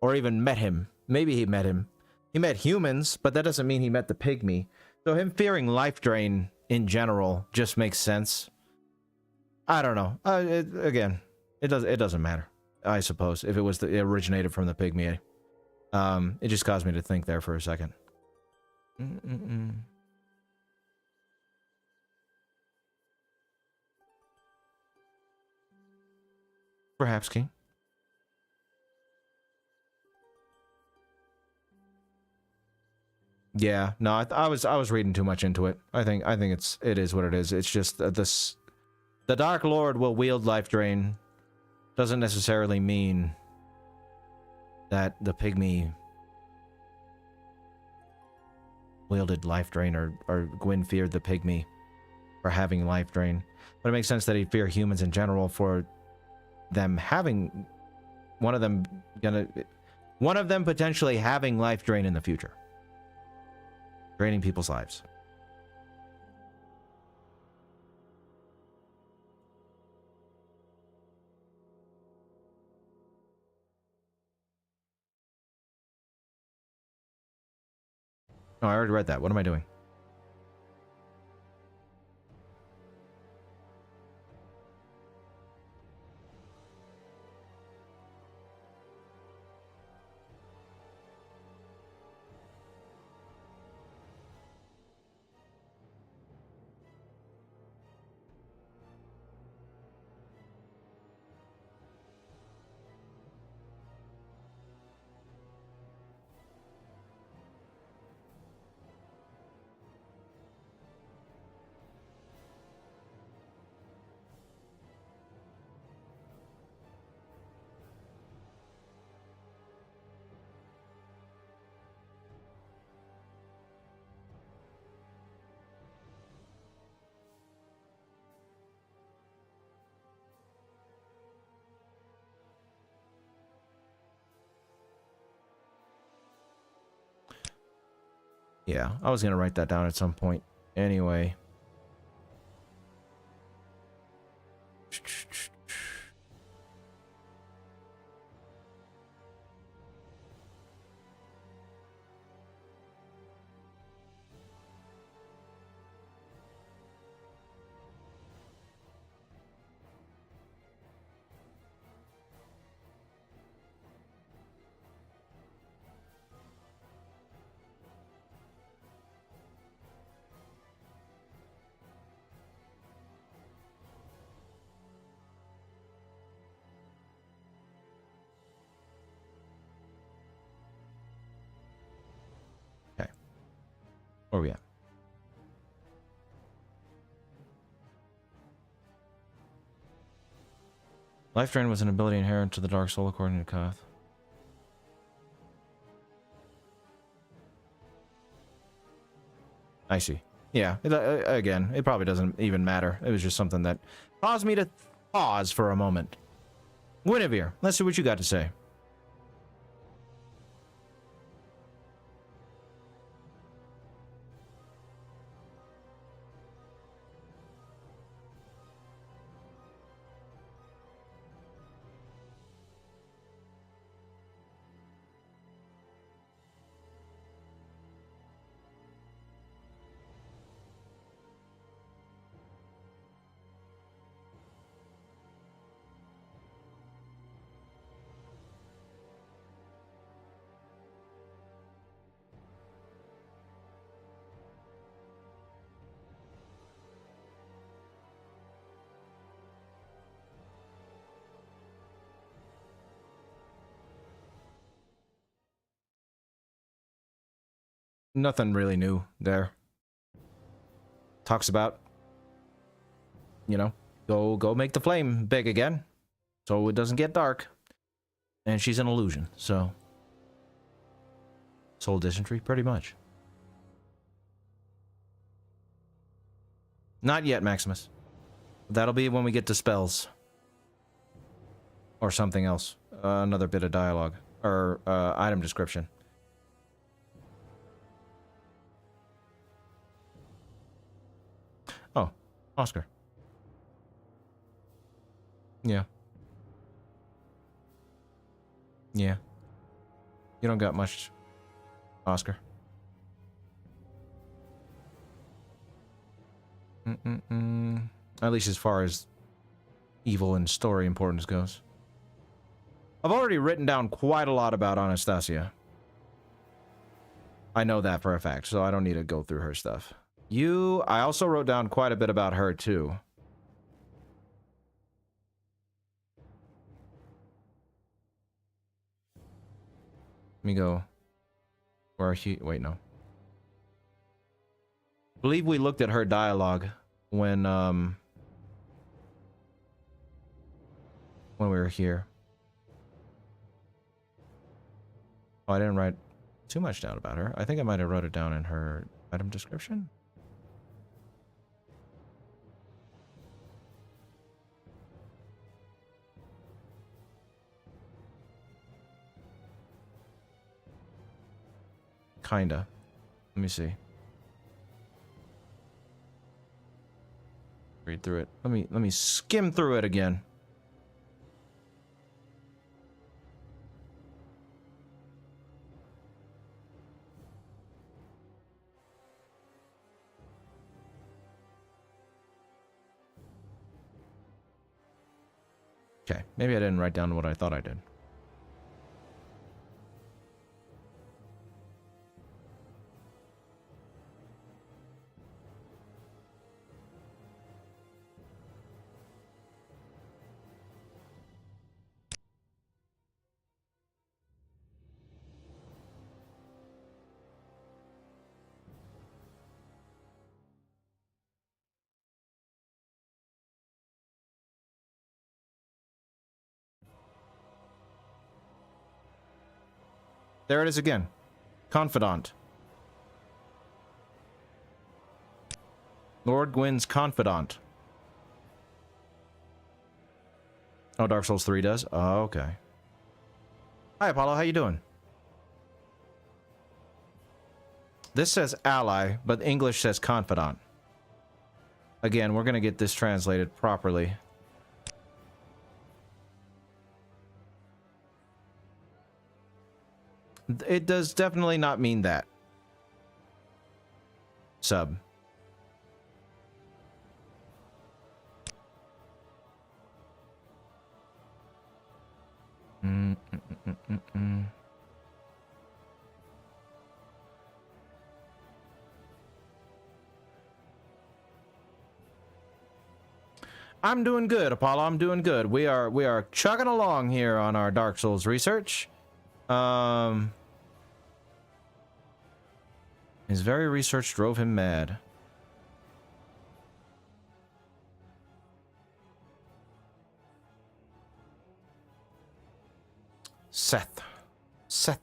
or even met him. Maybe he met him. He met humans, but that doesn't mean he met the Pygmy. So him fearing Life Drain in general just makes sense. I don't know. Again, it doesn't matter. I suppose, if it originated from the Pygmy. It just caused me to think there for a second. Perhaps, King. Yeah, no, I was reading too much into it. I think it is what it is. It's just this, the Dark Lord will wield Life Drain doesn't necessarily mean that the Pygmy wielded Life Drain, or Gwyn feared the Pygmy for having Life Drain. But it makes sense that he'd fear humans in general for them having one of them potentially having Life Drain in the future. Draining people's lives. Oh, I already read that. What am I doing? Yeah, I was gonna write that down at some point. Anyway. Okay. Where are we at? Life Drain was an ability inherent to the Dark Soul, according to Koth. I see. Yeah, again, it probably doesn't even matter. It was just something that caused me to pause for a moment. Guinevere, let's see what you got to say. Nothing really new there. Talks about, you know, go make the flame big again, so it doesn't get dark. And she's an illusion, so soul dysentery, pretty much. Not yet, Maximus. That'll be when we get to spells. Or something else. Another bit of dialogue. Or item description. Oh, Oscar. Yeah. Yeah. You don't got much, Oscar. At least as far as evil and story importance goes. I've already written down quite a lot about Anastasia. I know that for a fact, so I don't need to go through her stuff. I also wrote down quite a bit about her, too. Let me go. Wait, no. I believe we looked at her dialogue when we were here. Oh, I didn't write too much down about her. I think I might have wrote it down in her item description. Kinda. Let me see. Read through it. Let me skim through it again. Okay, maybe I didn't write down what I thought I did. There it is again. Confidant. Lord Gwyn's confidant. Oh, Dark Souls 3 does? Oh, okay. Hi, Apollo. How you doing? This says ally, but English says confidant. Again, we're going to get this translated properly. It does definitely not mean that. Sub. I'm doing good, Apollo. I'm doing good. We are chugging along here on our Dark Souls research. His very research drove him mad. Seth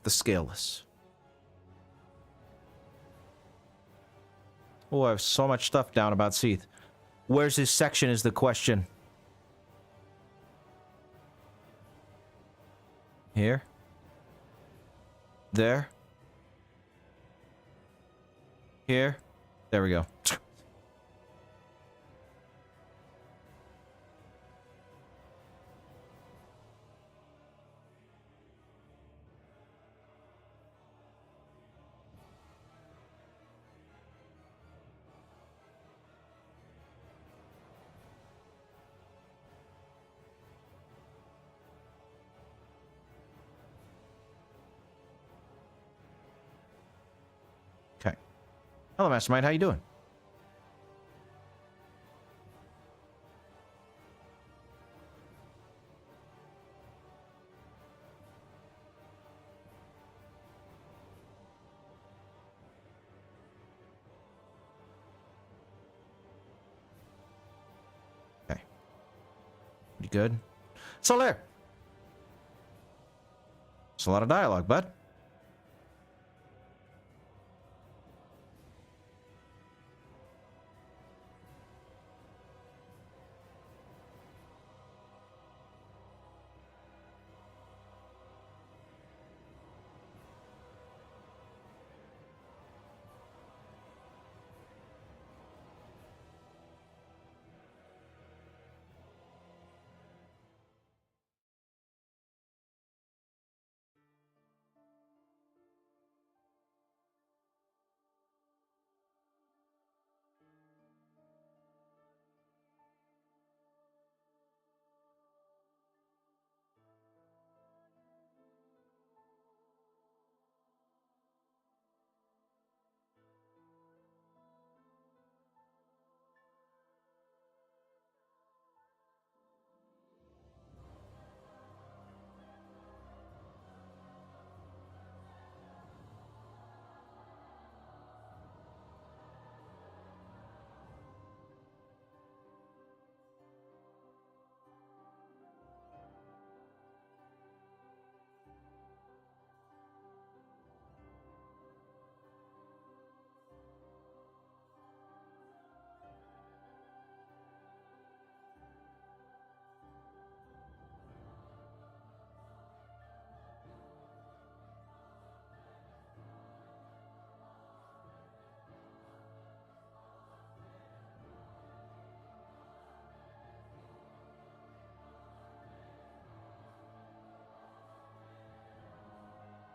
the Scaleless. Oh, I have so much stuff down about Seath. Where's his section is the question. Here? There? Here? There we go. Okay. Hello, Mastermind. How you doing? good. Solaire! It's a lot of dialogue, bud.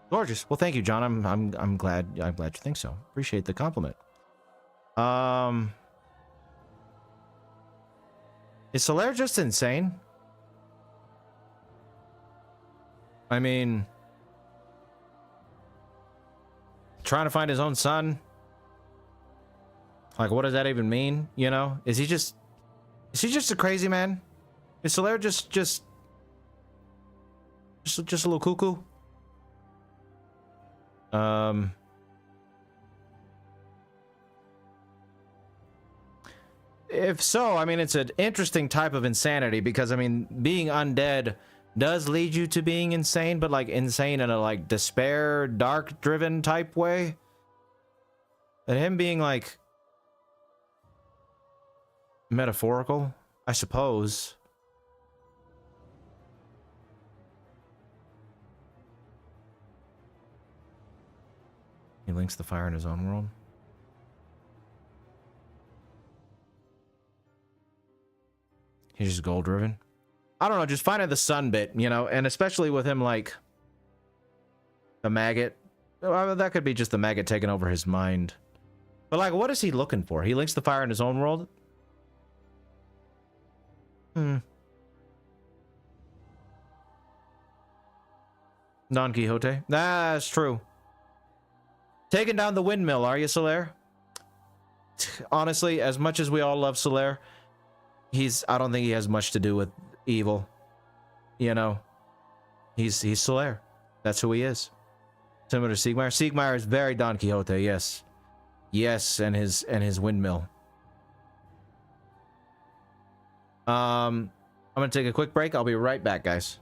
Gorgeous. Well, thank you, John. I'm glad you think so. Appreciate the compliment. Is Solaire just insane? I mean, trying to find his own son. Like, what does that even mean? You know, is he just a crazy man? Is Solaire just a little cuckoo? If so, I mean, it's an interesting type of insanity because, I mean, being undead does lead you to being insane, but like insane in a like despair, dark driven type way. And him being like metaphorical, I suppose. He links the fire in his own world. He's just goal driven. I don't know, just finding the sun bit, you know, and especially with him like a maggot. Well, that could be just the maggot taking over his mind. But like, what is he looking for? He links the fire in his own world? Don Quixote? That's true. Taking down the windmill, are you, Solaire? Honestly, as much as we all love Solaire, I don't think he has much to do with evil. You know, he's Solaire. That's who he is. Similar to Siegmeyer. Siegmeyer is very Don Quixote, yes. Yes, and his windmill. I'm gonna take a quick break. I'll be right back, guys.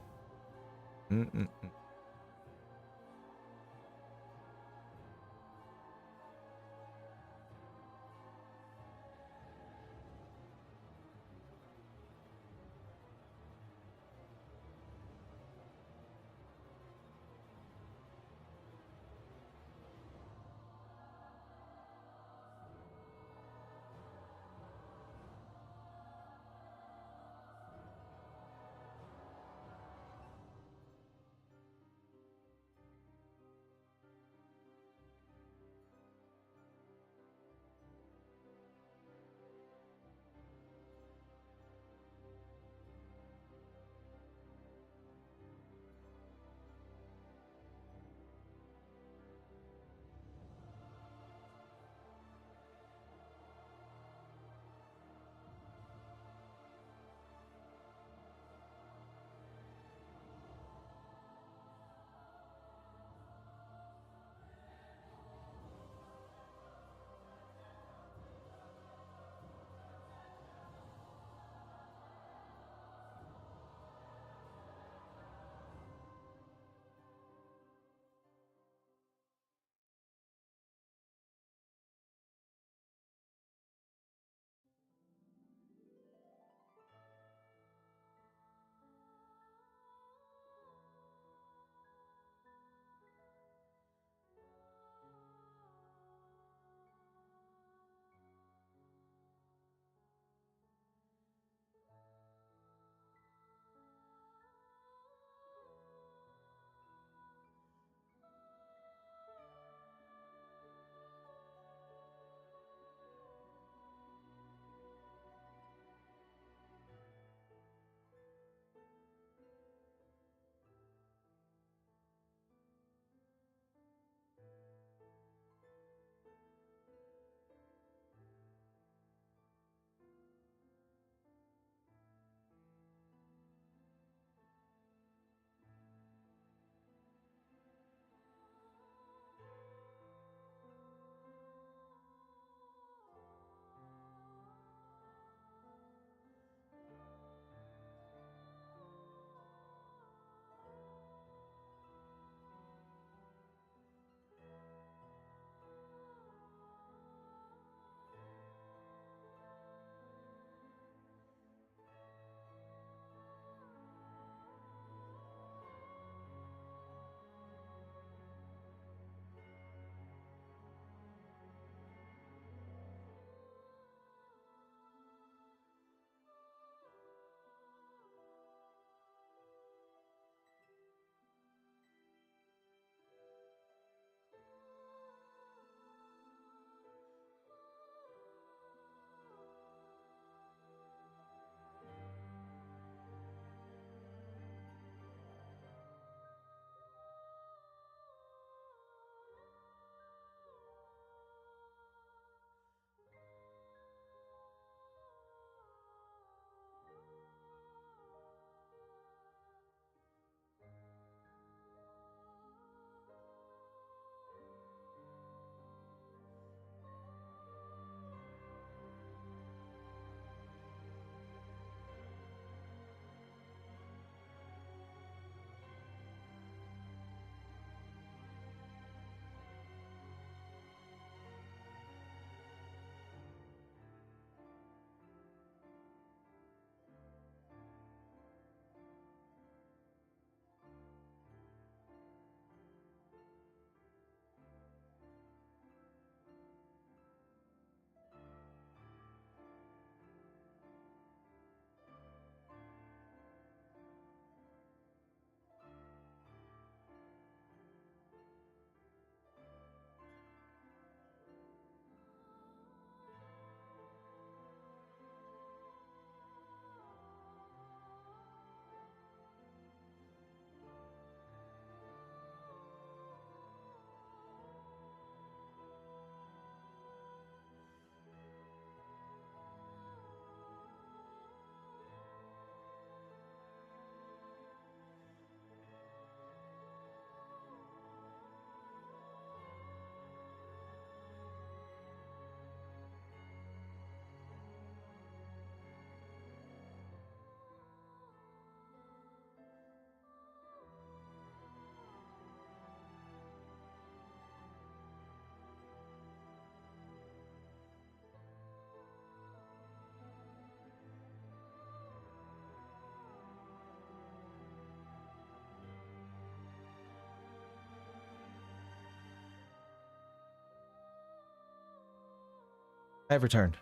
I have returned.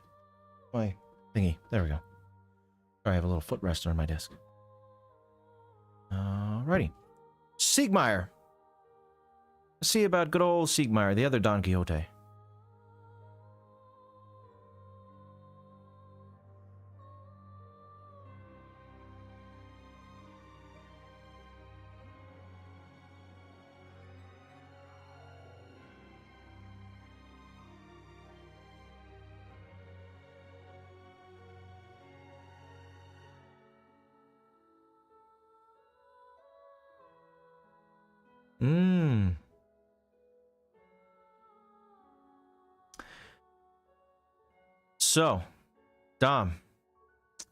My thingy. There we go. I have a little footrest on my desk. Alrighty. Siegmeyer. Let's see about good old Siegmeyer, the other Don Quixote. So, Dom,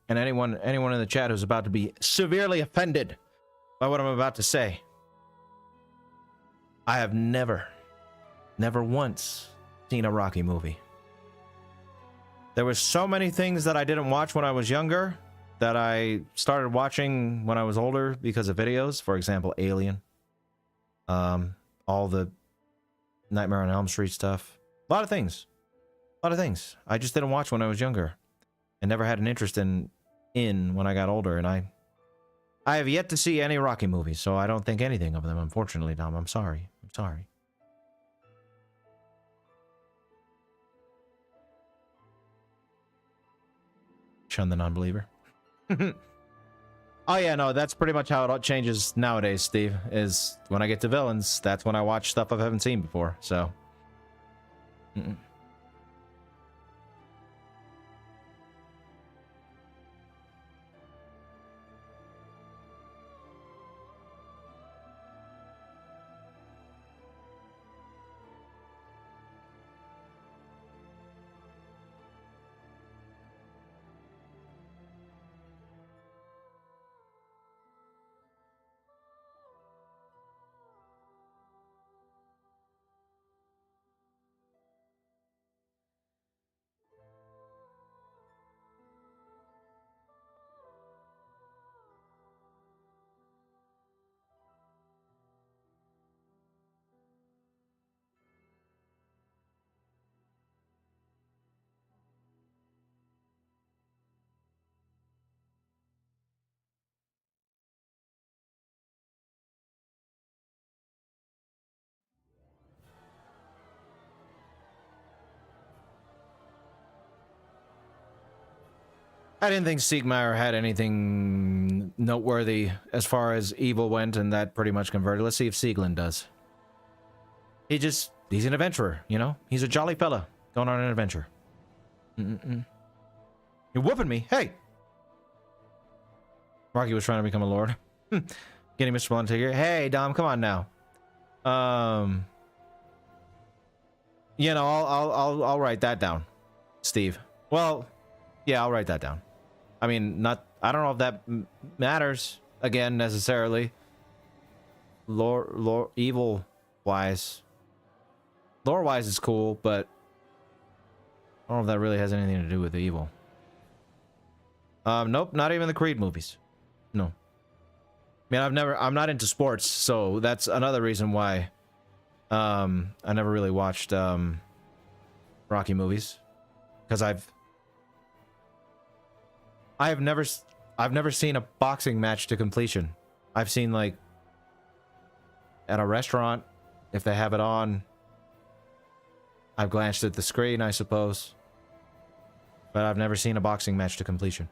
and anyone in the chat who's about to be severely offended by what I'm about to say, I have never once seen a Rocky movie. There were so many things that I didn't watch when I was younger that I started watching when I was older because of videos. For example, Alien. All the Nightmare on Elm Street stuff. A lot of things. I just didn't watch when I was younger. And never had an interest in when I got older. And I have yet to see any Rocky movies, so I don't think anything of them, unfortunately, Dom. I'm sorry. Shun the non-believer. Oh yeah, no, that's pretty much how it all changes nowadays, Steve, is when I get to villains, that's when I watch stuff I haven't seen before, so. I didn't think Siegmeyer had anything noteworthy as far as evil went, and that pretty much converted. Let's see if Sieglin does. He's an adventurer, you know? He's a jolly fella going on an adventure. You're whooping me. Hey! Rocky was trying to become a lord. Getting Mr. Blunt here. Hey, Dom, come on now. You know, I'll write that down, Steve. Well, yeah, I'll write that down. I mean, I don't know if that matters, again, necessarily. Evil-wise. Lore-wise is cool, but I don't know if that really has anything to do with the evil. Nope, not even the Creed movies. No. I mean, I'm not into sports, so that's another reason why I never really watched Rocky movies. Because I've never seen a boxing match to completion. I've seen, like, at a restaurant, if they have it on, I've glanced at the screen, I suppose. But I've never seen a boxing match to completion.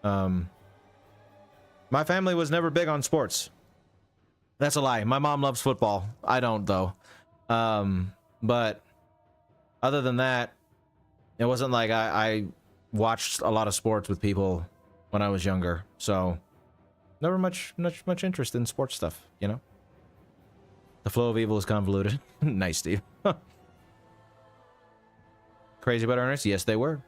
My family was never big on sports. That's a lie. My mom loves football. I don't, though. But other than that, it wasn't like I watched a lot of sports with people when I was younger, so never much interest in sports stuff, you know? The flow of evil is convoluted. Nice, Steve. Crazy but earnest? Yes, they were.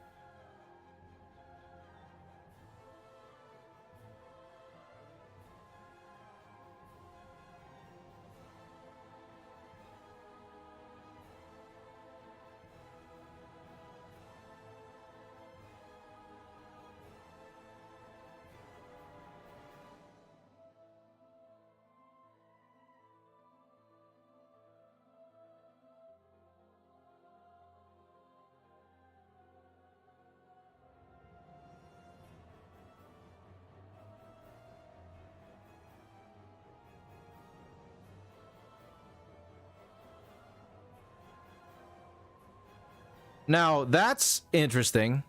Now, that's interesting.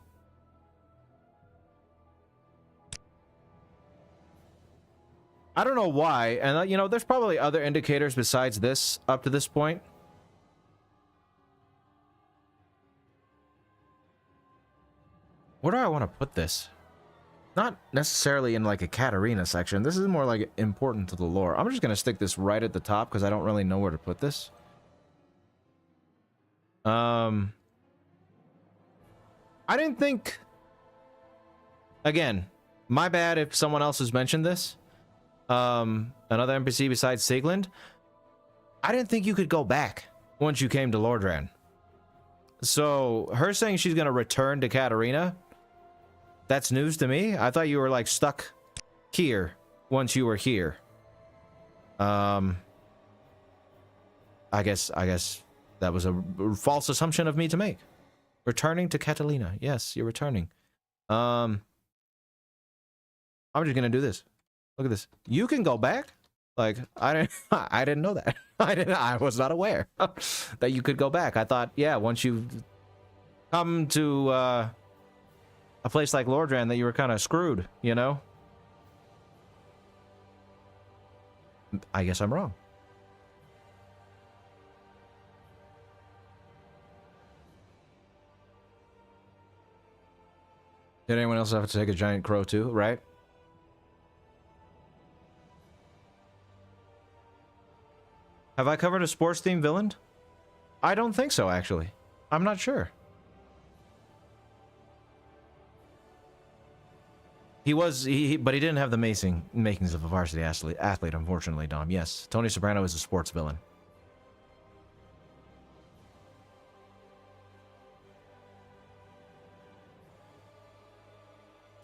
I don't know why, and you know, there's probably other indicators besides this up to this point. Where do I want to put this? Not necessarily in like a Catarina section. This is more like important to the lore. I'm just gonna stick this right at the top because I don't really know where to put this. I didn't think... Again, my bad if someone else has mentioned this. Another NPC besides Sigland. I didn't think you could go back once you came to Lordran. So, her saying she's gonna return to Catarina, that's news to me. I thought you were, like, stuck here once you were here. I guess that was a false assumption of me to make. Returning to Catalina. Yes, you're returning. I'm just gonna do this. Look at this. You can go back. Like, I didn't know that. I was not aware that you could go back. I thought, yeah, once you come to a place like Lordran, that you were kind of screwed, you know? I guess I'm wrong. Did anyone else have to take a giant crow too, right? Have I covered a sports-themed villain? I don't think so, actually. I'm not sure. But he didn't have the makings of a varsity athlete, unfortunately, Dom. Yes, Tony Soprano is a sports villain.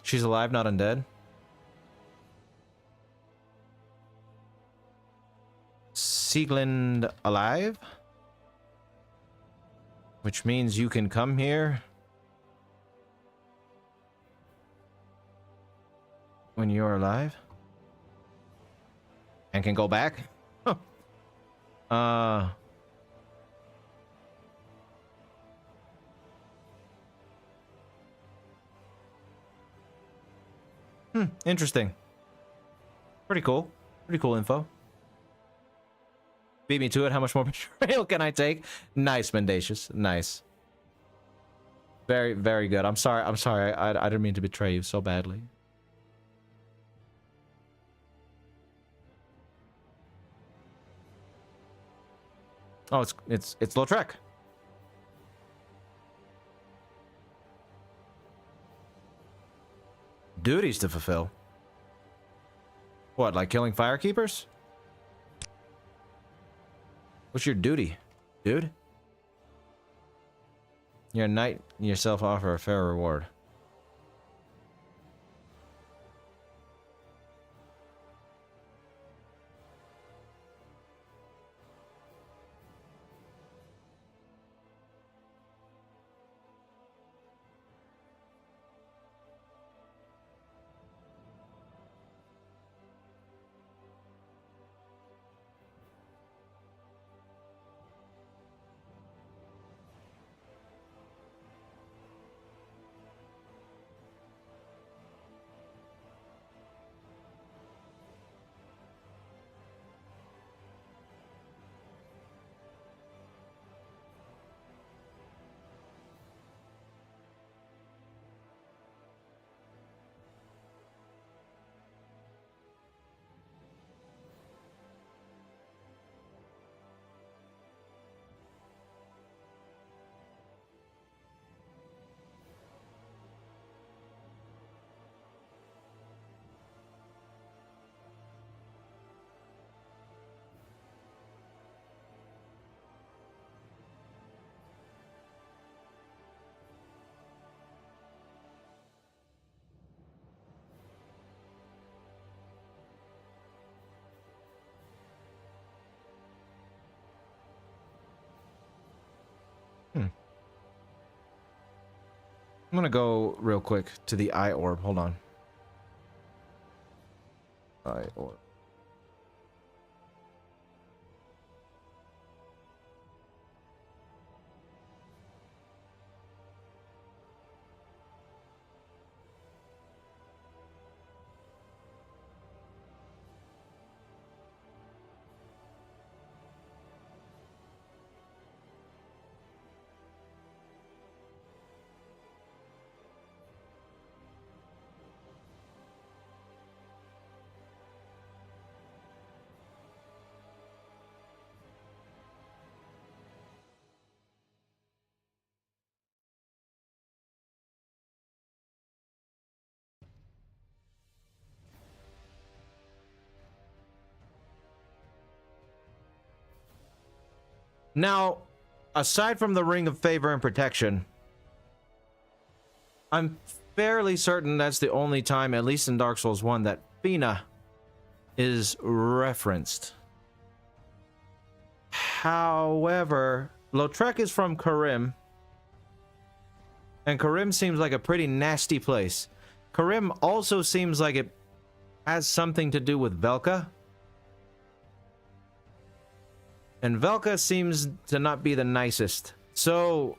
She's alive, not undead. Siegland alive? Which means you can come here when you're alive? And can go back? Interesting. Pretty cool. Pretty cool info. Beat me to it. How much more betrayal can I take? Nice, Mendacious. Nice. Very, very good. I'm sorry. I'm sorry. I didn't mean to betray you so badly. Oh, it's Lautrec. Duties to fulfill. What, like killing firekeepers? What's your duty, dude? You're a knight, yourself offer a fair reward. I'm gonna go real quick to the eye orb. Hold on. Eye orb. Now, aside from the Ring of Favor and Protection, I'm fairly certain that's the only time, at least in Dark Souls 1, that Fina is referenced. However, Lautrec is from Karim, and Karim seems like a pretty nasty place. Karim also seems like it has something to do with Velka. And Velka seems to not be the nicest. So,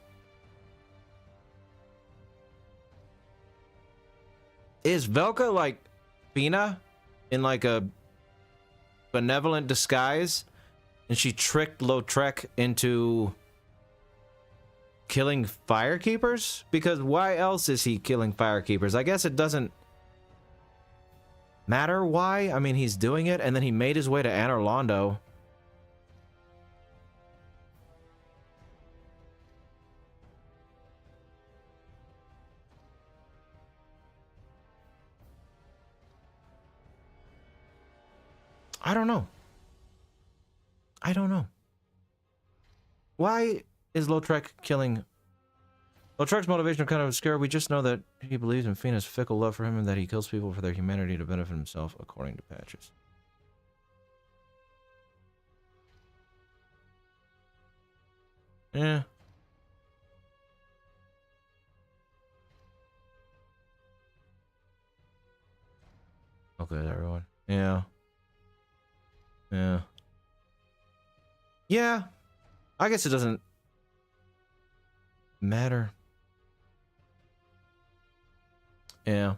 is Velka like Fina in like a benevolent disguise? And she tricked Lautrec into killing firekeepers? Because why else is he killing firekeepers? I guess it doesn't matter why. I mean, he's doing it, and then he made his way to Anor Londo. I don't know. I don't know. Why is Lautrec killing? Lautrec's motivation is kind of obscure. We just know that he believes in Fina's fickle love for him and that he kills people for their humanity to benefit himself, according to Patches. Yeah. Okay, everyone. Yeah. Yeah. Yeah. I guess it doesn't matter. Yeah.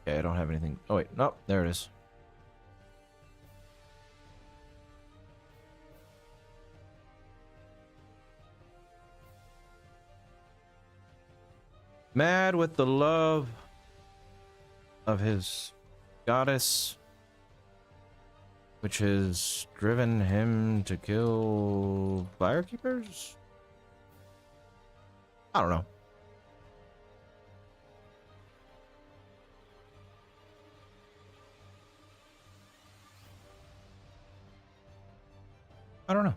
Okay, I don't have anything. Oh, wait. Nope. There it is. Mad with the love of his goddess, which has driven him to kill firekeepers? I don't know. I don't know.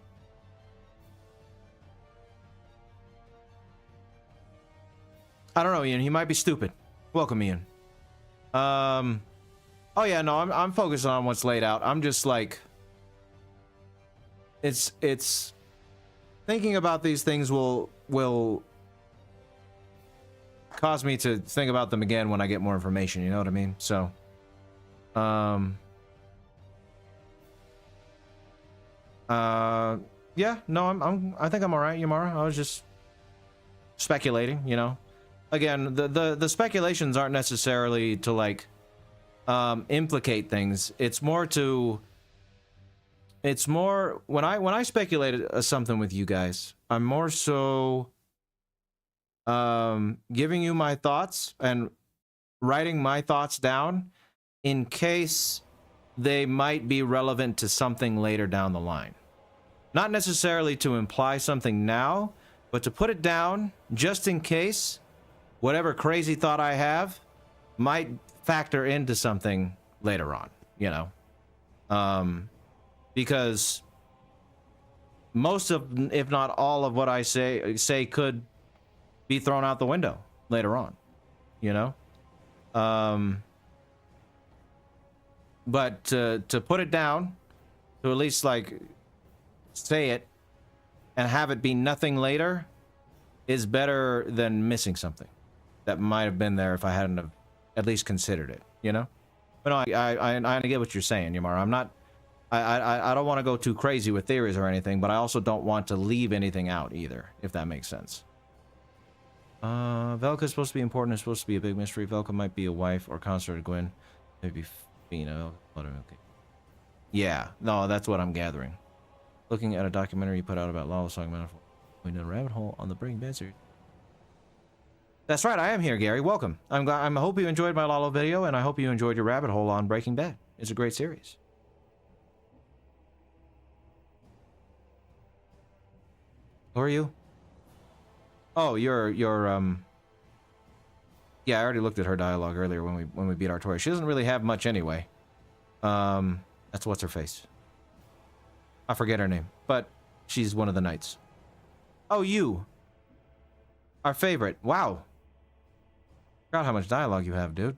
I don't know, Ian. He might be stupid. Welcome, Ian. Oh yeah, no, I'm focused on what's laid out. I'm just like, it's thinking about these things will cause me to think about them again when I get more information. You know what I mean? So, yeah, no, I think I'm all right, Yamara. I was just speculating, you know. Again, the speculations aren't necessarily to like implicate things. It's more when I speculated something with you guys, I'm more so giving you my thoughts and writing my thoughts down in case they might be relevant to something later down the line. Not necessarily to imply something now, but to put it down just in case whatever crazy thought I have might factor into something later on, you know? Because most of, if not all of what I say could be thrown out the window later on, you know? But to put it down, to at least like say it and have it be nothing later is better than missing something that might have been there if I hadn't have at least considered it, you know? But no, I get what you're saying, Yamara. I'm not, I don't want to go too crazy with theories or anything, but I also don't want to leave anything out either, if that makes sense. Velka's supposed to be important. It's supposed to be a big mystery. Velka might be a wife or consort of Gwen. Maybe Fina. Okay. Yeah, no, that's what I'm gathering. Looking at a documentary you put out about Lawless Song Manifold. We know a rabbit hole on the Breaking Bad series. That's right, I am here, Gary. Welcome. I hope you enjoyed my Lalo video, and I hope you enjoyed your rabbit hole on Breaking Bad. It's a great series. Who are you? Oh, you're yeah, I already looked at her dialogue earlier when we beat Artoria. She doesn't really have much anyway. That's what's her face. I forget her name, but she's one of the knights. Oh, you. Our favorite. Wow. Forgot how much dialogue you have, dude.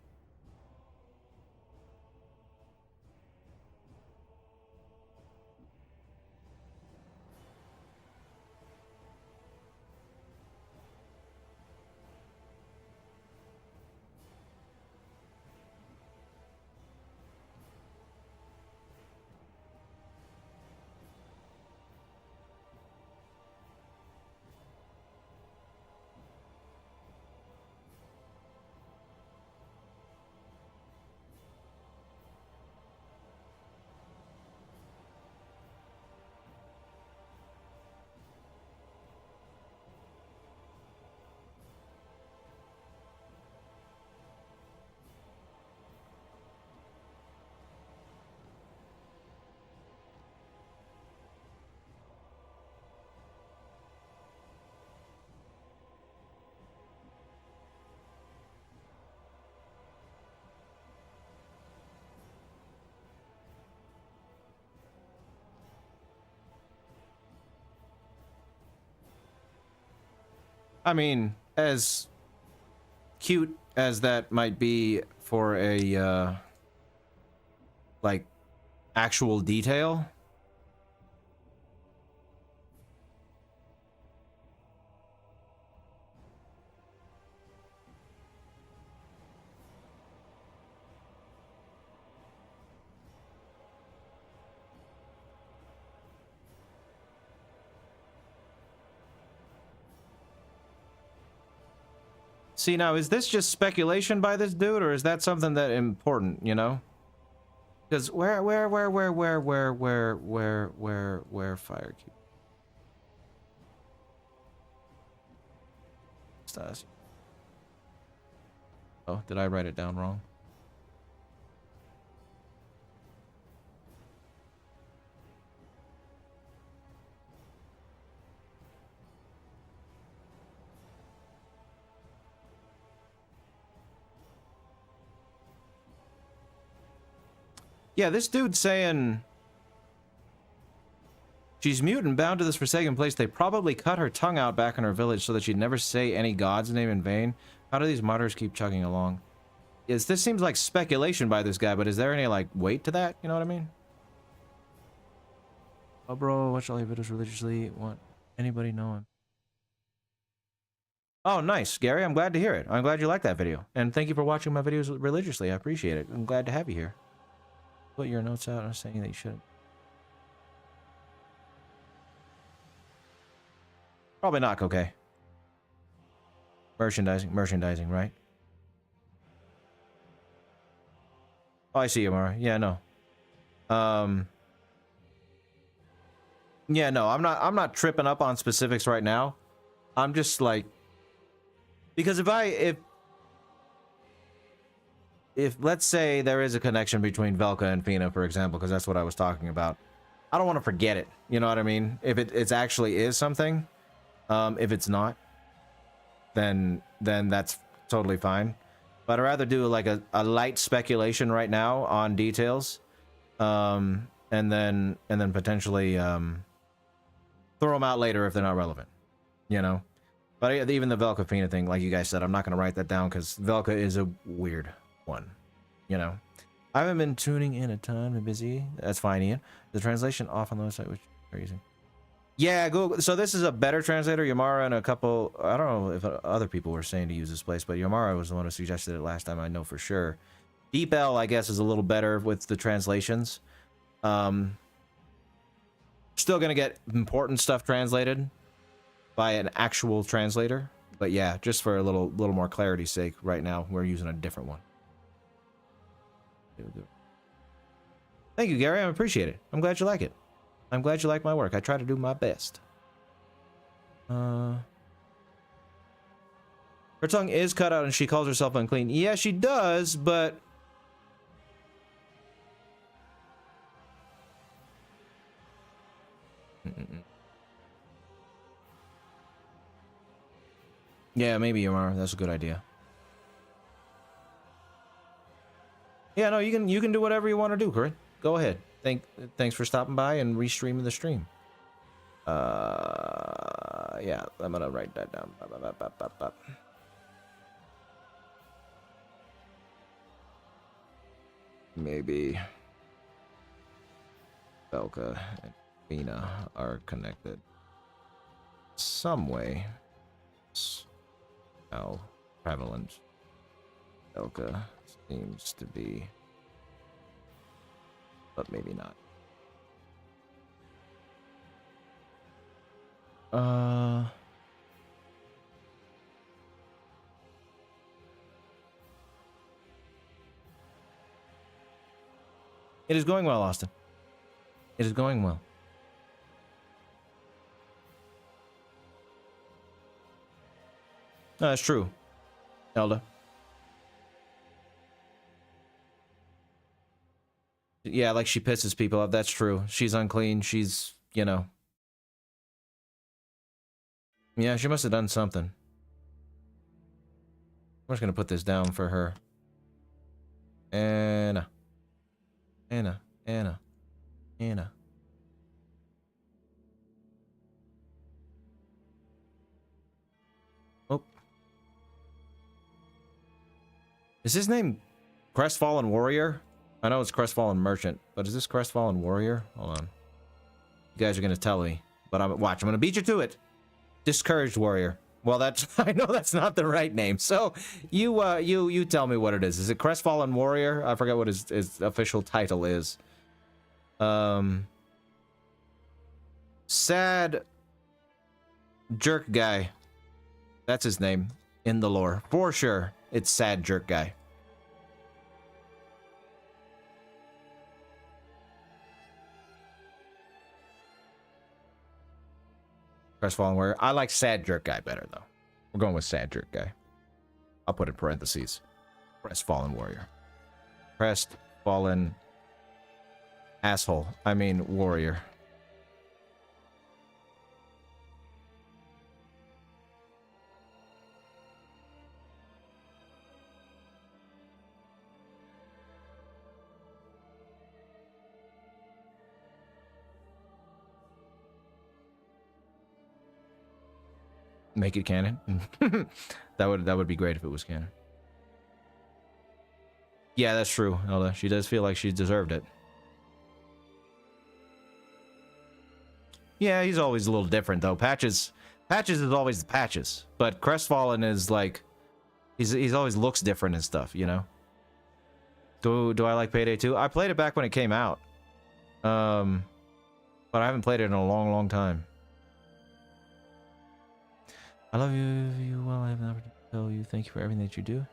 I mean, as cute as that might be for a, like, actual detail. See, now, is this just speculation by this dude, or is that something that important, you know? Because where, fire cube? Stas. Oh, did I write it down wrong? Yeah, this dude's saying she's mute and bound to this forsaken place. They probably cut her tongue out back in her village so that she'd never say any god's name in vain. How do these martyrs keep chugging along? Yes, this seems like speculation by this guy, but is there any, like, weight to that? You know what I mean? Oh, bro, watch all your videos religiously. Want anybody know him? Oh, nice, Gary. I'm glad to hear it. I'm glad you like that video. And thank you for watching my videos religiously. I appreciate it. I'm glad to have you here. Put your notes out. I'm saying that you shouldn't. Probably not, okay. Merchandising, right? Oh, I see you, Mara. Yeah, no. Yeah, no, I'm not tripping up on specifics right now. I'm just like, because if let's say there is a connection between Velka and Fina, for example, because that's what I was talking about, I don't want to forget it. You know what I mean? If it actually is something, if it's not, then that's totally fine. But I'd rather do like a light speculation right now on details, and then potentially throw them out later if they're not relevant. You know. But even the Velka Fina thing, like you guys said, I'm not gonna write that down because Velka is a weird one, you know. I haven't been tuning in a ton. I'm busy. That's fine, Ian. The translation off on the website, which are using. Yeah, Google. So this is a better translator. Yamara and a couple. I don't know if other people were saying to use this place, but Yamara was the one who suggested it last time. I know for sure. DeepL, I guess, is a little better with the translations. Still gonna get important stuff translated by an actual translator, but yeah, just for a little more clarity's sake, right now we're using a different one. Thank you, Gary. I appreciate it. I'm glad you like it. I'm glad you like my work. I try to do my best. Her tongue is cut out and she calls herself unclean. Yeah, she does, but... Yeah, maybe you are. That's a good idea. Yeah, no, you can do whatever you want to do, Corinne. Go ahead. Thanks for stopping by and restreaming the stream. Yeah, I'm gonna write that down. Maybe Belka and Mina are connected some way. How prevalent Belka seems to be, but maybe not. It is going well, Austin. It is going well. No, that's true, Elda. Yeah, like she pisses people off. That's true. She's unclean. She's, you know. Yeah, she must have done something. I'm just gonna put this down for her. Anna. Anna. Oh. Is his name Crestfallen Warrior? I know it's Crestfallen Merchant, but is this Crestfallen Warrior? Hold on. You guys are gonna tell me, but I'm gonna beat you to it. Discouraged Warrior. Well, that's I know that's not the right name. So you tell me what it is. Is it Crestfallen Warrior? I forget what his official title is. Sad Jerk Guy. That's his name in the lore. For sure, it's Sad Jerk Guy. Crestfallen Warrior. I like Sad Jerk Guy better, though. We're going with Sad Jerk Guy. I'll put in parentheses. Crestfallen Warrior. Crestfallen asshole. I mean, warrior. Make it canon. that would be great if it was canon. Yeah, that's true, Elda. She does feel like she deserved it. Yeah, he's always a little different though. Patches is always the Patches, but Crestfallen is like he's always looks different and stuff, you know. Do I like Payday 2? I played it back when it came out. But I haven't played it in a long time. I love you well. I have an opportunity to tell you thank you for everything that you do.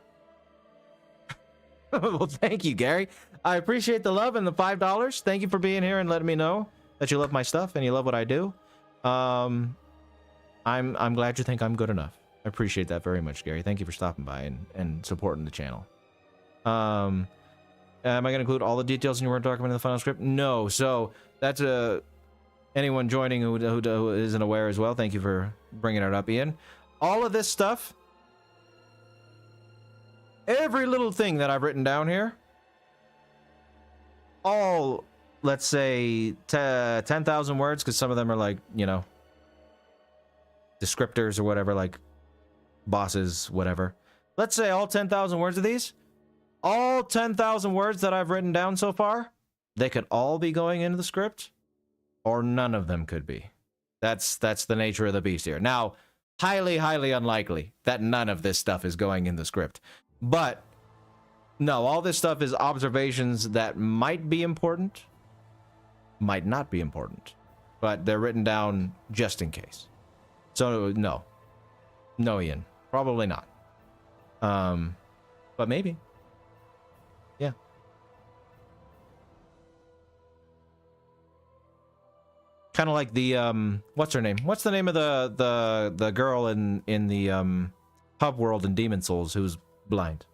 Well, thank you, Gary. I appreciate the love and the $5. Thank you for being here and letting me know that you love my stuff and you love what I do. I'm glad you think I'm good enough. I appreciate that very much, Gary. Thank you for stopping by and supporting the channel. Am I going to include all the details in your Word document in the final script? No. So that's anyone joining who isn't aware as well. Thank you for bringing it up, Ian. All of this stuff, every little thing that I've written down here, all, let's say, 10,000 words, because some of them are like, you know, descriptors or whatever, like bosses, whatever. Let's say all 10,000 words of these, all 10,000 words that I've written down so far, they could all be going into the script, or none of them could be. That's the nature of the beast here. Now, highly unlikely that none of this stuff is going in the script. But, no, all this stuff is observations that might be important, might not be important, but they're written down just in case. So, no. No, Ian. Probably not. But maybe. Yeah. Kind of like the what's her name? What's the name of the girl in the Hub World and Demon Souls who's blind.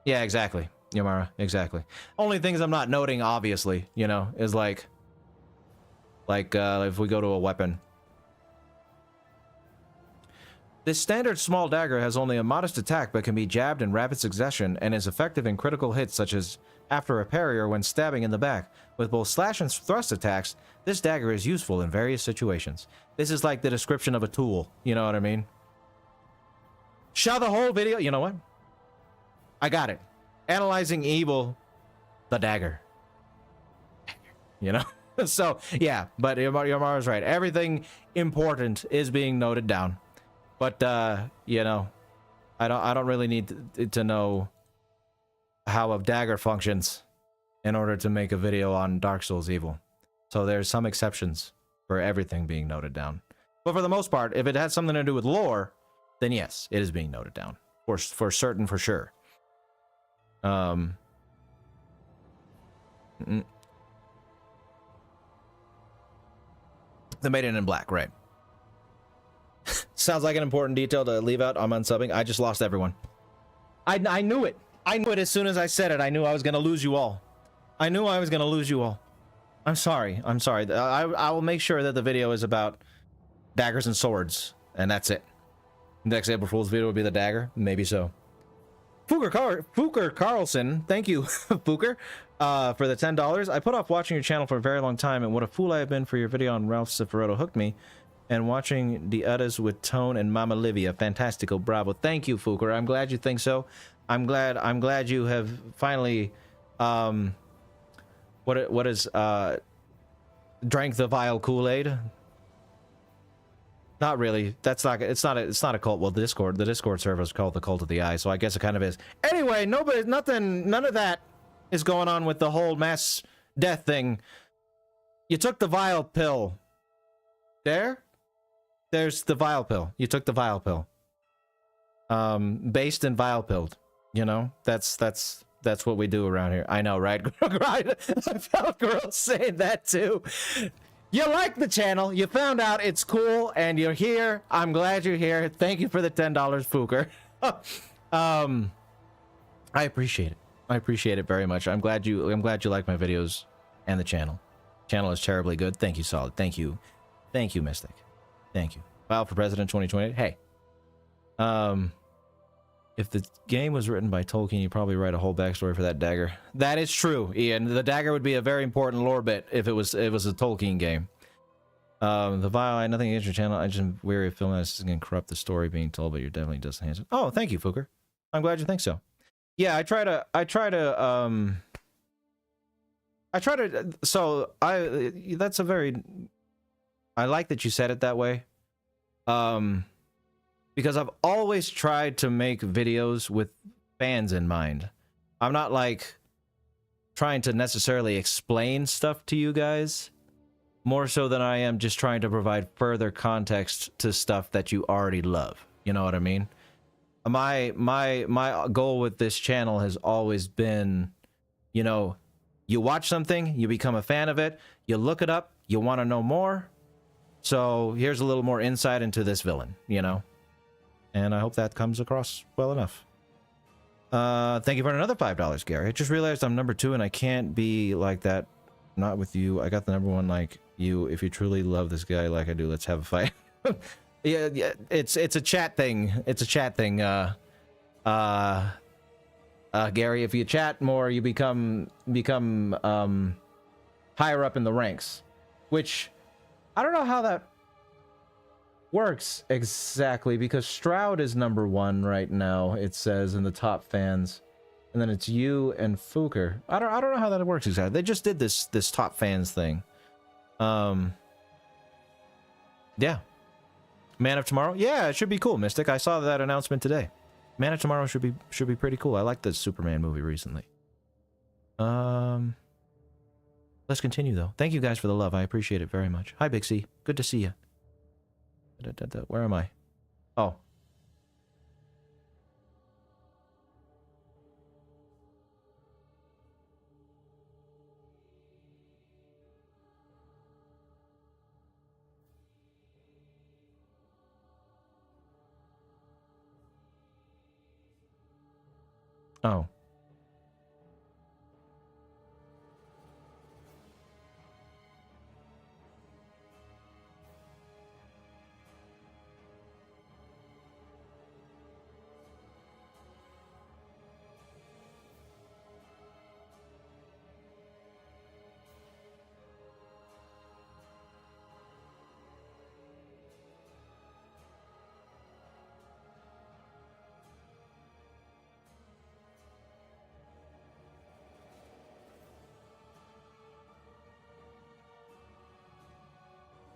Yeah, exactly. Yamara, exactly. Only things I'm not noting, obviously, you know, is like if we go to a weapon. This standard small dagger has only a modest attack but can be jabbed in rapid succession and is effective in critical hits such as after a parry or when stabbing in the back. With both slash and thrust attacks, this dagger is useful in various situations. This is like the description of a tool, you know what I mean? Show the whole video, you know what? I got it. Analyzing evil, the dagger. You know? So, yeah, but Yamara's right. Everything important is being noted down. But, you know, I don't really need to know how a dagger functions in order to make a video on Dark Souls evil. So there's some exceptions for everything being noted down. But for the most part, if it has something to do with lore, then yes, it is being noted down. For certain, for sure. The Maiden in Black, right. Sounds like an important detail to leave out. I'm unsubbing. I just lost everyone. I knew it. I knew it as soon as I said it. I knew I was going to lose you all. I knew I was going to lose you all. I'm sorry. I'm sorry. I will make sure that the video is about daggers and swords, and that's it. Next April Fool's video will be the dagger. Maybe so. Fooker Carlson, thank you, Fooker, for the $10. I put off watching your channel for a very long time, and what a fool I have been for your video on Ralph Cifaretto hooked me. And watching the others with Tone and Mama Livia, fantastico, bravo. Thank you, Fooker. I'm glad you think so. I'm glad you have finally, what is drank the vile Kool-Aid. Not really. That's not. It's not a cult. Well, the Discord server is called the Cult of the Eye, so I guess it kind of is. Anyway, none of that is going on with the whole mass death thing. You took the vile pill. There's the vile pill. You took the vile pill. Based and vile pilled. You know, that's what we do around here. I know, right? Right. I felt girls saying that too. You like the channel, you found out it's cool, and you're here. I'm glad you're here. Thank you for the $10, Fooker. I appreciate it. I appreciate it very much. I'm glad you like my videos and the channel. Channel is terribly good. Thank you, Solid. Thank you. Thank you, Mystic. Thank you. File for President 2020. Hey. If the game was written by Tolkien, you'd probably write a whole backstory for that dagger. That is true, Ian. The dagger would be a very important lore bit if it was a Tolkien game. The Vile, I had nothing against your channel. I just am weary of filming this is going to corrupt the story being told, but you're definitely just handsome. Oh, thank you, Fooker. I'm glad you think so. Yeah, that's a very, I like that you said it that way. Because I've always tried to make videos with fans in mind. I'm not like trying to necessarily explain stuff to you guys, more so than I am just trying to provide further context to stuff that you already love. You know what I mean? My goal with this channel has always been, you know, you watch something, you become a fan of it, you look it up, you want to know more. So here's a little more insight into this villain, you know? And I hope that comes across well enough. Thank you for another $5, Gary. I just realized I'm number 2 and I can't be like that. Not with you. I got the number 1 like you. If you truly love this guy like I do, let's have a fight. yeah, it's a chat thing. It's a chat thing. Gary, if you chat more, you become higher up in the ranks. Which, I don't know how that works exactly, because Stroud is number 1 right now, it says in the top fans, and then it's you and Fooker. I don't know how that works exactly. They just did this top fans thing. Yeah. Man of Tomorrow? Yeah, it should be cool, Mystic. I saw that announcement today. Man of Tomorrow should be pretty cool. I liked the Superman movie recently. Let's continue though. Thank you guys for the love. I appreciate it very much. Hi Big C. Good to see you. Where am I? Oh. Oh.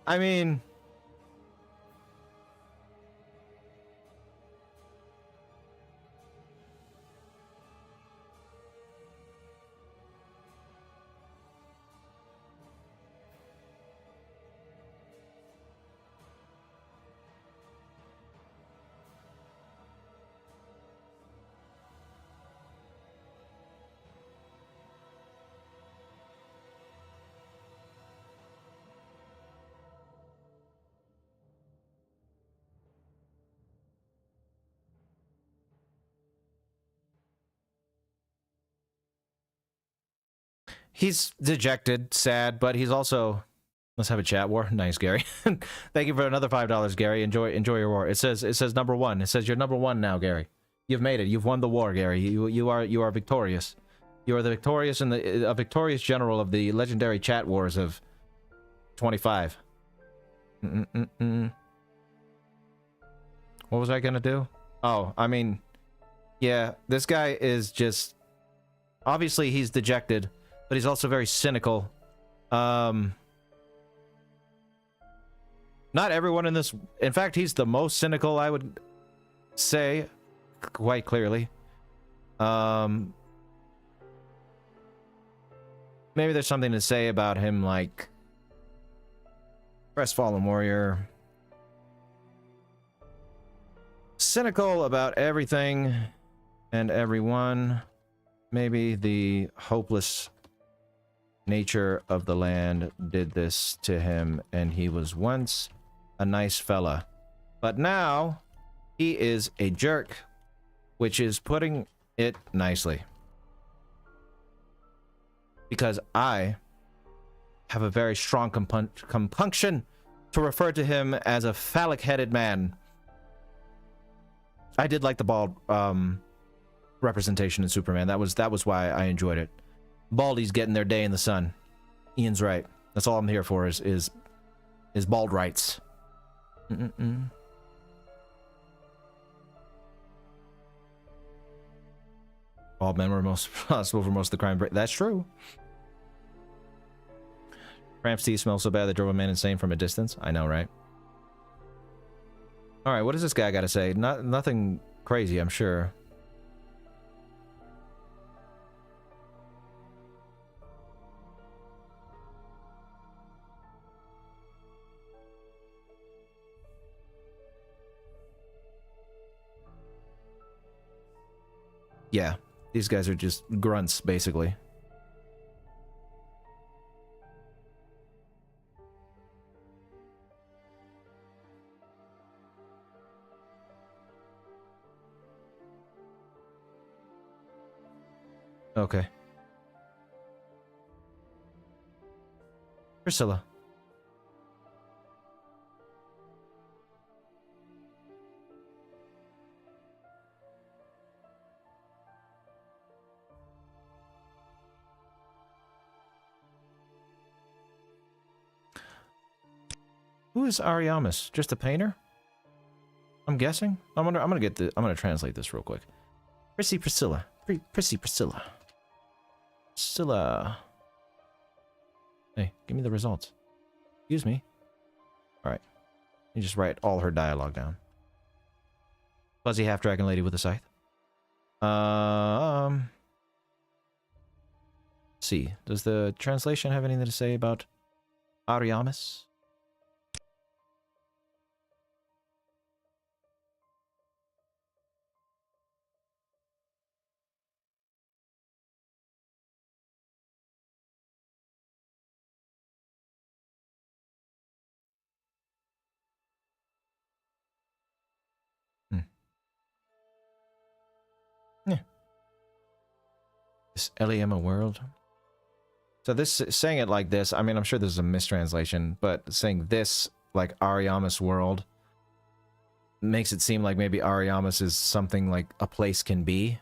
I mean, he's dejected, sad, but he's also... Let's have a chat war. Nice, Gary. Thank you for another $5, Gary. Enjoy your war. It says number one. It says you're number one now, Gary. You've made it. You've won the war, Gary. You are victorious. You are the victorious and a victorious general of the legendary chat wars of 25. What was I gonna do? Oh, I mean, yeah, this guy is just... Obviously, he's dejected, but he's also very cynical. Not everyone in this... In fact, he's the most cynical, I would say, quite clearly. Maybe there's something to say about him, like... Crestfallen Warrior. Cynical about everything and everyone. Maybe the hopeless nature of the land did this to him, and he was once a nice fella. But now, he is a jerk, which is putting it nicely. Because I have a very strong compunction to refer to him as a phallic-headed man. I did like the bald representation in Superman. That was why I enjoyed it. Baldies getting their day in the sun. Ian's right. That's all I'm here for is bald rights. Bald men were most responsible for most of the crime. That's true. Cramp's teeth smell so bad they drove a man insane from a distance. I know, right? Alright, what does this guy got to say? Nothing crazy, I'm sure. Yeah, these guys are just grunts, basically. Okay. Priscilla. Who is Ariamis? Just a painter? I'm guessing. I'm gonna translate this real quick. Prissy Priscilla. Prissy Priscilla. Priscilla. Hey, give me the results. Excuse me. Alright. You just write all her dialogue down. Fuzzy half-dragon lady with a scythe. Let's see. Does the translation have anything to say about Ariamis? Yeah. This Eliema world. So this, saying it like this, I mean, I'm sure this is a mistranslation, but saying this, like Ariamis world, makes it seem like maybe Ariamis is something like a place can be.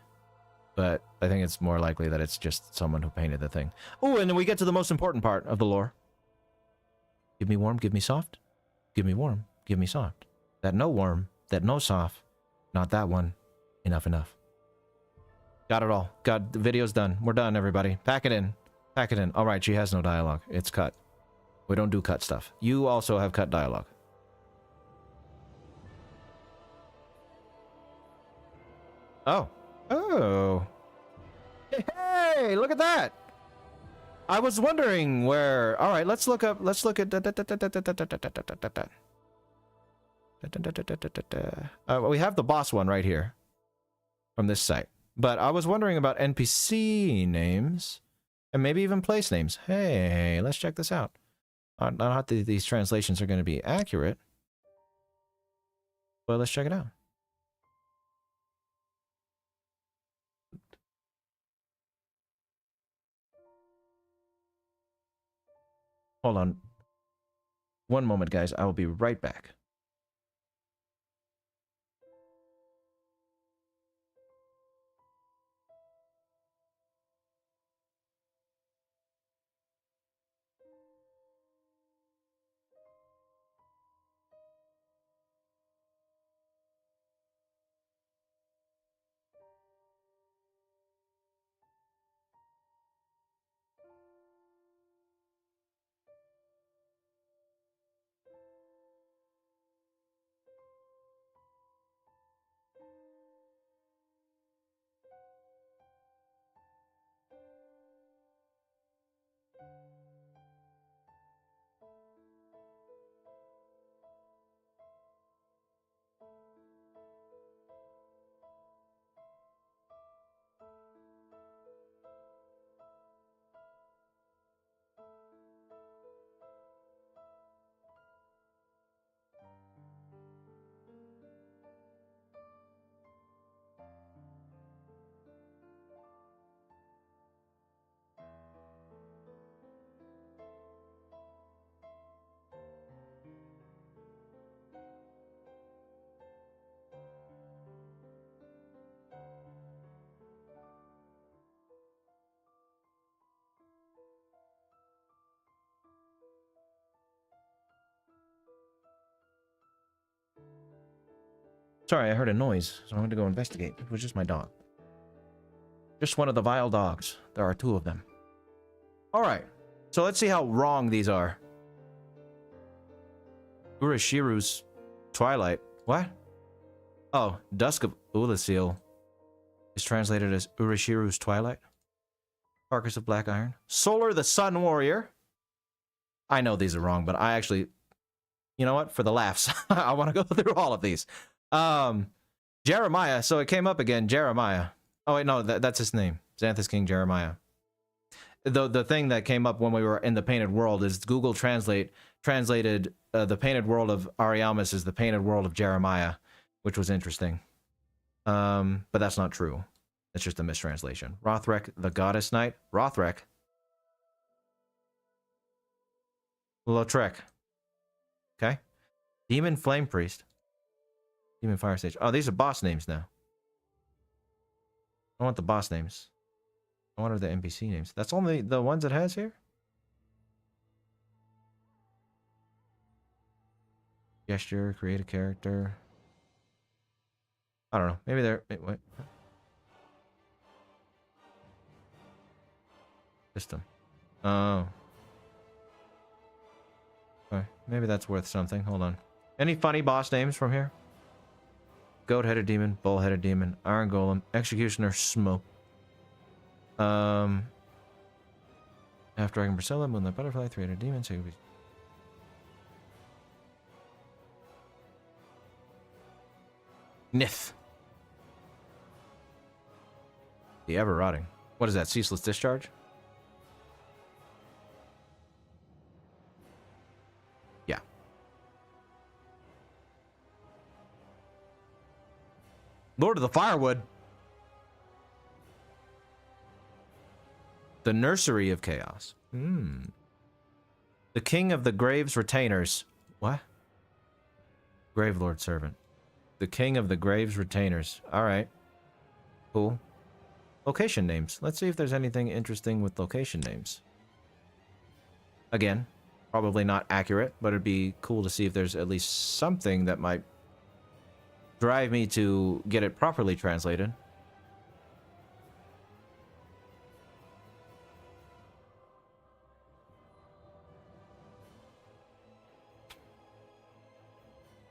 But I think it's more likely that it's just someone who painted the thing. Oh, and then we get to the most important part of the lore. Give me warm, give me soft. Give me warm, give me soft. That no warm, that no soft. Not that one. Enough, enough. Got it all. Got the video's done. We're done, everybody. Pack it in. Pack it in. All right, she has no dialogue. It's cut. We don't do cut stuff. You also have cut dialogue. Oh. Oh. Hey, look at that. I was wondering where... All right, let's look up... Let's look at... we have the boss one right here. From this site. But I was wondering about NPC names. And maybe even place names. Hey, let's check this out. Not how these translations are going to be accurate. But let's check it out. Hold on. One moment, guys. I will be right back. Sorry, I heard a noise, so I went to go investigate. It was just my dog. Just one of the vile dogs. There are two of them. Alright, so let's see how wrong these are. Urashiru's Twilight. What? Oh, Dusk of Oolacile is translated as Urashiru's Twilight. Carcass of Black Iron. Solar the Sun Warrior. I know these are wrong, but I actually... You know what? For the laughs, I want to go through all of these. Jeremiah. So it came up again. Jeremiah. Oh, wait, no, that's his name. Xanthus King Jeremiah. The thing that came up when we were in the Painted World is Google translated the Painted World of Ariamis as the Painted World of Jeremiah, which was interesting. But that's not true. It's just a mistranslation. Rothrek, the Goddess Knight. Rothrek. Lautrec. Okay. Demon Flame Priest. Demon Fire Sage. Oh, these are boss names now. I want the boss names. I want the NPC names. That's only the ones it has here? Gesture, create a character. I don't know. Maybe they're... Wait. System. Oh. Okay. Maybe that's worth something. Hold on. Any funny boss names from here? Goat-headed demon, bull-headed demon, iron golem, executioner, smoke. Half dragon Priscilla, moonlight butterfly, three-headed demon, Nith. The ever rotting. What is that? Ceaseless discharge? Yeah. Lord of the Firewood. The Nursery of Chaos. The King of the Graves Retainers. What? Gravelord Servant. The King of the Graves Retainers. Alright. Cool. Location names. Let's see if there's anything interesting with location names. Again, probably not accurate, but it'd be cool to see if there's at least something that might drive me to get it properly translated.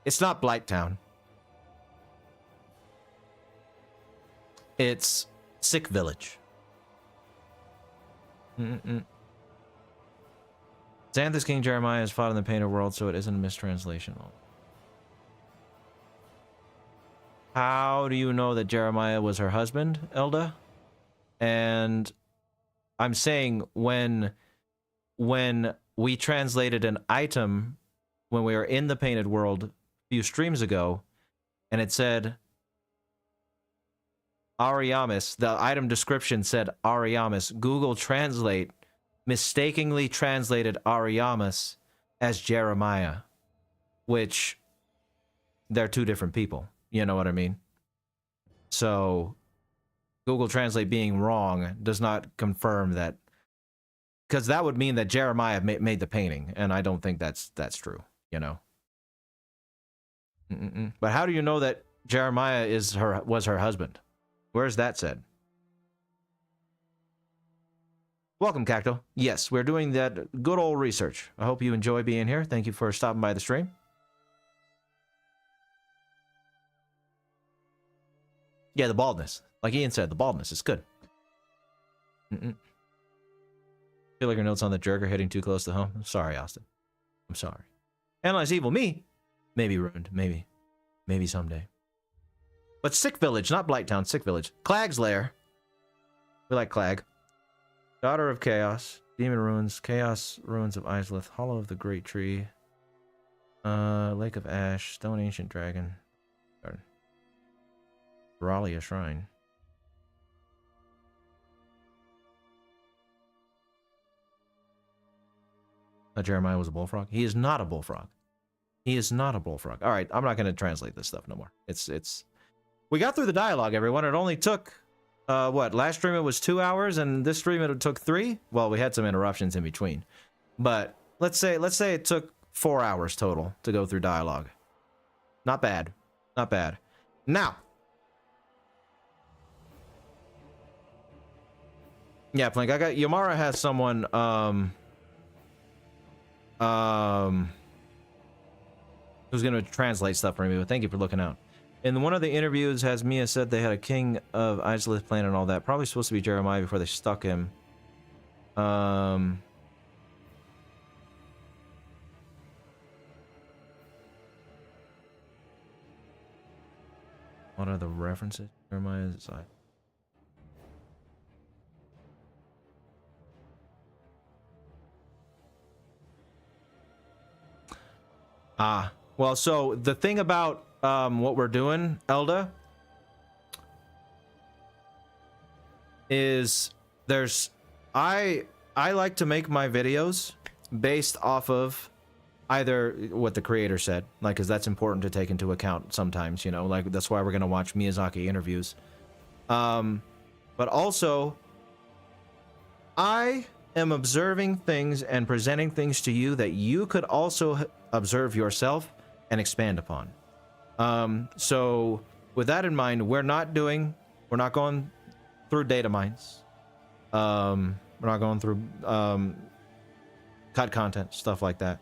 It's not Blighttown. It's Sick Village. Xanthus King Jeremiah has fought in the Painted World, so it isn't a mistranslation. How do you know that Jeremiah was her husband, Elda? And I'm saying when we translated an item when we were in the Painted World a few streams ago, and it said Ariamis, the item description said Ariamis, Google Translate mistakenly translated Ariamis as Jeremiah, which they're two different people. You know what I mean? So Google Translate being wrong does not confirm that, because that would mean that Jeremiah made the painting, and I don't think that's true, you know. But how do you know that Jeremiah was her husband? Where's that said? Welcome, Cacto. Yes, we're doing that good old research. I hope you enjoy being here. Thank you for stopping by the stream. Yeah, the baldness. Like Ian said, the baldness is good. Feel like your notes on the jerk are hitting too close to home. I'm sorry, Austin. I'm sorry. Analyze evil. Me? Maybe ruined. Maybe. Maybe someday. But Sick Village, not Blighttown. Sick Village. Clag's Lair. We like Clag. Daughter of Chaos. Demon Ruins. Chaos Ruins of Isleth. Hollow of the Great Tree. Lake of Ash. Stone Ancient Dragon. Ralia Shrine. Jeremiah was a bullfrog? He is not a bullfrog. He is not a bullfrog. All right, I'm not going to translate this stuff no more. We got through the dialogue, everyone. It only took, what? Last stream it was 2 hours, and this stream it took 3. Well, we had some interruptions in between, but let's say it took 4 hours total to go through dialogue. Not bad. Not bad. Now. Yeah, Plink, I got Yamara has someone who's gonna translate stuff for me, but thank you for looking out. In one of the interviews, has Mia said they had a King of Isleth plan and all that. Probably supposed to be Jeremiah before they stuck him. What are the references? Jeremiah's side. Well, so the thing about what we're doing, Elda, is I like to make my videos based off of either what the creator said, like, because that's important to take into account sometimes, you know, like that's why we're gonna watch Miyazaki interviews. But also, I am observing things and presenting things to you that you could also observe yourself and expand upon. So with that in mind, we're not going through data mines. We're not going through cut content, stuff like that.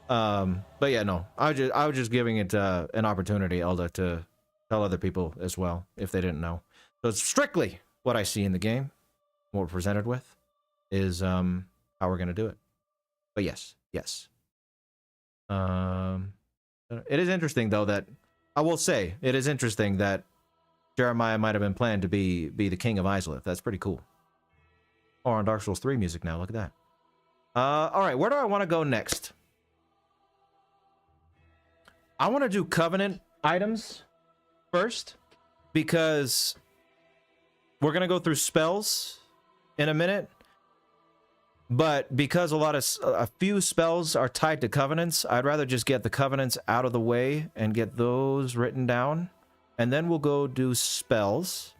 But yeah, no, I was just giving it an opportunity, Elda, to tell other people as well if they didn't know. So it's strictly what I see in the game, what we're presented with, is how we're gonna do it. But yes. It is interesting though that I will say it is interesting that Jeremiah might have been planned to be the King of Isleth. That's pretty cool. Or on Dark Souls 3 music now. Look at that. All right, where do I want to go next? I want to do Covenant items first because we're gonna go through spells in a minute, But because a few spells are tied to covenants, I'd rather just get the covenants out of the way and get those written down. And then we'll go do spells.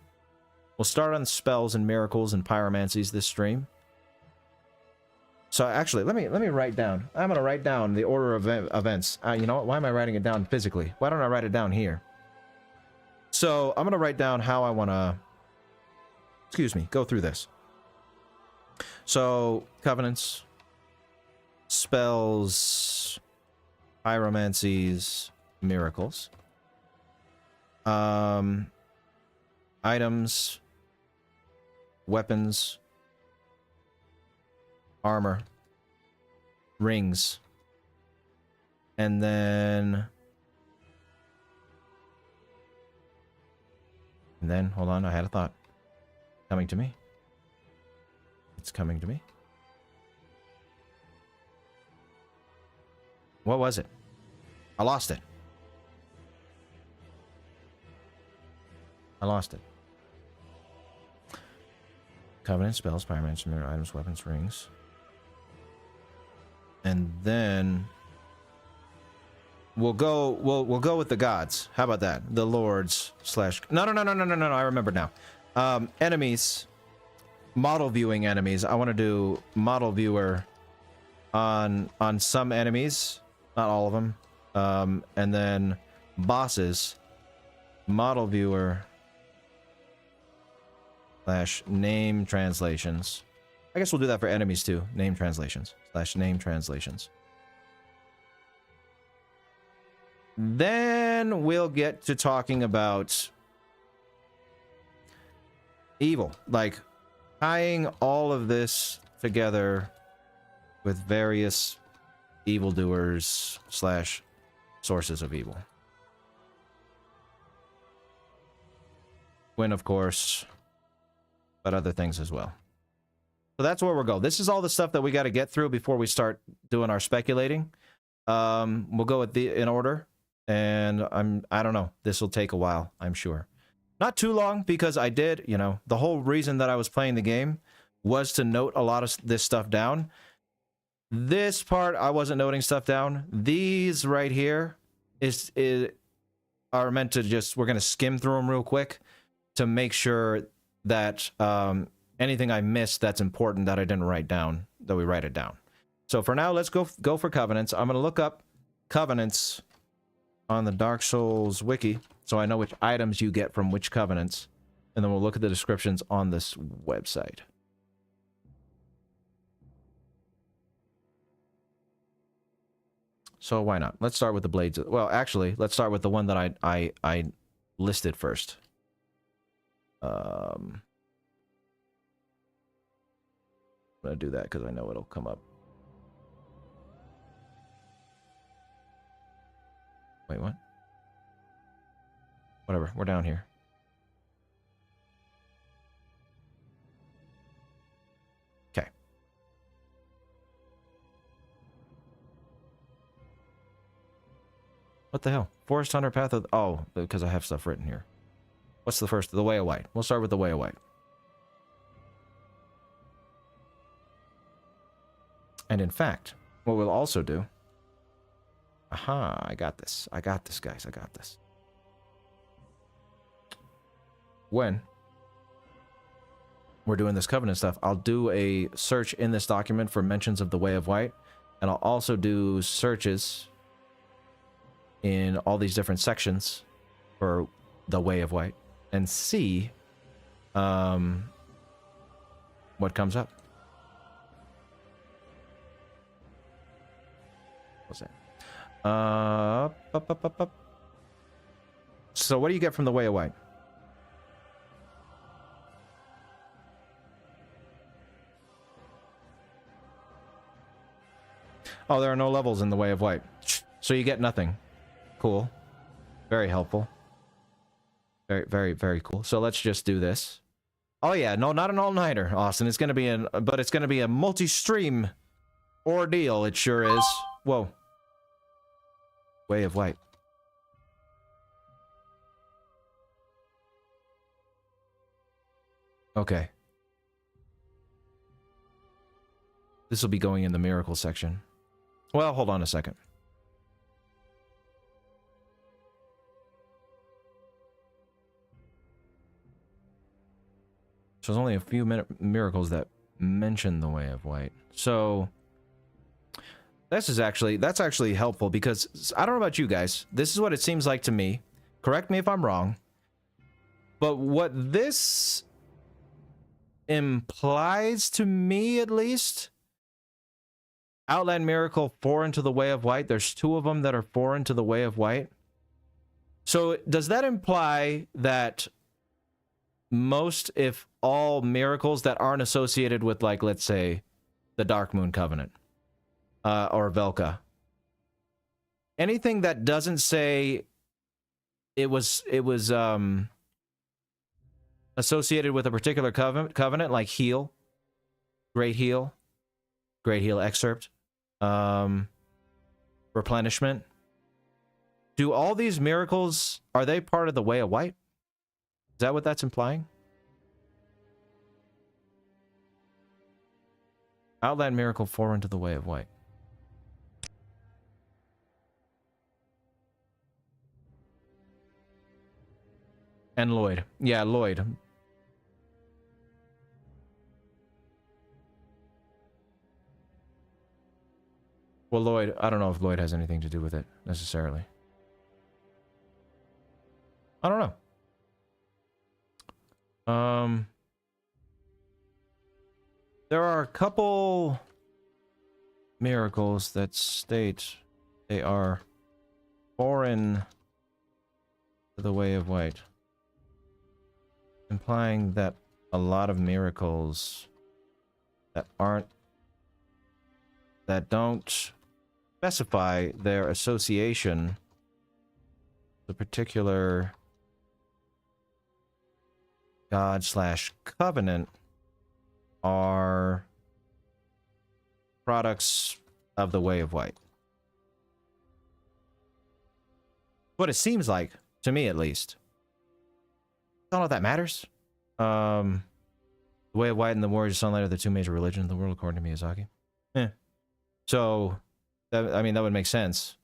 We'll start on spells and miracles and pyromancies this stream. So actually, let me write down. I'm going to write down the order of events. You know what? Why am I writing it down physically? Why don't I write it down here? So I'm going to write down how I want to, go through this. So, covenants, spells, pyromancies, miracles, items, weapons, armor, rings, and then hold on, I had a thought coming to me. It's coming to me. What was it? I lost it. I lost it. Covenant, spells, pyromancy, mirror, items, weapons, rings. And then we'll go with the gods. How about that? The lords slash no, I remember now. Enemies. Model viewing enemies. I want to do model viewer on some enemies, not all of them. And then bosses, model viewer / name translations. I guess we'll do that for enemies too. Name translations / name translations. Then we'll get to talking about evil, like tying all of this together with various evildoers / sources of evil. When, of course, but other things as well. So that's where we'll go. This is all the stuff that we got to get through before we start doing our speculating. We'll go with in order, and I don't know. This will take a while, I'm sure. Not too long, because I did, the whole reason that I was playing the game was to note a lot of this stuff down. This part, I wasn't noting stuff down. These right here are meant to just, we're going to skim through them real quick to make sure that anything I missed that's important that I didn't write down, that we write it down. So for now, let's go for covenants. I'm going to look up covenants on the Dark Souls wiki, so I know which items you get from which covenants, and then we'll look at the descriptions on this website. So why not? Let's start with the blades. Well, actually, let's start with the one that I listed first. I'm gonna do that because I know it'll come up. Wait, what? Whatever, we're down here. Okay. What the hell? Forest Hunter Path of... Oh, because I have stuff written here. What's the first? The Way of White. We'll start with the Way of White. And in fact, what we'll also do... Aha, I got this. I got this, guys. I got this. When we're doing this covenant stuff, I'll do a search in this document for mentions of the Way of White, and I'll also do searches in all these different sections for the Way of White and see what comes up. What's that? So what do you get from the Way of White? Oh, there are no levels in the Way of White. So you get nothing. Cool. Very helpful. Very, very, very cool. So let's just do this. Oh yeah, no, not an all-nighter, Austin. It's gonna be but it's gonna be a multi-stream ordeal. It sure is. Whoa. Way of White. Okay. This will be going in the miracle section. Well, hold on a second. So there's only a few miracles that mention the Way of White. So that's actually helpful, because I don't know about you guys. This is what it seems like to me. Correct me if I'm wrong. But what this implies to me, at least, Outland Miracle foreign to the Way of White. There's 2 of them that are foreign to the Way of White. So does that imply that most, if all, miracles that aren't associated with, like, let's say, the Dark Moon Covenant, or Velka, anything that doesn't say it was associated with a particular covenant, like Heal, Great Heal Excerpt, Replenishment, do all these miracles, are they part of the Way of White? Is that what that's implying? Outland Miracle foreign to the Way of White. And Lloyd. Yeah, Lloyd. Well, Lloyd, I don't know if Lloyd has anything to do with it, necessarily. I don't know. There are a couple miracles that state they are foreign to the Way of White, implying that a lot of miracles that don't specify their association, the particular God/covenant, are products of the Way of White. What it seems like, to me at least. I don't know if that matters. The Way of White and the Warriors of Sunlight are the 2 major religions of the world, according to Miyazaki. So, I mean, that would make sense,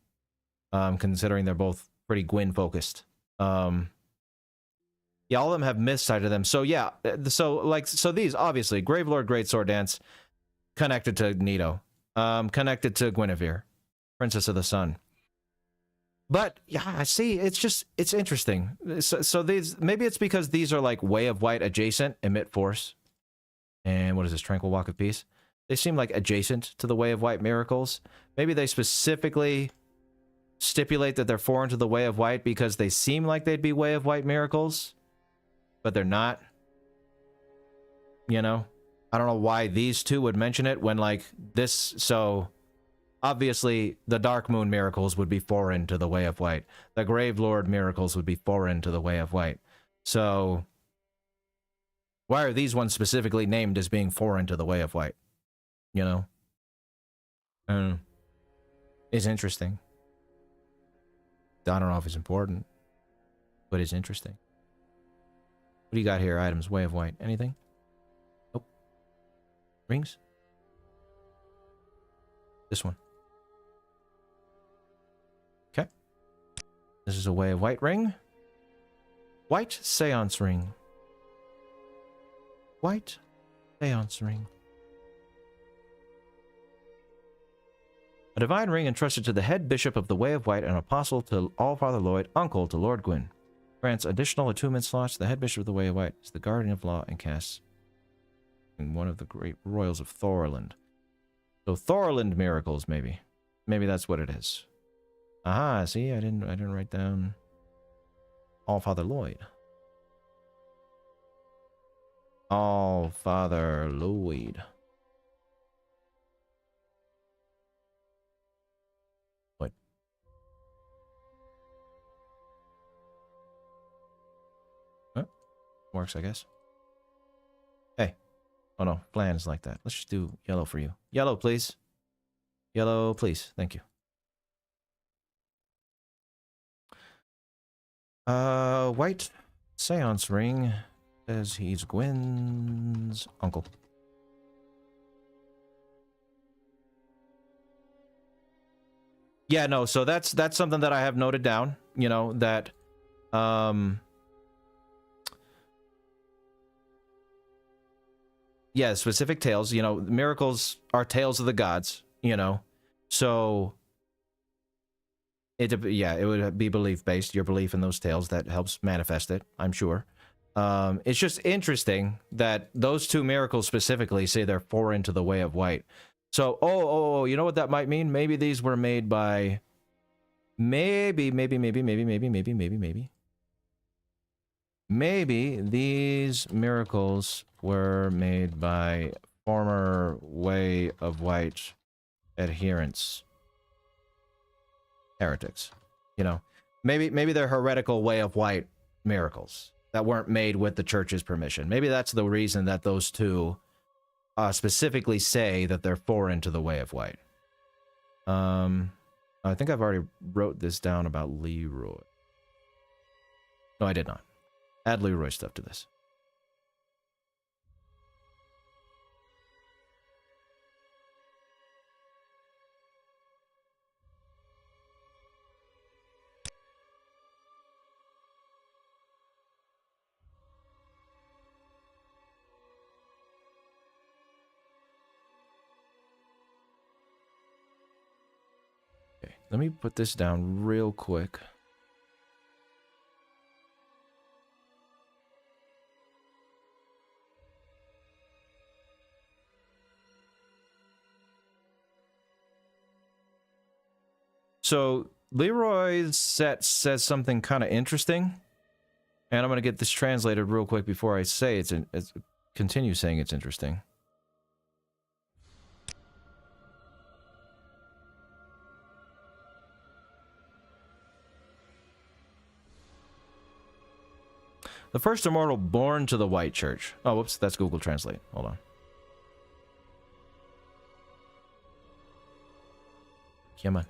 considering they're both pretty Gwyn-focused. Yeah, all of them have mist side to them. So, yeah, so these, obviously, Gravelord Greatsword Dance, connected to Nito, connected to Guinevere, Princess of the Sun. But, yeah, I see, it's interesting. So these, maybe it's because these are, like, Way of White adjacent, emit force. And what is this, Tranquil Walk of Peace? They seem like adjacent to the Way of White miracles. Maybe they specifically stipulate that they're foreign to the Way of White because they seem like they'd be Way of White miracles, but they're not. You know? I don't know why these 2 would mention it when, like, this... So, obviously, the Dark Moon miracles would be foreign to the Way of White. The Gravelord miracles would be foreign to the Way of White. So, why are these ones specifically named as being foreign to the Way of White? You know? I don't know. It's interesting. I don't know if it's important, but it's interesting. What do you got here? Items, Way of White. Anything? Nope. Rings? This one. Okay. This is a Way of White ring. White Seance ring. White Seance ring. A divine ring entrusted to the head bishop of the Way of White and apostle to Allfather Lloyd, uncle to Lord Gwyn. Grants additional attunement slots to the head bishop of the Way of White is the guardian of law and casts in one of the great royals of Thorland. So Thorland miracles, maybe. Maybe that's what it is. Aha, see, I didn't write down Allfather Lloyd. Allfather Lloyd. What? Huh? Works, I guess. Hey. Oh no, plan is like that. Let's just do yellow for you. Yellow, please. Yellow, please. Thank you. White Seance ring says he's Gwyn's uncle. Yeah, no, so that's something that I have noted down, you know, that yeah, specific tales, you know, miracles are tales of the gods, you know. So yeah, it would be belief based, your belief in those tales that helps manifest it, I'm sure. It's just interesting that those two miracles specifically say they're foreign to the way of white. So, you know what that might mean? Maybe these were made by maybe these miracles were made by former way of white adherents, heretics, you know. Maybe they're heretical way of white miracles that weren't made with the church's permission. Maybe that's the reason that those two specifically say that they're foreign to the way of white. I think I've already wrote this down about Leroy. No, I did not. Add Leroy stuff to this. Okay, let me put this down real quick. So Leroy's set says something kind of interesting, and I'm going to get this translated real quick before I say it's continue saying it's interesting. The first immortal born to the White Church. Oh, whoops, that's Google Translate. Hold on. Come on.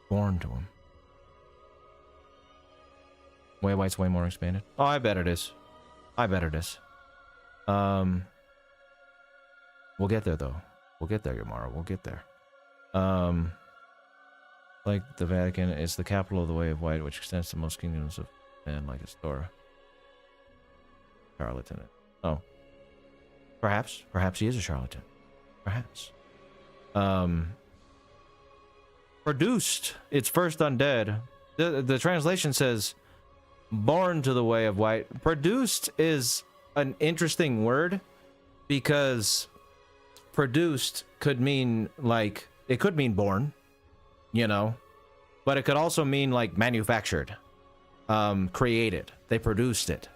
Born to him. Way White's way more expanded. Oh, I bet it is. I bet it is. We'll get there, though. We'll get there, Yamara. We'll get there. Like the Vatican, it's the capital of the Way of White, which extends to most kingdoms of men, like Astora. Charlatan. Oh. Perhaps. Perhaps he is a charlatan. Perhaps. Produced its first undead. The translation says, born to the Way of White. Produced is an interesting word, because produced could mean, like, it could mean born, you know, but it could also mean, like, manufactured, created. They produced it.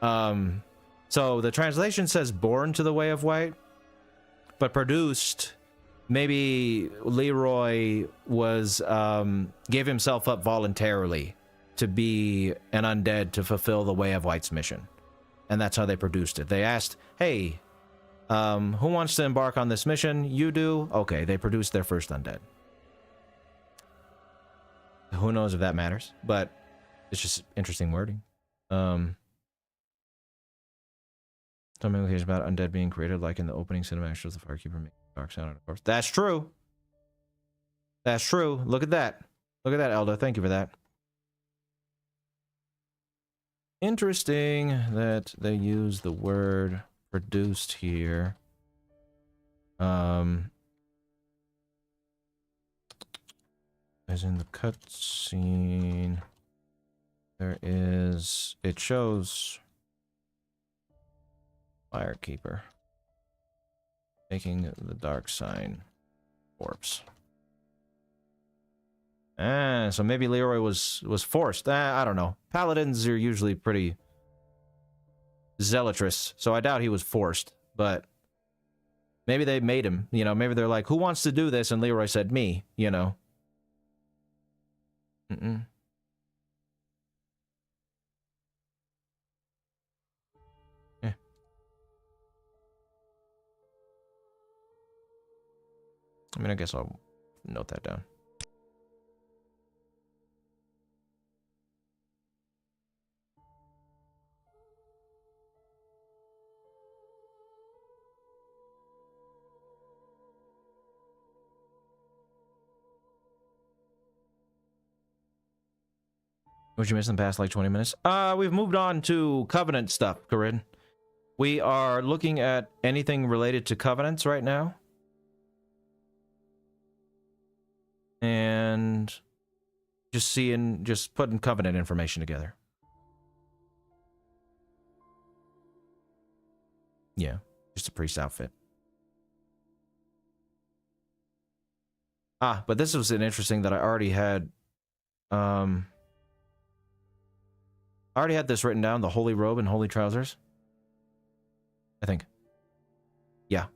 So the translation says born to the Way of White, but produced, maybe Leroy was, gave himself up voluntarily to be an undead to fulfill the Way of White's mission. And that's how they produced it. They asked, hey, who wants to embark on this mission? You do? Okay, they produced their first undead. Who knows if that matters, but it's just interesting wording. Some implications about undead being created, like in the opening cinematic shows the Firekeeper making dark sound, of course. That's true. That's true. Look at that. Look at that, Elda. Thank you for that. Interesting that they use the word produced here. As in the cutscene, there is, it shows Firekeeper making the dark sign corpse. So maybe Leroy was forced. I don't know. Paladins are usually pretty zealotrous, so I doubt he was forced, but maybe they made him, you know, maybe they're like, who wants to do this? And Leroy said, me, you know. Yeah. I mean, I guess I'll note that down. What you missed in the past like 20 minutes? We've moved on to Covenant stuff, Corinne. We are looking at anything related to Covenants right now. And just putting Covenant information together. Yeah, just a priest outfit. But this was an interesting that I already had. I already had this written down, the holy robe and holy trousers. I think. Yeah.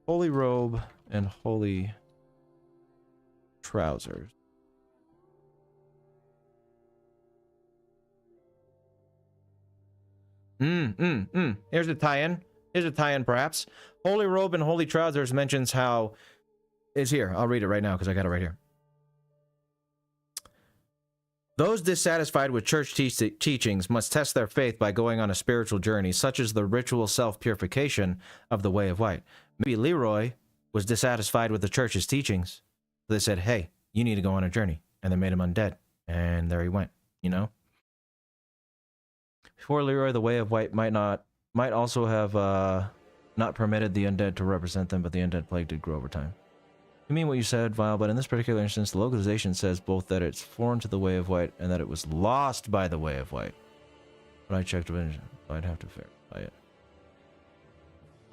Holy robe and holy trousers. Here's a tie-in. Here's a tie-in, perhaps. Holy robe and holy trousers mentions how... Is here. I'll read it right now because I got it right here. Those dissatisfied with church teachings must test their faith by going on a spiritual journey, such as the ritual self-purification of the Way of White. Maybe Leroy was dissatisfied with the church's teachings. They said, hey, you need to go on a journey. And they made him undead. And there he went, you know? Before Leroy, the Way of White might also have not permitted the undead to represent them, but the undead plague did grow over time. You mean what you said, Vile, but in this particular instance, the localization says both that it's foreign to the Way of White and that it was lost by the Way of White. But I checked it, I'd have to verify it.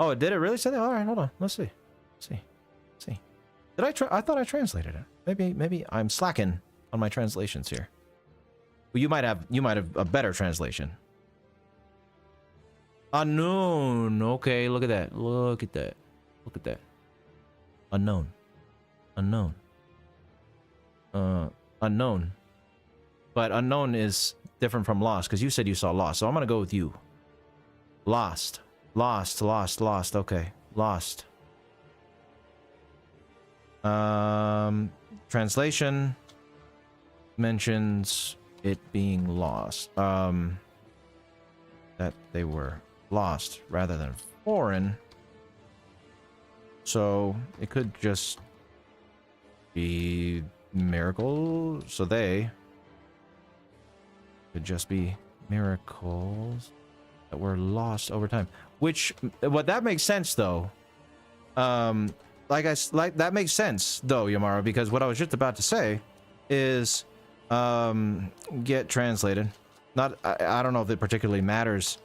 Oh, did it really say that? All right, hold on. Let's see. See. Did I thought I translated it. Maybe I'm slacking on my translations here. Well, you might have a better translation. Unknown. Okay, look at that. Look at that. Unknown. Unknown. But unknown is different from lost, because you said you saw lost, so I'm gonna go with you. Lost. Okay. Lost. Translation mentions it being lost. That they were lost rather than foreign. So it could just be miracle. So they could just be miracles that were lost over time. What that makes sense though. That makes sense though, Yamara, because what I was just about to say is get translated. I don't know if it particularly matters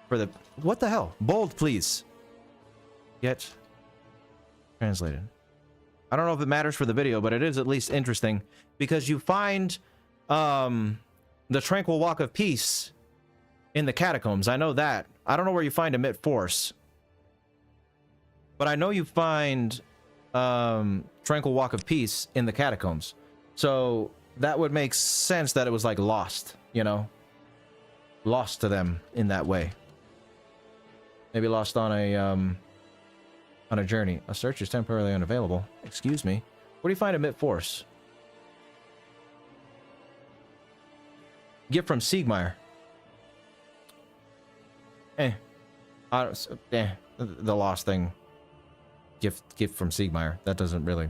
for the... What the hell? Bold, please. Get translated. I don't know if it matters for the video, but it is at least interesting because you find the Tranquil Walk of Peace in the catacombs. I know that. I don't know where you find Emit Force, but I know you find Tranquil Walk of Peace in the catacombs. So that would make sense that it was like lost, you know? Lost to them in that way. Maybe lost on a journey. A search is temporarily unavailable. Excuse me. Where do you find Emit Force? Gift from Siegmeyer. The lost thing. Gift from Siegmeyer. That doesn't really...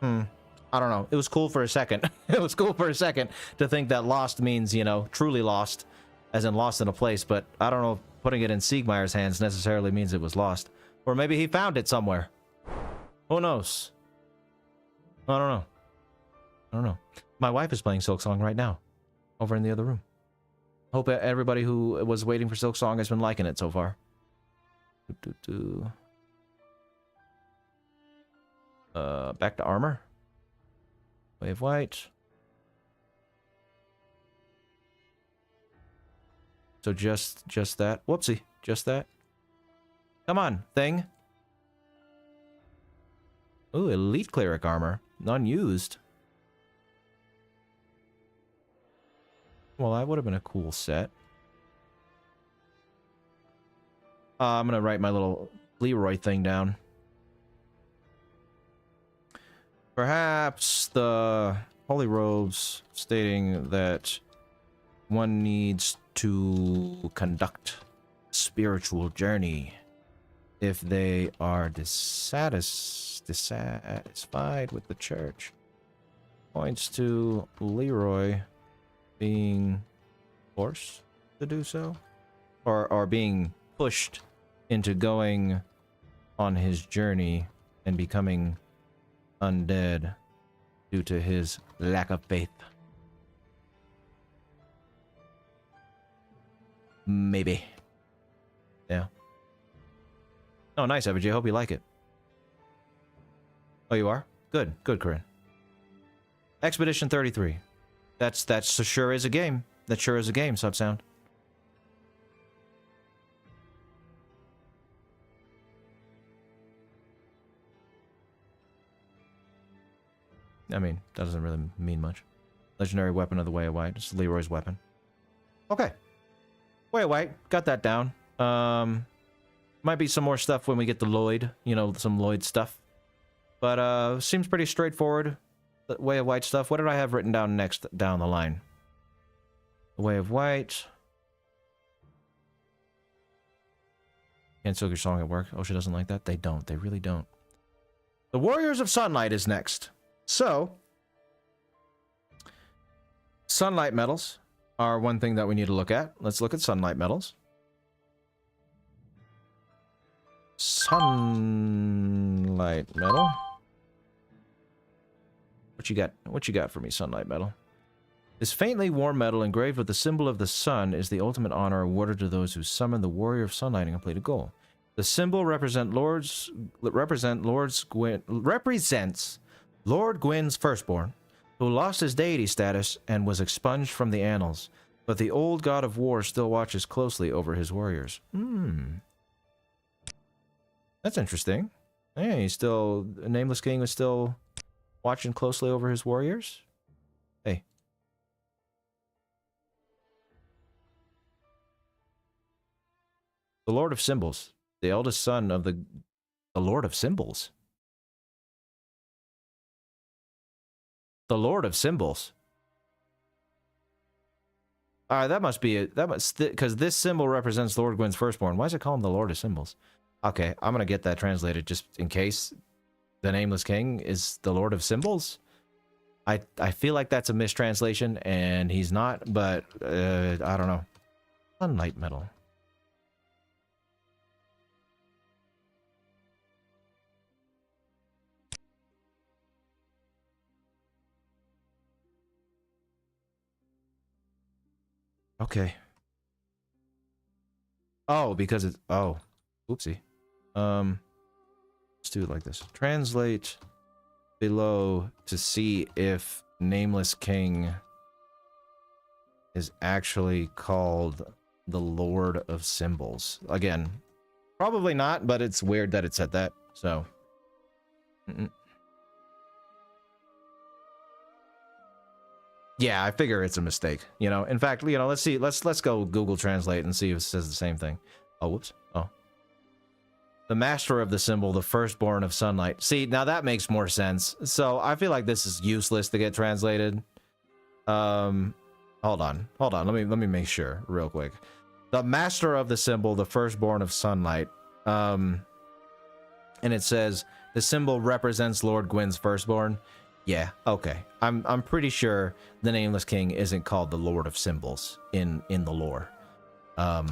I don't know. It was cool for a second. It was cool for a second to think that lost means, you know, truly lost, as in lost in a place, but I don't know if putting it in Siegmeyer's hands necessarily means it was lost. Or maybe he found it somewhere. Who knows? I don't know. My wife is playing Silksong right now. Over in the other room. Hope everybody who was waiting for Silksong has been liking it so far. Back to armor. Way of White. So just that. Whoopsie. Just that. Come on, thing. Ooh, elite cleric armor. Unused. Well, that would have been a cool set. I'm gonna write my little Leroy thing down. Perhaps the holy robes stating that one needs to conduct a spiritual journey if they are dissatisfied dissatisfied with the church. Points to Leroy being forced to do so, or being pushed into going on his journey and becoming undead due to his lack of faith. Maybe. Yeah. Oh, nice, Evg. Hope you like it. Oh, you are? Good. Good, Corinne. Expedition 33. That sure is a game. That sure is a game, Subsound. I mean, that doesn't really mean much. Legendary weapon of the Way of White. It's Leroy's weapon. Okay. Way of White. Got that down. Might be some more stuff when we get to Lloyd. You know, some Lloyd stuff. But, seems pretty straightforward. The Way of White stuff. What did I have written down next down the line? The Way of White. Can't sing your song at work. Oh, she doesn't like that? They don't. They really don't. The Warriors of Sunlight is next. So, sunlight metals are one thing that we need to look at. Let's look at sunlight metals. Sunlight metal. What you got? What you got for me, sunlight metal? This faintly warm metal engraved with the symbol of the sun is the ultimate honor awarded to those who summon the Warrior of Sunlight and complete a goal. The symbol represents Lord Gwyn's firstborn, who lost his deity status and was expunged from the annals, but the old god of war still watches closely over his warriors. That's interesting. Yeah, he's still... Nameless King was still watching closely over his warriors? Hey. The Lord of Symbols. The eldest son of the Lord of Symbols. The Lord of Symbols. Alright, that must be it. That must... Because this symbol represents Lord Gwyn's firstborn. Why does it call him the Lord of Symbols? Okay, I'm gonna get that translated just in case the Nameless King is the Lord of Symbols. I feel like that's a mistranslation, and he's not, but I don't know. Sunlight metal. Okay. Oh, because it's... Oh. Oopsie. Let's do it like this. Translate below to see if Nameless King is actually called the Lord of Symbols. Again, probably not, but it's weird that it said that, so... Yeah, I figure it's a mistake, you know. In fact, you know, let's see, let's go Google Translate and see if it says the same thing. Oh, whoops. Oh. The master of the symbol, the firstborn of sunlight. See, now that makes more sense. So, I feel like this is useless to get translated. Hold on. Let me make sure real quick. The master of the symbol, the firstborn of sunlight. And it says the symbol represents Lord Gwyn's firstborn. Yeah, okay. I'm pretty sure the Nameless King isn't called the Lord of Symbols in the lore. I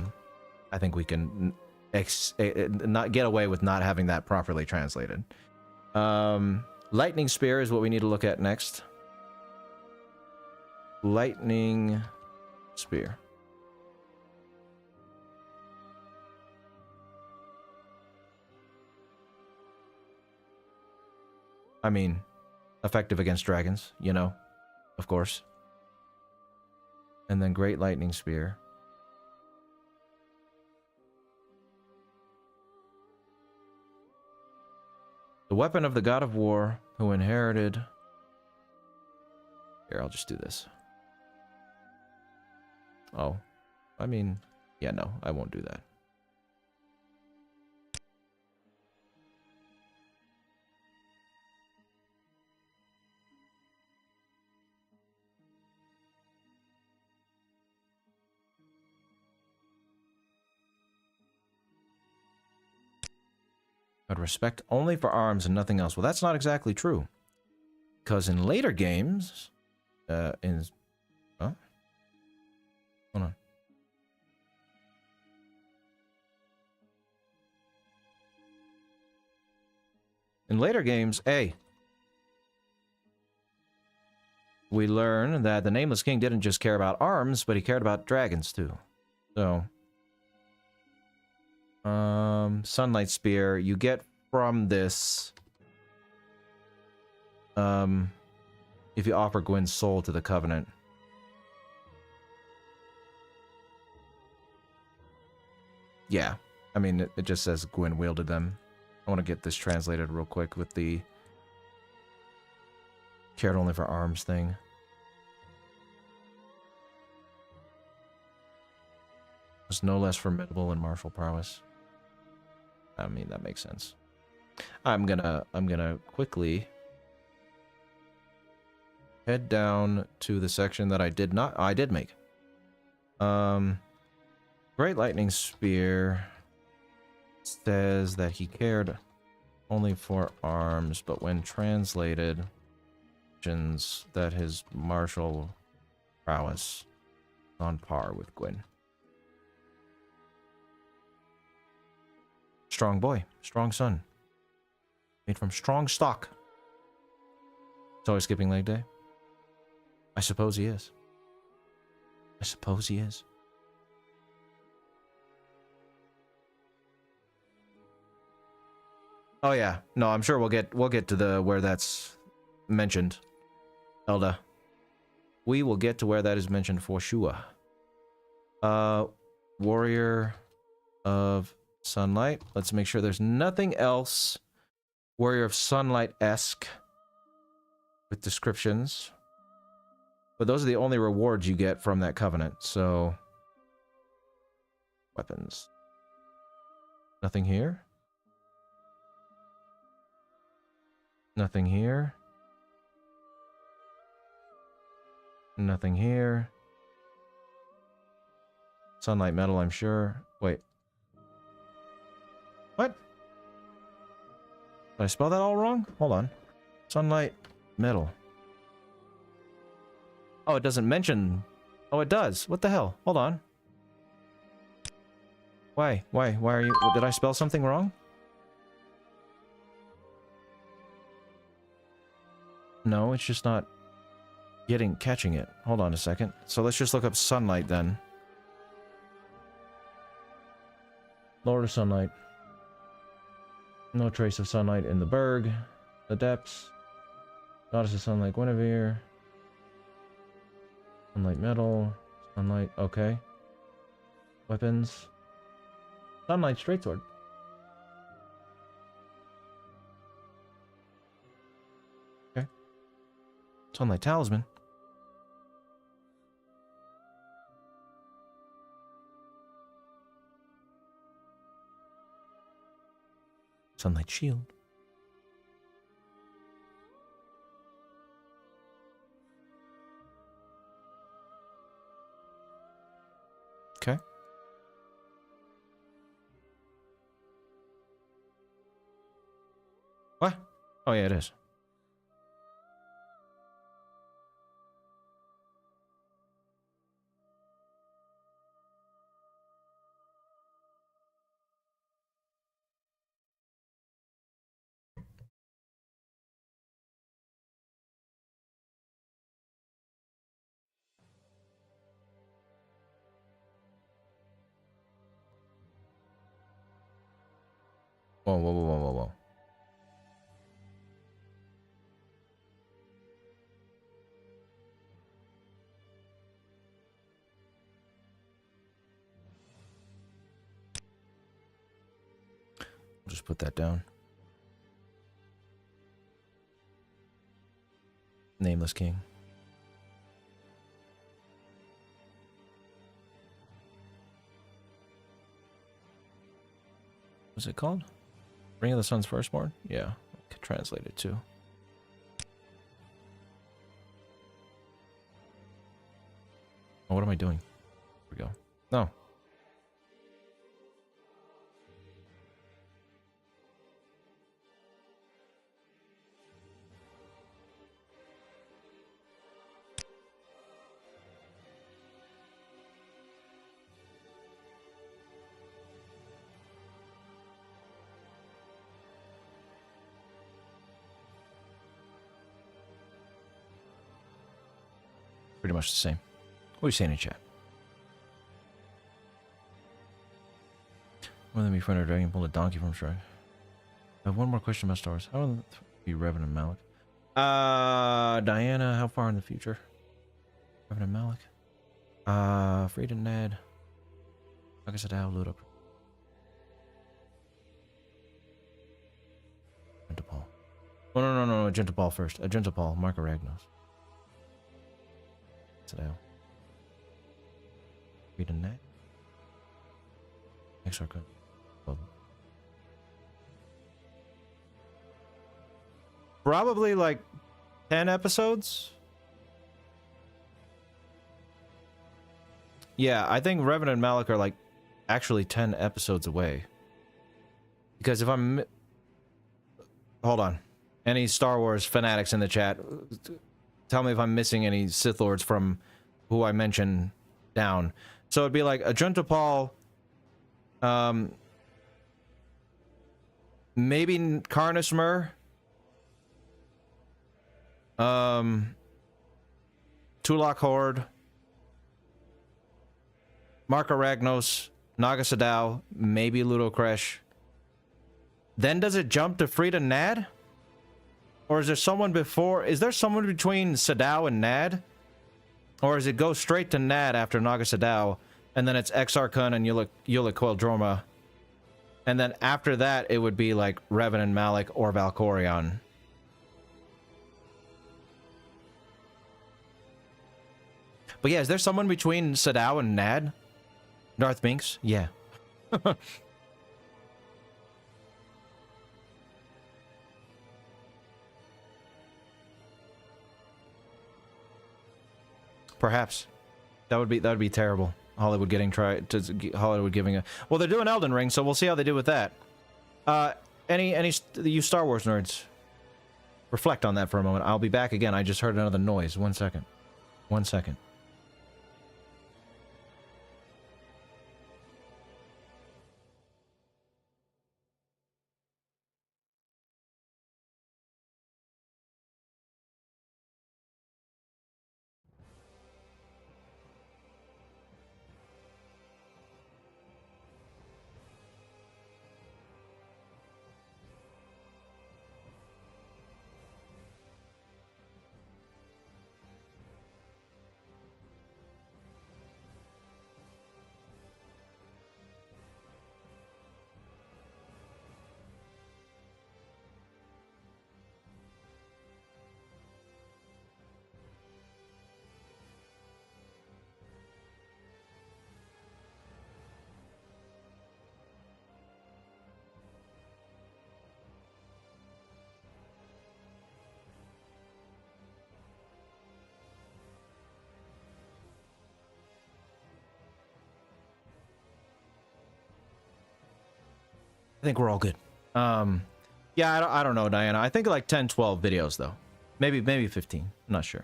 think we can not get away with not having that properly translated. Lightning Spear is what we need to look at next. Lightning Spear. I mean, effective against dragons, you know, of course. And then Great Lightning Spear. The weapon of the god of war who inherited... Here, I'll just do this. Oh, I mean, yeah, no, I won't do that. But respect only for arms and nothing else. Well, that's not exactly true. Because in later games... Huh? Hold on. In later games, we learn that the Nameless King didn't just care about arms, but he cared about dragons too. So, Sunlight Spear, you get from this, if you offer Gwyn's soul to the Covenant. Yeah, I mean, it just says Gwyn wielded them. I want to get this translated real quick with the cared only for arms thing. Was no less formidable in martial prowess. I mean, that makes sense. I'm gonna quickly head down to the section that I did make. Great Lightning Spear says that he cared only for arms, but when translated, mentions that his martial prowess is on par with Gwyn. Strong boy, strong son. Made from strong stock. So he's skipping leg day? I suppose he is. I suppose he is. Oh yeah, no, I'm sure we'll get to the where that's mentioned, Elda. We will get to where that is mentioned for sure. Warrior of Sunlight. Let's make sure there's nothing else Warrior of Sunlight-esque with descriptions. But those are the only rewards you get from that covenant, so... Weapons. Nothing here. Nothing here. Nothing here. Sunlight metal, I'm sure. Wait. What? Did I spell that all wrong? Hold on. Sunlight metal. Oh, it doesn't mention... Oh, it does. What the hell? Hold on. Why? Why are you... Did I spell something wrong? No, it's just not catching it. Hold on a second. So let's just look up Sunlight then. Lord of Sunlight. No trace of sunlight in the Burg. The depths. Goddess of Sunlight, Guinevere. Sunlight metal. Sunlight, okay. Weapons. Sunlight straight sword. Okay. Sunlight talisman. Sunlight shield. Okay. What? Oh yeah, it is. Whoa, whoa, whoa, whoa, whoa, whoa. I'll just put that down. Nameless King. What's it called? Ring of the Sun's Firstborn? Yeah, I could translate it too. Oh, what am I doing? Here we go. No. pretty much the same. What are you saying in chat? More than me friend or dragon pulled a donkey from Shrek. I have one more question about Star Wars. How will it be Revan and Malik? Diana, how far in the future? Revan and Malik. Frieda and Ned. Like I said, I'll load up. Agenta Paul. Oh, no. Agenta Paul first. Agenta Paul. Marco Ragnos. Sedao. Frieda and Ned. XR cut. Probably like 10 episodes. Yeah, I think Revan and Malik are like actually 10 episodes away. Because if I'm... Hold on. Any Star Wars fanatics in the chat, tell me if I'm missing any Sith Lords from who I mentioned down. So it'd be like Agenta Paul, maybe Karnus Mur, Tulak Horde, Marco Ragnos, Naga Sadao, maybe Ludo Kresh. Then does it jump to Frieda Nad? Or is there someone before? Is there someone between Sadao and Nad? Or does it go straight to Nad after Naga Sadao, and then it's Exar Kun and Yulik Queldroma, and then after that it would be like Revan and Malik or Valkorion. But yeah, is there someone between Sadao and Nad? Darth Binks? Yeah. Perhaps. That would be terrible. Hollywood giving a... Well, they're doing Elden Ring, so we'll see how they do with that. You Star Wars nerds, reflect on that for a moment. I'll be back again. I just heard another noise. 1 second. 1 second. I think we're all good. Yeah, I don't know, Diana. I think like 10, 12 videos, though. Maybe 15. I'm not sure.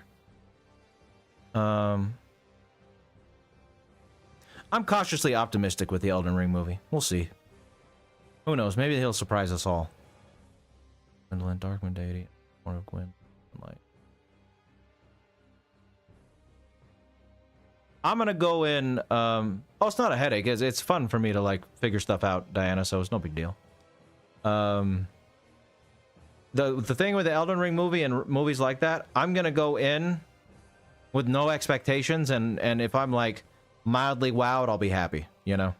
I'm cautiously optimistic with the Elden Ring movie. We'll see. Who knows? Maybe he'll surprise us all. Gwendolyn, Darkman Deity, Horn of Gwyn, Light. I'm gonna go in, oh, it's not a headache. It's fun for me to, like, figure stuff out, Diana, so it's no big deal. The thing with the Elden Ring movie and movies like that, I'm gonna go in with no expectations, and if I'm, like, mildly wowed, I'll be happy, you know?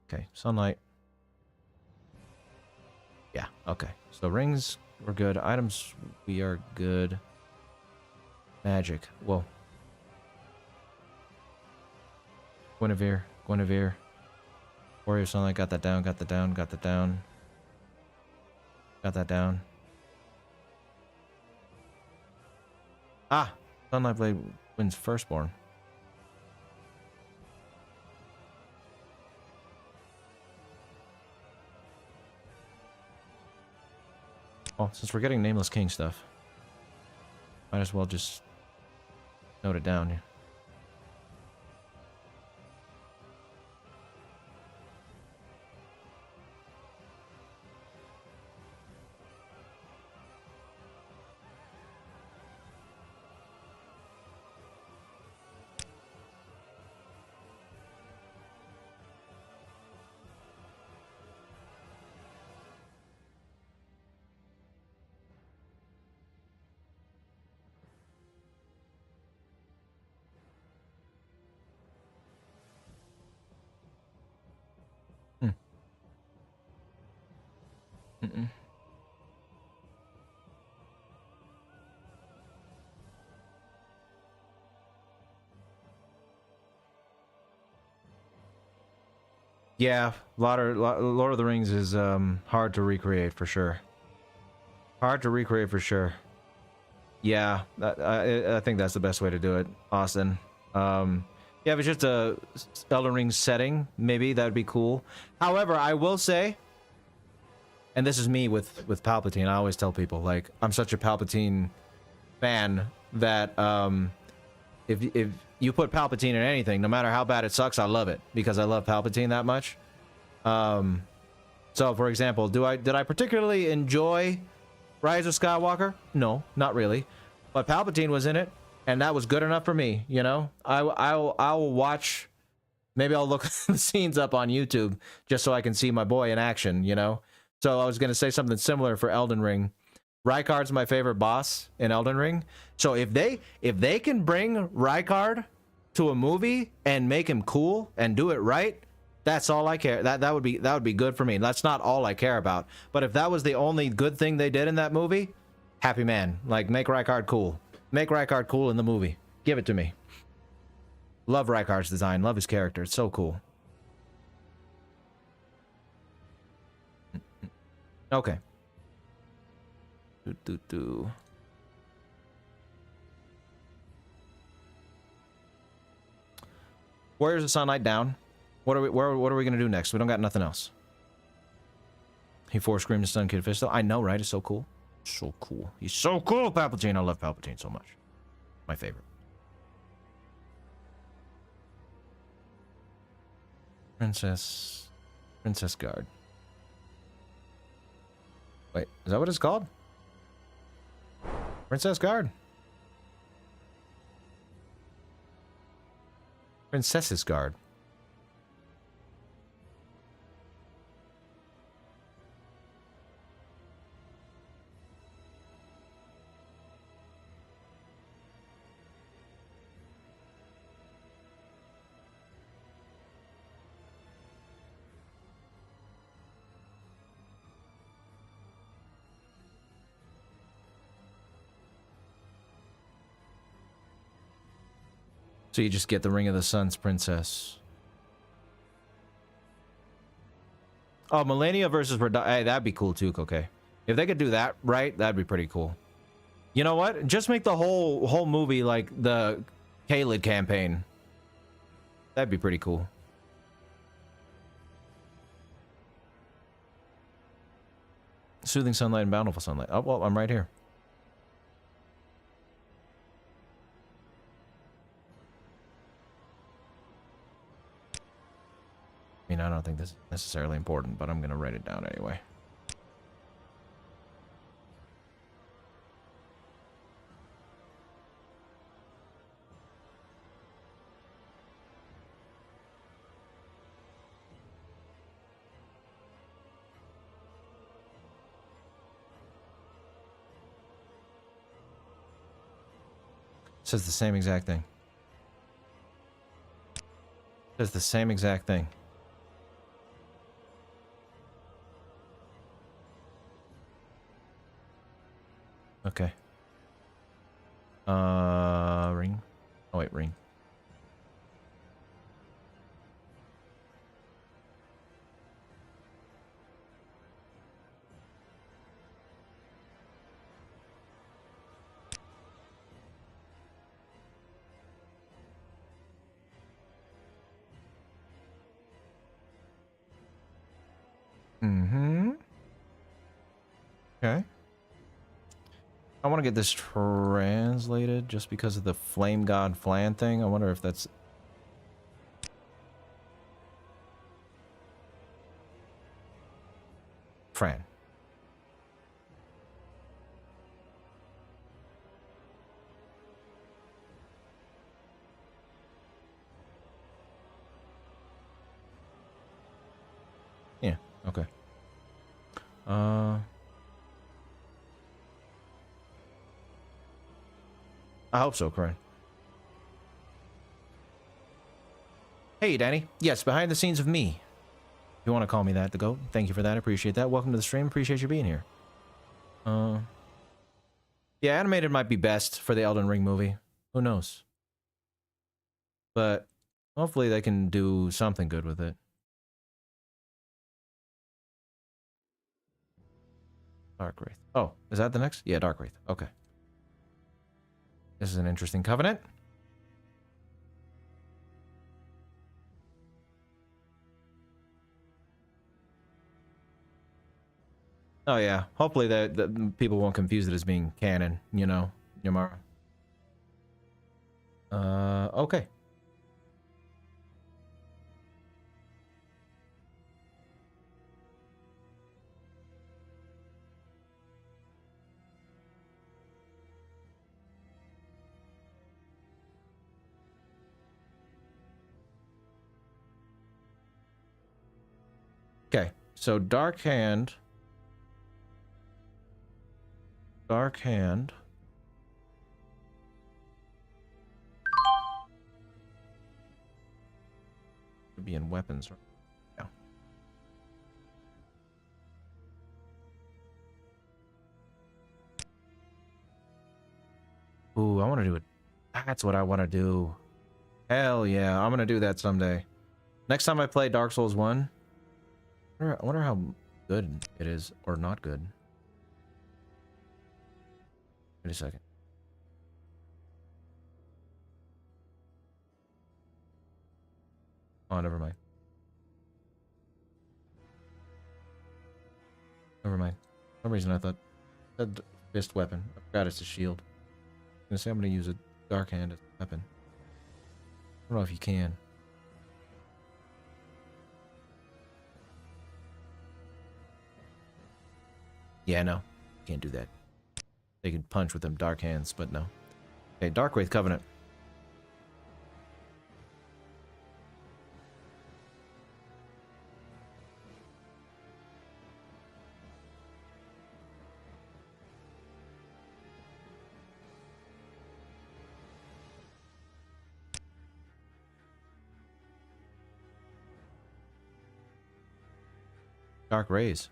Okay, sunlight. Yeah, okay. So rings, we're good. Items, we are good. Magic. Whoa. Guinevere. Warrior Sunlight, got that down. Got that down. Ah! Sunlight Blade wins Firstborn. Oh, since we're getting Nameless King stuff, might as well just note it down here. Yeah, Lord of the Rings is hard to recreate for sure. Hard to recreate for sure. Yeah, I think that's the best way to do it, Austin. Yeah, if it's just a Elden Ring setting, maybe that'd be cool. However, I will say, and this is me with Palpatine, I always tell people, like, I'm such a Palpatine fan that if you put Palpatine in anything, no matter how bad it sucks, I love it because I love Palpatine that much. So for example, did I particularly enjoy Rise of Skywalker? No, not really. But Palpatine was in it, and that was good enough for me, you know? I'll watch, maybe I'll look the scenes up on YouTube just so I can see my boy in action, you know? So I was going to say something similar for Elden Ring. Rykard's my favorite boss in Elden Ring. So if they can bring Rykard to a movie and make him cool and do it right, that's all I care. That would be good for me. That's not all I care about. But if that was the only good thing they did in that movie, happy man. Like, make Rykard cool. Make Rykard cool in the movie. Give it to me. Love Rykard's design. Love his character. It's so cool. Okay. Warriors of Sunlight down. What are we gonna do next? We don't got nothing else. He force screamed to stun Kid Fisto. I know, right? It's so cool. So cool. He's so cool, Palpatine. I love Palpatine so much. My favorite. Princess Guard. Wait, is that what it's called? Princess Guard. Princess's Guard. So you just get the Ring of the Sun's princess. Oh, Melania versus hey, that'd be cool too, okay. If they could do that right, that'd be pretty cool. You know what? Just make the whole movie like the Caelid campaign. That'd be pretty cool. Soothing sunlight and bountiful sunlight. Oh, well, I'm right here. I mean, I don't think this is necessarily important, but I'm going to write it down anyway. Says the same exact thing. Says the same exact thing. Okay. Ring. Oh wait, ring. Mm-hmm. Okay. I want to get this translated just because of the Flame God Flan thing. I wonder if that's... Fran. Yeah, okay. I hope so, Corinne. Hey, Danny. Yes, behind the scenes of me. If you want to call me that, the GOAT. Thank you for that. I appreciate that. Welcome to the stream. Appreciate you being here. Yeah, animated might be best for the Elden Ring movie. Who knows? But hopefully they can do something good with it. Dark Wraith. Oh, is that the next? Yeah, Dark Wraith. Okay. This is an interesting covenant. Oh yeah. Hopefully that people won't confuse it as being canon, you know, Yamara. Okay. Okay. So Dark Hand. Dark Hand. Could be in weapons, right? Yeah. Ooh, I want to do it. That's what I want to do. Hell yeah, I'm gonna do that someday. Next time I play Dark Souls 1, I wonder how good it is, or not good. Wait a second. Oh, never mind. Never mind. For some reason I thought that fist weapon. I forgot it's a shield. I'm gonna say I'm gonna use a Dark Hand as a weapon. I don't know if you can. Yeah, no. Can't do that. They can punch with them Dark Hands, but no. Okay, Dark Wraith Covenant. Dark Rays.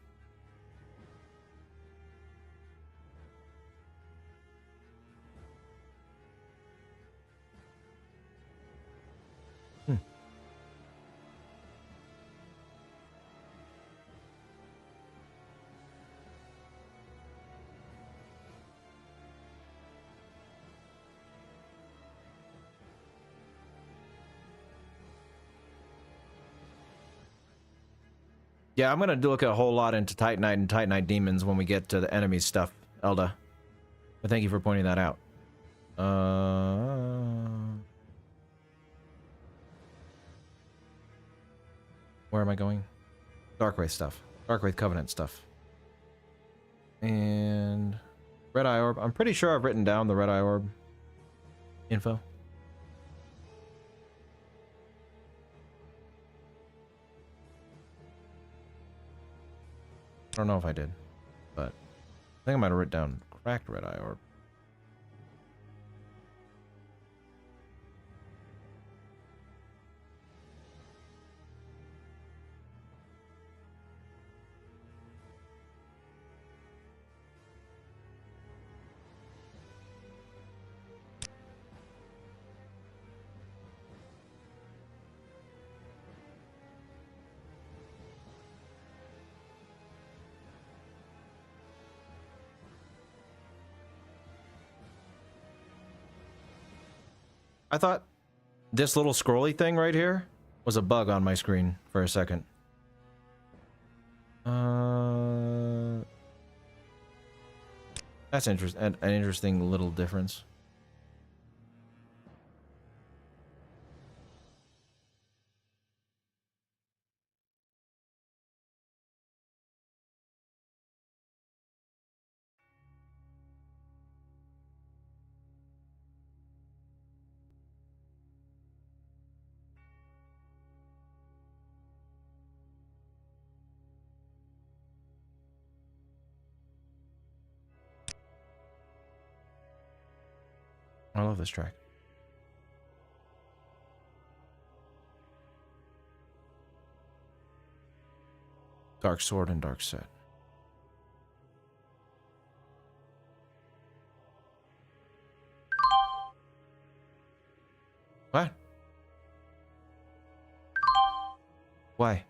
Yeah, I'm gonna look a whole lot into Titanite and Titanite demons when we get to the enemy stuff, Elda. But thank you for pointing that out. Where am I going? Dark Wraith stuff. Dark Wraith Covenant stuff. And Red Eye Orb. I'm pretty sure I've written down the Red Eye Orb info. I don't know if I did, but I think I might have written down cracked Red Eye Orb. I thought this little scrolly thing right here was a bug on my screen for a second. That's interesting. An interesting little difference. I love this track. Dark Sword and Dark Set. What? Why?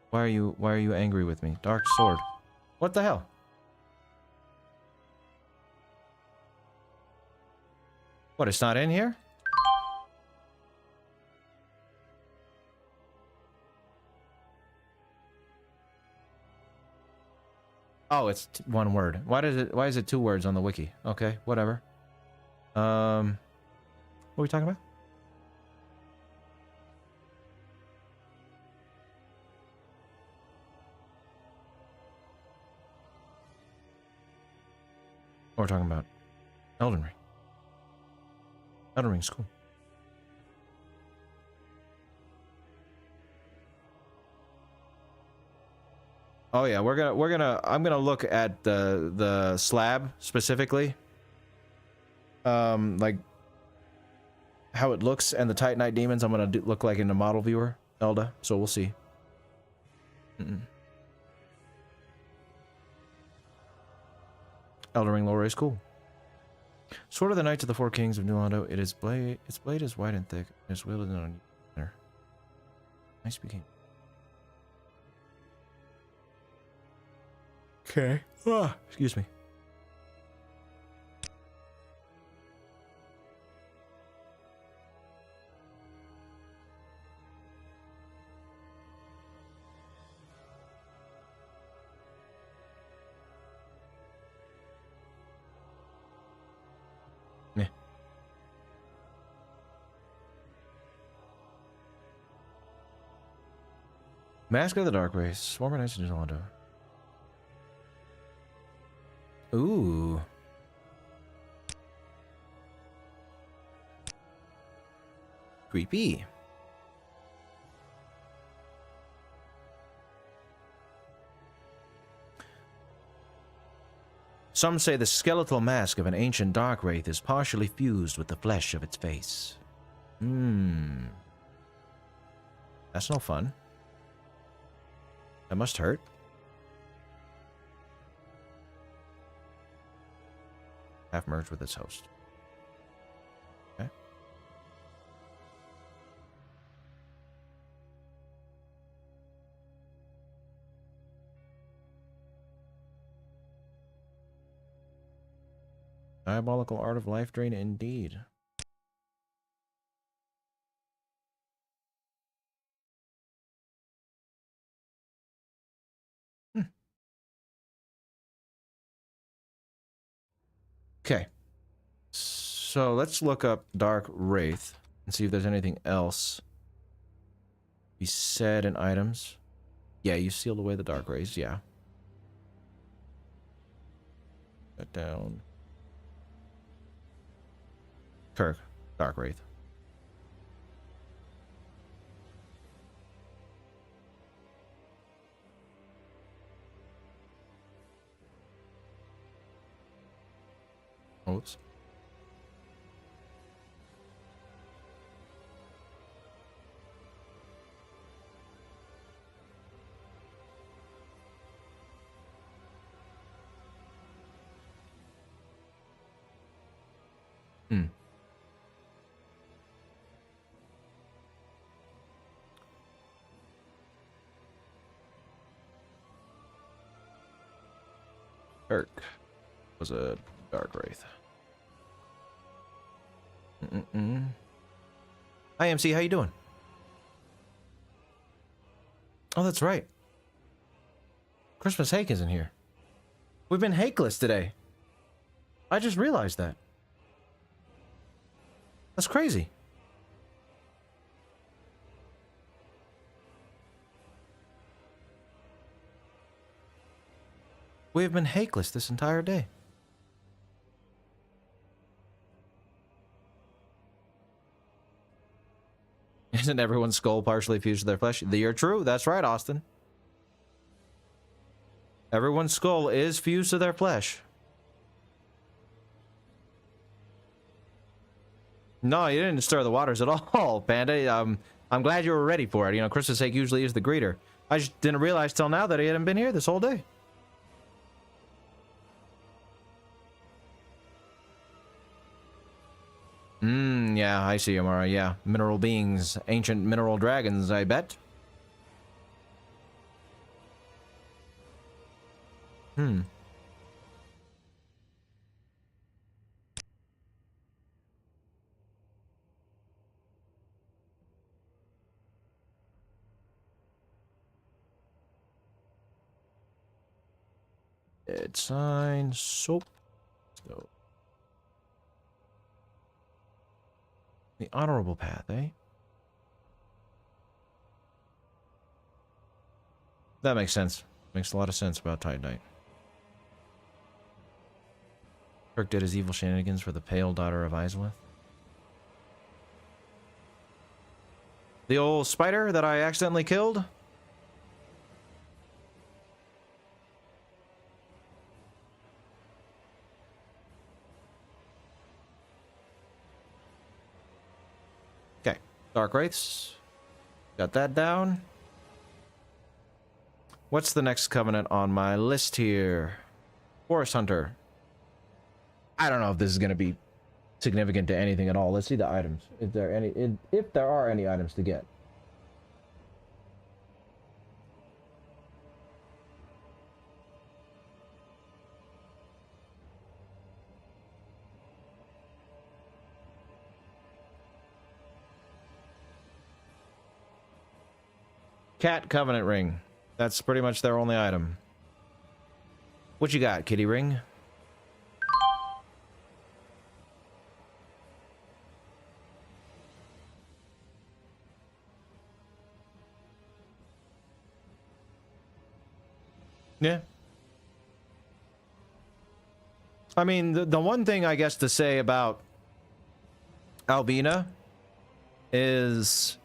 Why are you angry with me? Dark Sword. What the hell? What, it's not in here? Oh, it's one word. Why is it 2 words on the wiki? Okay, whatever. What are we talking about? What we're talking about? Elden Ring. Elden Ring's cool. Oh yeah, I'm gonna look at the slab specifically. Like how it looks and the Titanite demons I'm gonna look like in the model viewer, Elda, so we'll see. Elden Ring lore is cool. Sword of the Knights of the Four Kings of New Londo. Its blade is wide and thick, and its wielded on there. Nice speaking. Okay. Ah, excuse me. Yeah. Mask of the Dark Race. Swarm of Knights of New Londo. Ooh. Creepy. Some say the skeletal mask of an ancient dark wraith is partially fused with the flesh of its face. That's no fun. That must hurt. Half merged with its host. Okay. Diabolical art of life drain indeed. Okay. So let's look up Dark Wraith and see if there's anything else be said in items. Yeah, you sealed away the Dark Wraiths, yeah. That down. Kirk, Dark Wraith. Oops. Kirk was a Dark Wraith. Hi, MC. How you doing? Oh, that's right. Christmas Hake isn't here. We've been hakeless today. I just realized that. That's crazy. We have been hakeless this entire day. Isn't everyone's skull partially fused to their flesh? You're true. That's right, Austin. Everyone's skull is fused to their flesh. No, you didn't stir the waters at all, Panda. I'm glad you were ready for it. You know, Christmas Hake usually is the greeter. I just didn't realize till now that he hadn't been here this whole day. Yeah, I see, Amara. Yeah, mineral beings, ancient mineral dragons, I bet. Dead sign, soap. So. The honorable path, eh? That makes sense. Makes a lot of sense about Titanite. Kirk did his evil shenanigans for the pale daughter of Isleth. The old spider that I accidentally killed? Okay, Dark Wraiths. Got that down. What's the next covenant on my list here? Forest Hunter. I don't know if this is going to be significant to anything at all. Let's see the items. If there are any items to get. Cat Covenant Ring. That's pretty much their only item. What you got, Kitty Ring? Yeah. I mean, the one thing I guess to say about Alvina is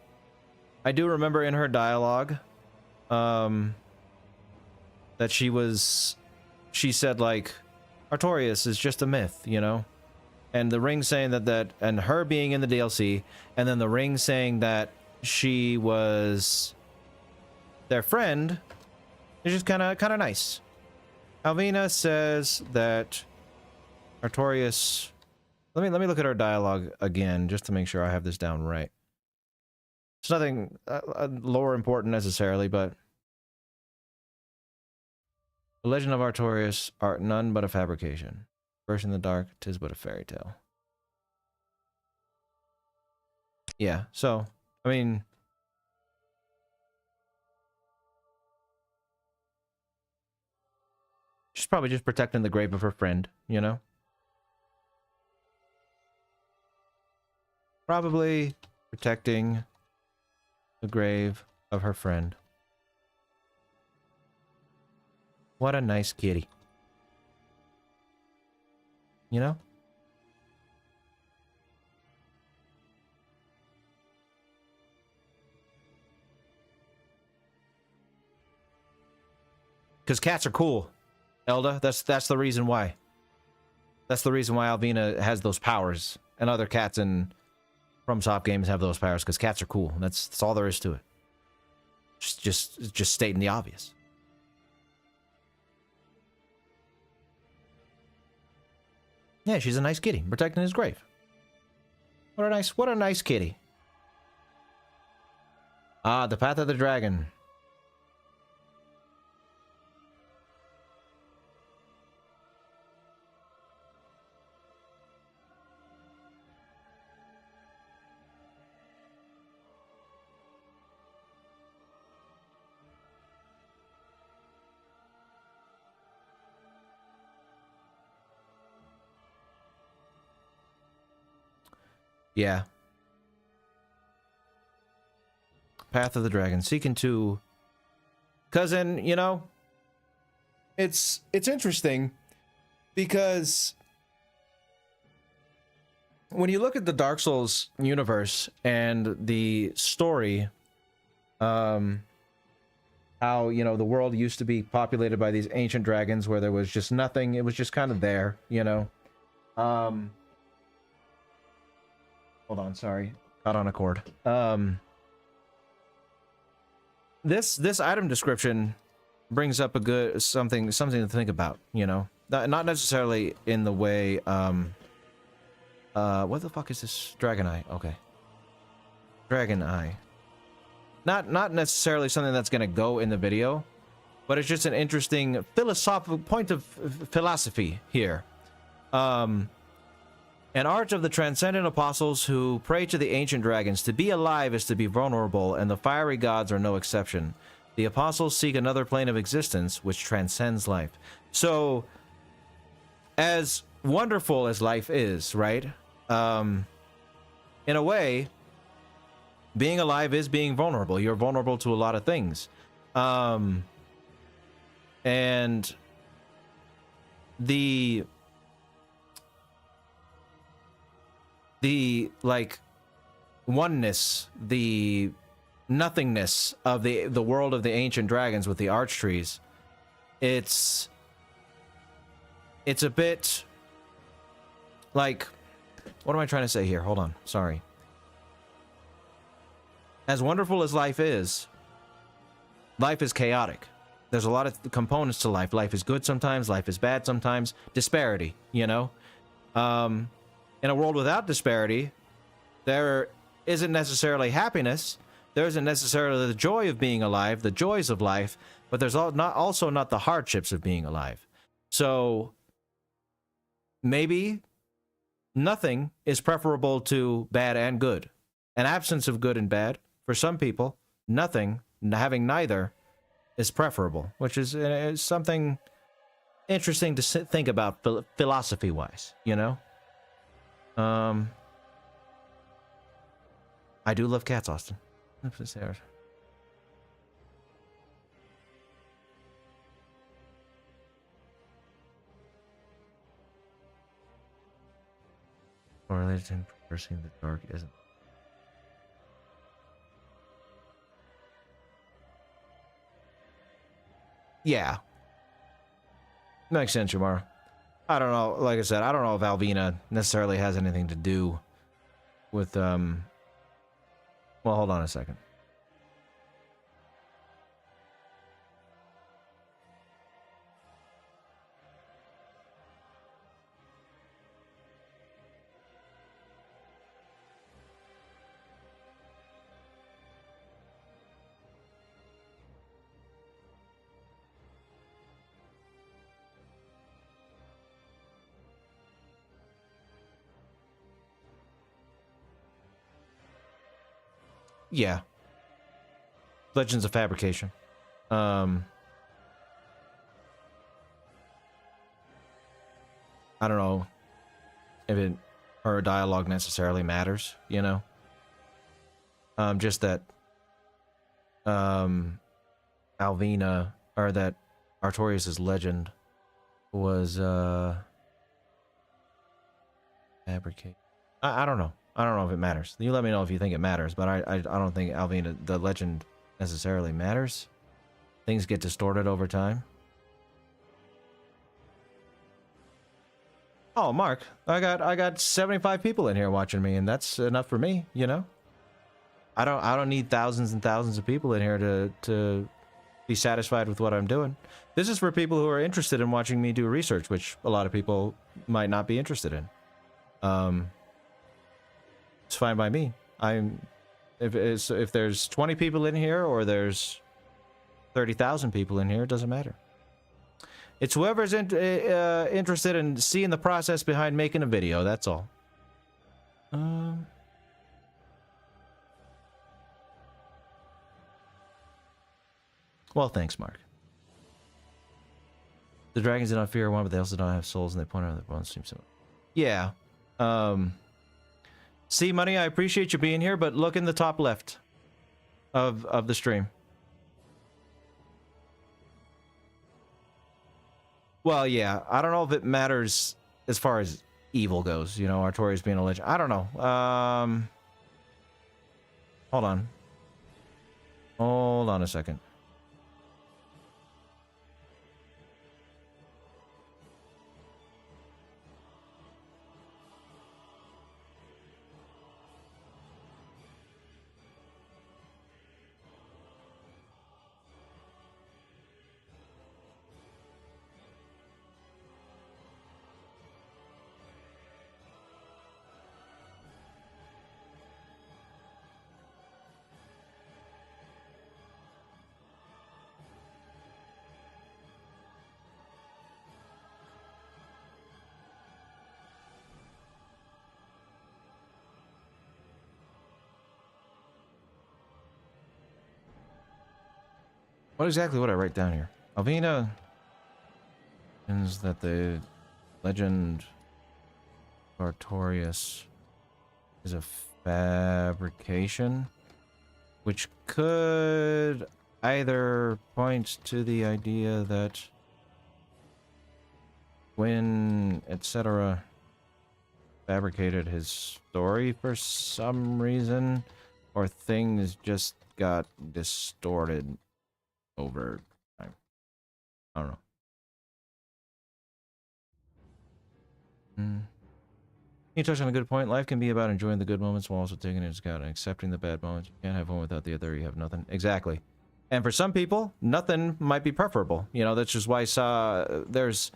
I do remember in her dialogue that she said like Artorias is just a myth, you know? And the ring saying that and her being in the DLC, and then the ring saying that she was their friend is just kind of nice. Alvina says that Artorias. Let me look at her dialogue again just to make sure I have this down right. It's nothing lore important necessarily, but the legend of Artorias art none but a fabrication. First in the dark, 'tis but a fairy tale. Yeah, so I mean, she's probably just protecting the grave of her friend, you know? Probably protecting the grave of her friend. What a nice kitty. You know? Because cats are cool, Elda. That's the reason why. That's the reason why Alvina has those powers. And other cats in FromSoft games have those powers, because cats are cool. That's all there is to it. Just stating the obvious. Yeah, she's a nice kitty, protecting his grave. What a nice kitty. Ah, the Path of the Dragon. Yeah. Path of the Dragon. Seeking to... Cousin, you know, it's interesting because when you look at the Dark Souls universe and the story, how, you know, the world used to be populated by these ancient dragons where there was just nothing. It was just kind of there, you know. Hold on, sorry. Caught on a cord. This item description brings up a good something to think about, you know. Not necessarily in the way what the fuck is this? Dragon Eye. Okay. Dragon Eye. Not necessarily something that's going to go in the video, but it's just an interesting philosophical point of philosophy here. An art of the transcendent apostles who pray to the ancient dragons. To be alive is to be vulnerable, and the fiery gods are no exception. The apostles seek another plane of existence which transcends life. So, as wonderful as life is, right? In a way, being alive is being vulnerable. You're vulnerable to a lot of things. And the like oneness, the nothingness of the world of the ancient dragons with the arch trees, it's a bit like, what am I trying to say here? Hold on, sorry. As wonderful as life is chaotic. There's a lot of components to life. Life is good sometimes, life is bad sometimes. Disparity, you know? In a world without disparity, there isn't necessarily happiness. There isn't necessarily the joy of being alive, the joys of life, but there's also not the hardships of being alive. So maybe nothing is preferable to bad and good. An absence of good and bad, for some people, nothing, having neither, is preferable, which is something interesting to think about philosophy-wise, you know? I do love cats, Austin. Correlated to perceiving the dark isn't. Yeah. Makes sense, Yamara. I don't know, like I said, I don't know if Alvina necessarily has anything to do with, well, hold on a second. Yeah. Legends of Fabrication. I don't know if her dialogue necessarily matters, you know? Just that Alvina, or that Artorias' legend was fabricate. I don't know. I don't know if it matters. You let me know if you think it matters, but I don't think Alvina, the legend, necessarily matters. Things get distorted over time. Oh, Mark, I got 75 people in here watching me, and that's enough for me, you know? I don't need thousands and thousands of people in here to be satisfied with what I'm doing. This is for people who are interested in watching me do research, which a lot of people might not be interested in. It's fine by me. If there's 20 people in here or there's 30,000 people in here, it doesn't matter. It's whoever's interested in seeing the process behind making a video, that's all. Well, thanks, Mark. The dragons do not fear one, but they also don't have souls, and they point out their bones seem similar. Yeah. See, Money, I appreciate you being here, but look in the top left of the stream. Well, yeah, I don't know if it matters as far as evil goes, you know, Artorias being a legend. I don't know. Hold on. Hold on a second. What exactly would I write down here? Alvina is that the legend Artorias is a fabrication, which could either point to the idea that Gwyn, etc., fabricated his story for some reason, or things just got distorted over time. I don't know. You touched on a good point. Life can be about enjoying the good moments while also taking into account and accepting the bad moments. You can't have one without the other. You have nothing. Exactly. And for some people, nothing might be preferable. You know, that's just why there's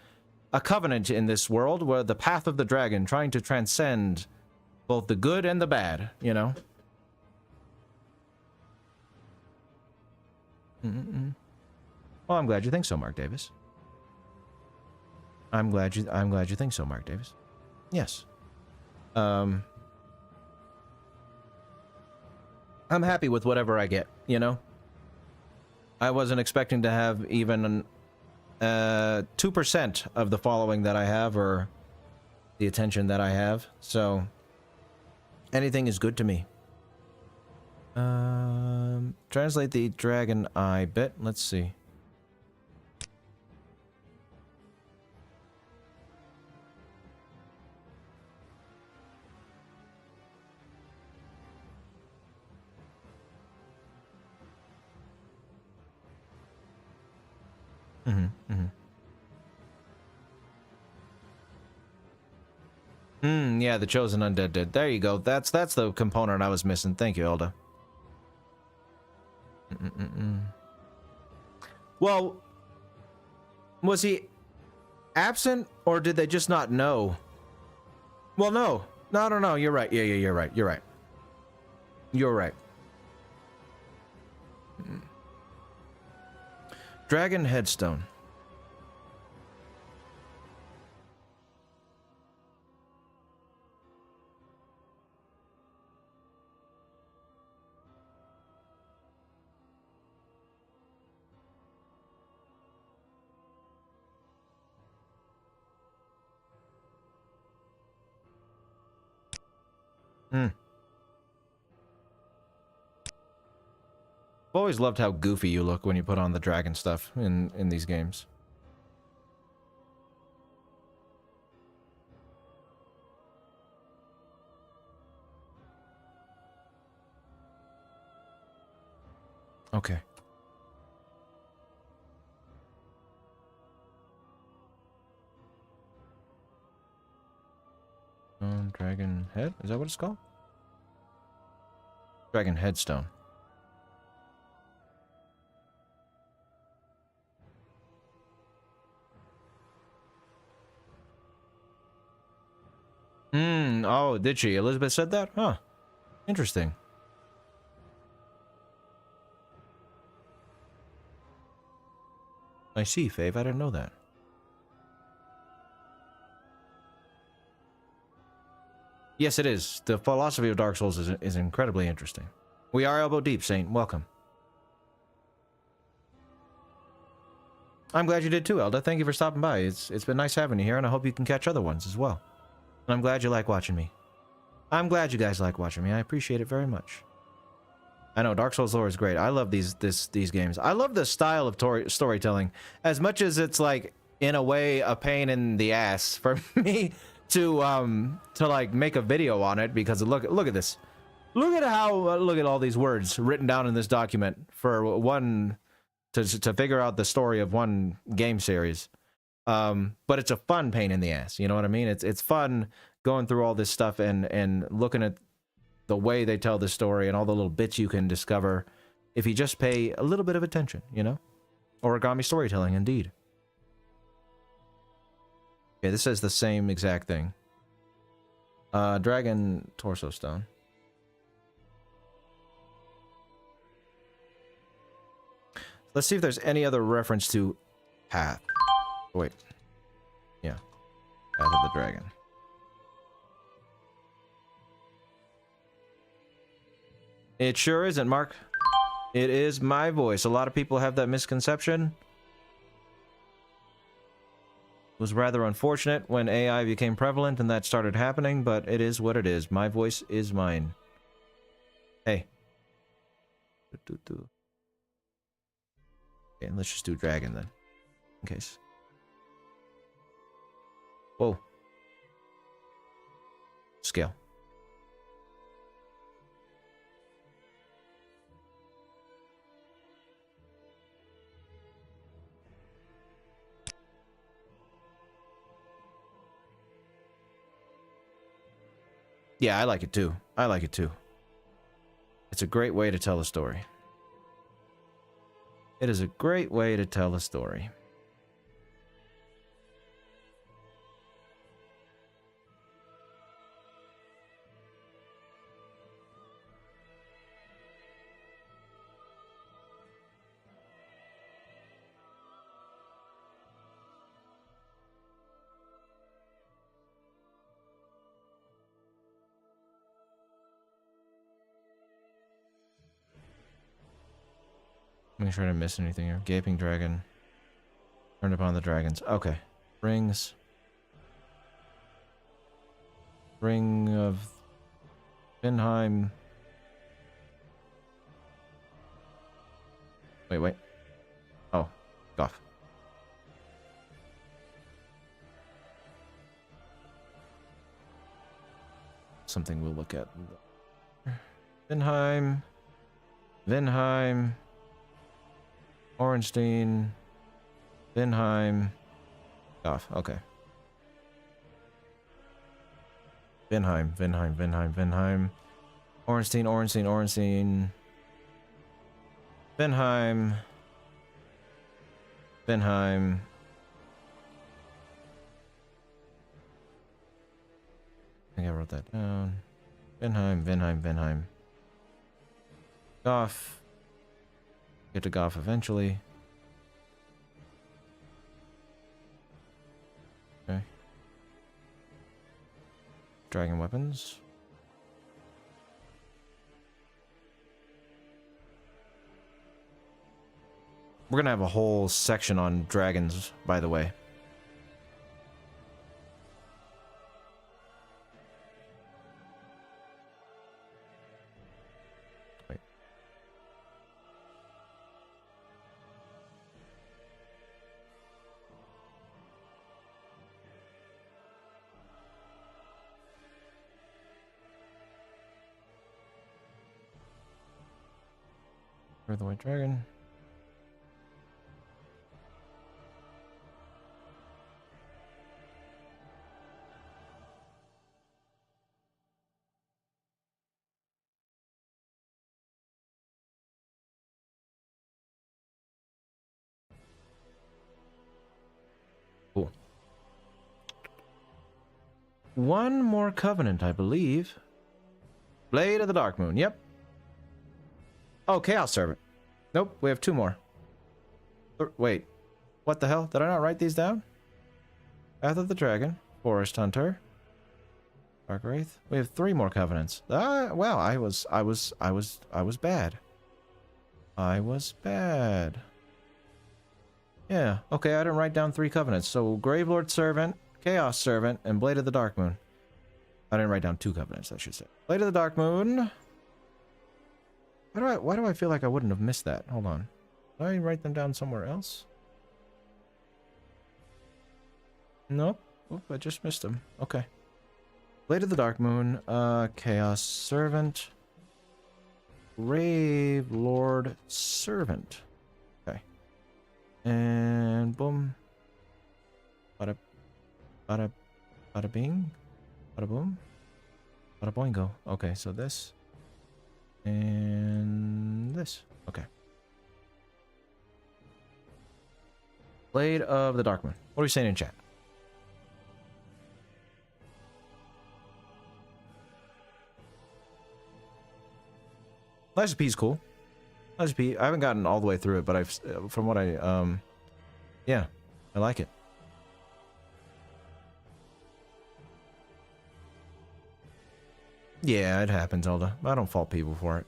a covenant in this world where the path of the dragon, trying to transcend both the good and the bad, you know? Well, I'm glad you think so, Mark Davis. I'm glad you think so, Mark Davis. Yes. I'm happy with whatever I get, you know? I wasn't expecting to have even 2% of the following that I have or the attention that I have, so anything is good to me. Translate the dragon eye bit. Let's see. Yeah, the chosen undead did. There you go. That's the component I was missing. Thank you, Elda. Well, was he absent, or did they just not know? Well, no. No. You're right. Yeah, you're right. You're right. You're right. Dragon headstone. I've always loved how goofy you look when you put on the dragon stuff in these games. Okay. Dragon head? Is that what it's called? Dragon headstone. Oh, did she? Elizabeth said that? Huh. Interesting. I see, Fave. I didn't know that. Yes, it is. The philosophy of Dark Souls is incredibly interesting. We are elbow deep, Saint. Welcome. I'm glad you did too, Elda. Thank you for stopping by. It's been nice having you here, and I hope you can catch other ones as well. And I'm glad you like watching me. I'm glad you guys like watching me. I appreciate it very much. I know, Dark Souls lore is great. I love these games. I love the style of storytelling. As much as it's, like, in a way, a pain in the ass for me to like, make a video on it, because look at this. Look at how, look at all these words written down in this document for one, to figure out the story of one game series. But it's a fun pain in the ass, you know what I mean? It's fun going through all this stuff and looking at the way they tell the story and all the little bits you can discover if you just pay a little bit of attention, you know? Origami storytelling, indeed. Okay, this says the same exact thing. Dragon torso stone. Let's see if there's any other reference to path. Wait. Yeah. Path of the dragon. It sure isn't, Mark. It is my voice. A lot of people have that misconception. It was rather unfortunate when AI became prevalent and that started happening, but it is what it is. My voice is mine. Hey. Okay, let's just do dragon then. In case. Whoa. Scale. Yeah, I like it too. I like it too. It's a great way to tell a story. It is a great way to tell a story. Make sure I didn't miss anything here. Gaping dragon. Turned upon the dragons. Okay. Rings. Ring of Vinheim. Wait. Oh, Gough. Something we'll look at. Vinheim. Orenstein. Vinheim. Gough. Okay. Vinheim. Orenstein. Vinheim. I think I wrote that down. Vinheim. Gough. Get to Gough eventually. Okay. Dragon weapons. We're gonna have a whole section on dragons, by the way. Wait. Where's the white dragon? Cool. One more covenant, I believe. Blade of the Dark Moon, yep. Oh, Chaos Servant. Nope, we have two more. Wait, what the hell? Did I not write these down? Path of the Dragon, Forest Hunter, Dark Wraith. We have three more covenants. Wow, I was bad. I was bad. Yeah, okay, I didn't write down three covenants. So Gravelord Servant, Chaos Servant, and Blade of the Dark Moon. I didn't write down two covenants, I should say. Blade of the Dark Moon. Why do I feel like I wouldn't have missed that? Hold on. Did I write them down somewhere else? Nope. Oop, I just missed them. Okay. Blade of the Dark Moon, Chaos Servant, Gravelord Servant. Okay. And boom. Bada bing. Bada boom. Bada boingo. Okay, so this. And this. Okay. Blade of the Dark Moon. What are you saying in chat? Lies of P is cool. Lies of P. I haven't gotten all the way through it, but I've, from what I, yeah, I like it. Yeah, it happens, Elda. I don't fault people for it.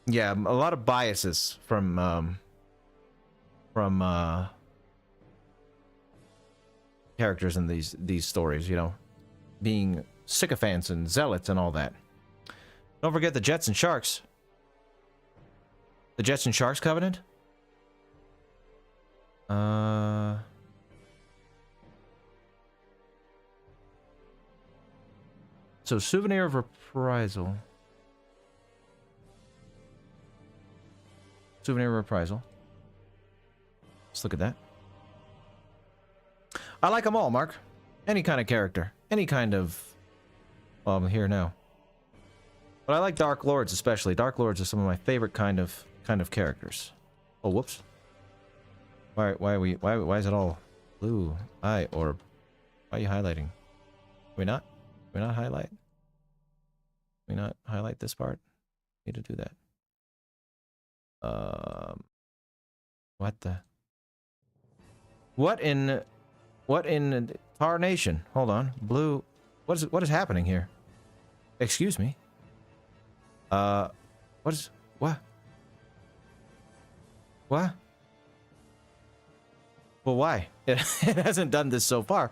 Yeah, a lot of biases from characters in these stories, you know, being sycophants and zealots and all that. Don't forget the Jets and Sharks. The Jets and Sharks Covenant? So, Souvenir of Reprisal. Souvenir of Reprisal. Let's look at that. I like them all, Mark. Any kind of character. Any kind of... Well, I'm here now. But I like Dark Lords especially. Dark Lords are some of my favorite kind of characters. Oh, whoops. Why is it all blue eye orb? Why are you highlighting? Can we not highlight? Can we not highlight this part? Need to do that. What in tarnation? Hold on. Blue. What is happening here? Excuse me. What? What? Well, why? It hasn't done this so far.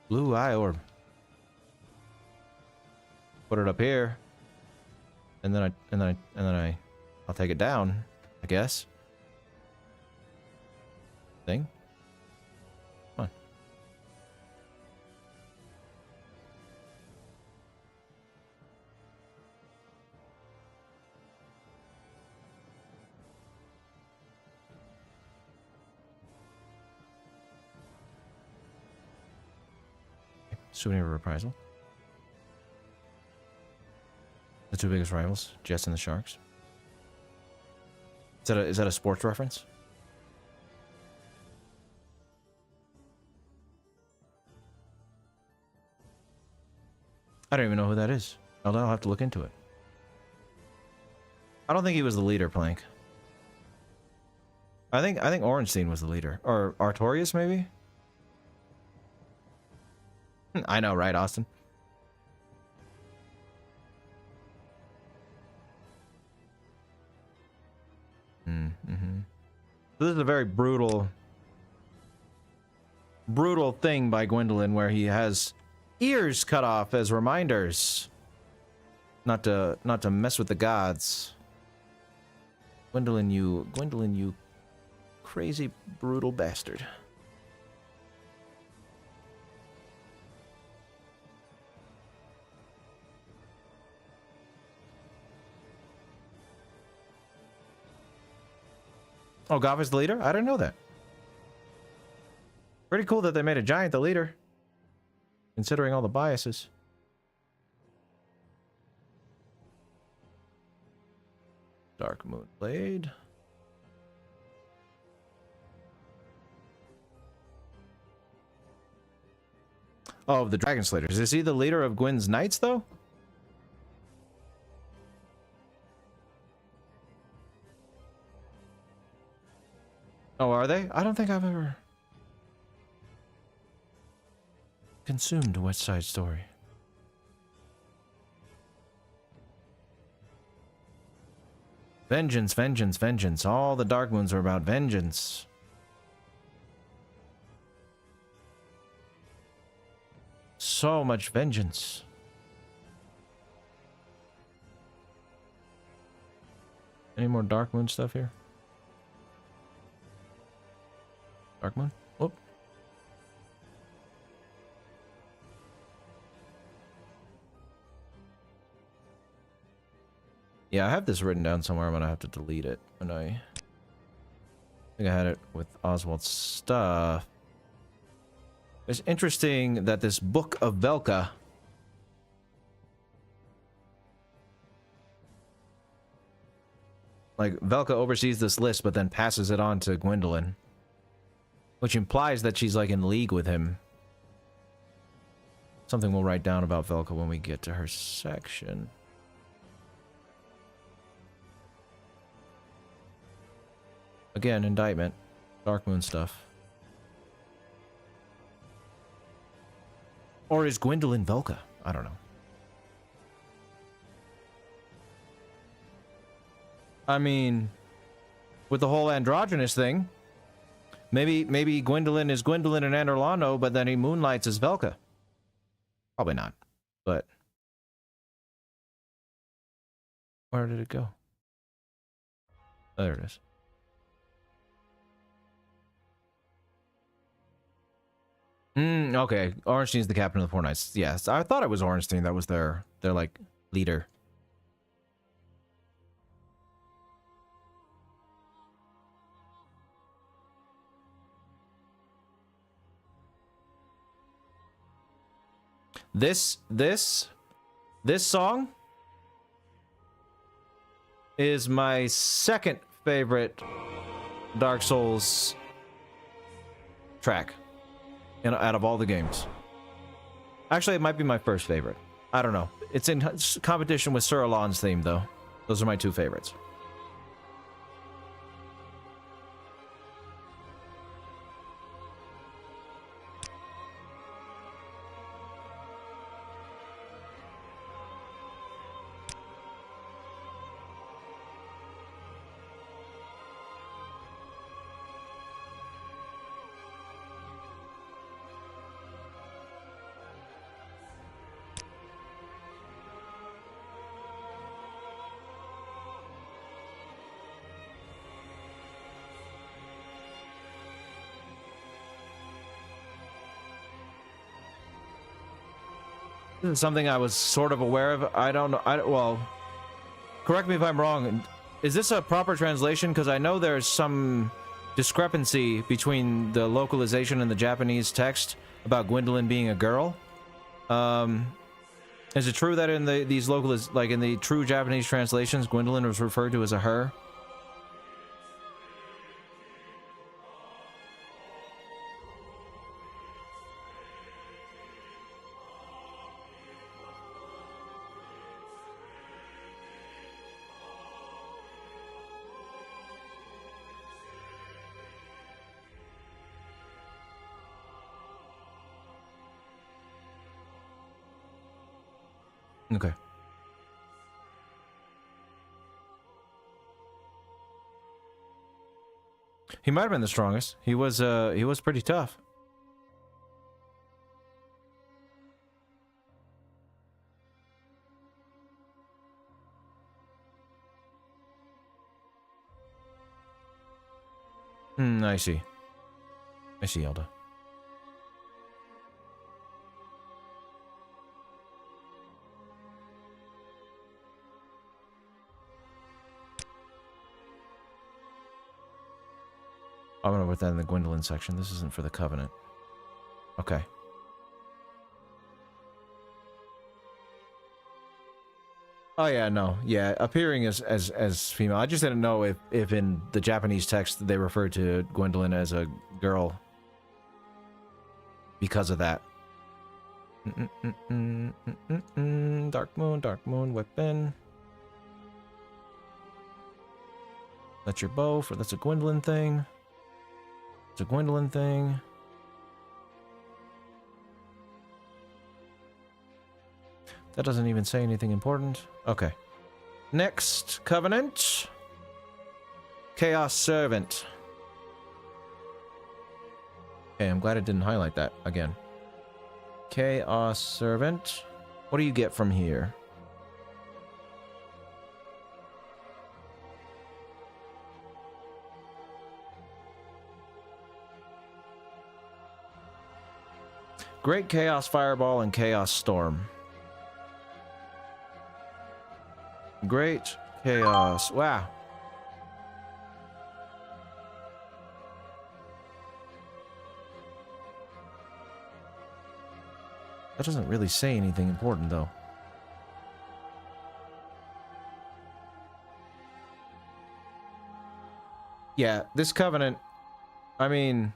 Blue eye orb. Put it up here. And then I'll take it down, I guess. Thing. Come on. Souvenir of Reprisal. The two biggest rivals, Jets and the Sharks. Is that a sports reference? I don't even know who that is. I'll have to look into it. I don't think he was the leader, Plank. I think Ornstein was the leader. Or Artorias, maybe? I know, right, Austin? This is a very brutal thing by Gwendolyn, where he has ears cut off as reminders not to mess with the gods. Gwendolyn, you crazy brutal bastard. Oh, Gough is the leader? I didn't know that. Pretty cool that they made a giant the leader, considering all the biases. Dark Moon Blade. Oh, the Dragon Slayers. Is he the leader of Gwyn's Knights, though? Oh, are they? I don't think I've ever consumed West Side Story. Vengeance, vengeance, vengeance. All the Dark Moons are about vengeance. So much vengeance. Any more Dark Moon stuff here? Dark Moon? Whoop. Yeah, I have this written down somewhere. I'm gonna have to delete it when I think I had it with Oswald's stuff. It's interesting that this Book of Velka like Velka oversees this list but then passes it on to Gwendolyn, which implies that she's like in league with him. Something we'll write down about Velka when we get to her section. Again, indictment. Dark Moon stuff. Or is Gwendolyn Velka? I don't know. I mean, with the whole androgynous thing, maybe Gwendolyn is Gwendolyn and Anderlano, but then he moonlights as Velka. Probably not, but where did it go? Oh, there it is. Okay. Ornstein's the captain of the Four Knights. Yes, I thought it was Ornstein that was their like leader. This song is my second favorite Dark Souls track out of all the games. Actually, it might be my first favorite. I don't know. It's in competition with Sir Alon's theme, though. Those are my two favorites. This is something I was sort of aware of. I don't know. Well, correct me if I'm wrong. Is this a proper translation? Because I know there's some discrepancy between the localization and the Japanese text about Gwendolyn being a girl. Is it true that in these like in the true Japanese translations, Gwendolyn was referred to as a her? Okay. He might have been the strongest. He was pretty tough. I see. I see, Elda. I'm gonna put that in the Gwendolyn section. This isn't for the Covenant. Okay. Oh yeah, no, yeah, appearing as female. I just didn't know if in the Japanese text they referred to Gwendolyn as a girl because of that. Dark moon, weapon. That's your bow. That's a Gwendolyn thing. It's a Gwendolyn thing. That doesn't even say anything important. Okay. Next Covenant. Chaos Servant. Okay, I'm glad it didn't highlight that again. Chaos Servant. What do you get from here? Great Chaos Fireball and Chaos Storm. Great Chaos. Wow. That doesn't really say anything important, though. Yeah, this Covenant, I mean,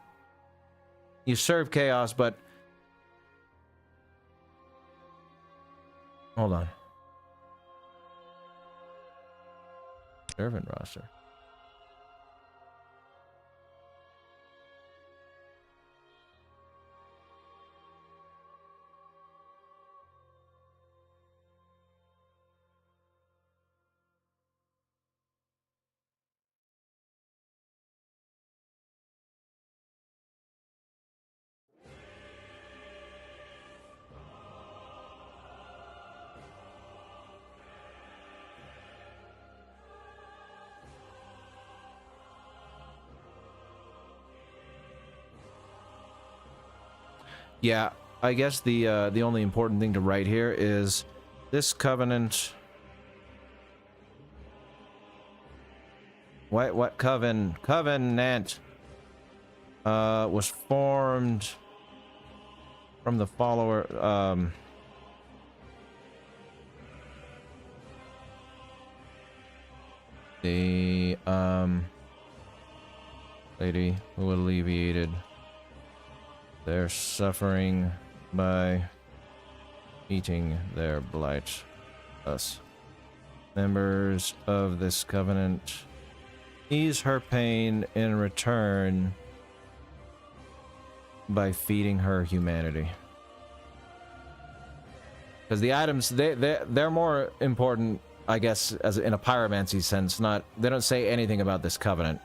you serve Chaos, but... Hold on. Servant roster. Yeah, I guess the only important thing to write here is this covenant. What covenant was formed from the follower the lady who alleviated their suffering by eating their blight. Us, members of this covenant, ease her pain in return by feeding her humanity. Because the items, they're more important, I guess, as in a pyromancy sense. Not, they don't say anything about this covenant.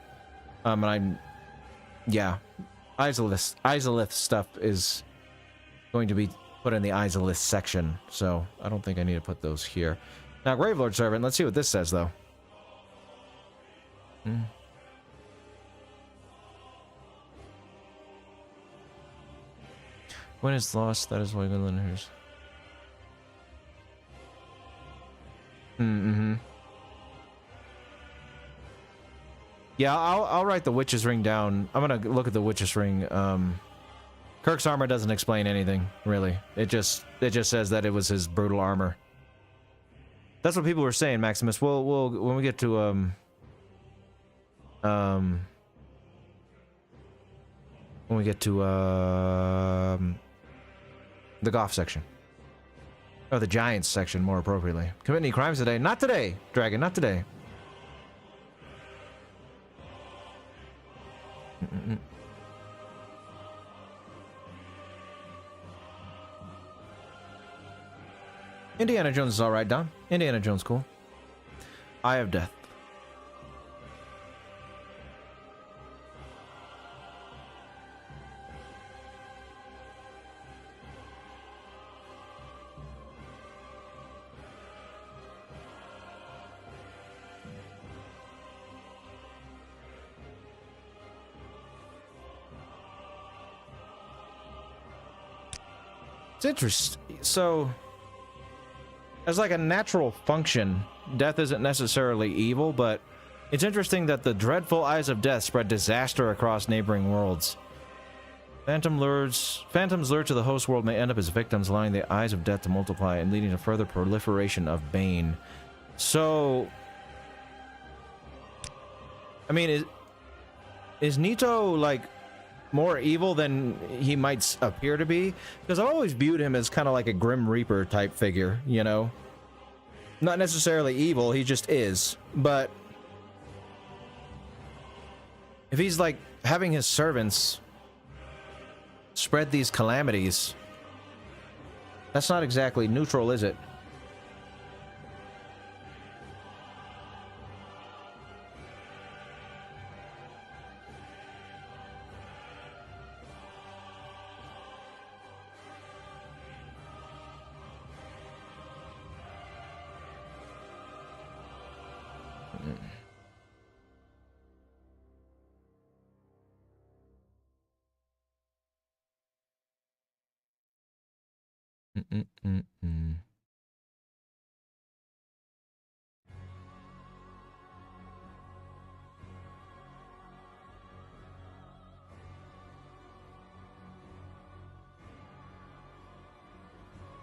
Yeah, Izalith stuff is going to be put in the Izalith section, so I don't think I need to put those here. Now, Gravelord Servant, let's see what this says, though. When it's lost, that is why Goodlanders. Yeah, I'll write the Witch's Ring down. I'm gonna look at the Witch's Ring. Kirk's armor doesn't explain anything, really. It just says that it was his brutal armor. That's what people were saying, Maximus. We'll when we get to the Gough section. Or the Giants section, more appropriately. Commit any crimes today? Not today, Dragon, not today. Indiana Jones is alright, Don. Indiana Jones, cool. Eye of Death. It's interesting. So, as like a natural function, death isn't necessarily evil, but it's interesting that the dreadful eyes of death spread disaster across neighboring worlds. Phantoms lured to the host world may end up as victims, allowing the eyes of death to multiply and leading to further proliferation of Bane. So, I mean, is Nito, like, more evil than he might appear to be? Because I've always viewed him as kind of like a Grim Reaper type figure, you know? Not necessarily evil, he just is. But if he's like having his servants spread these calamities, that's not exactly neutral, is it?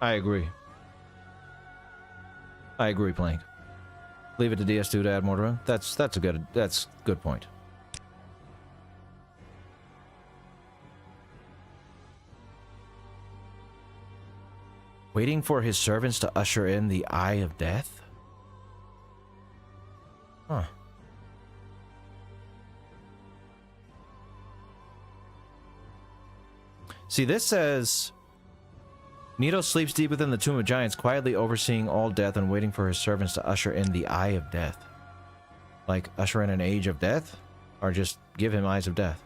I agree. I agree, Plank. Leave it to DS2 to add more to him. That's a good point. Waiting for his servants to usher in the Eye of Death? Huh. See, this says Nito sleeps deep within the Tomb of Giants, quietly overseeing all death and waiting for his servants to usher in the Eye of Death. Like, usher in an Age of Death? Or just give him Eyes of Death?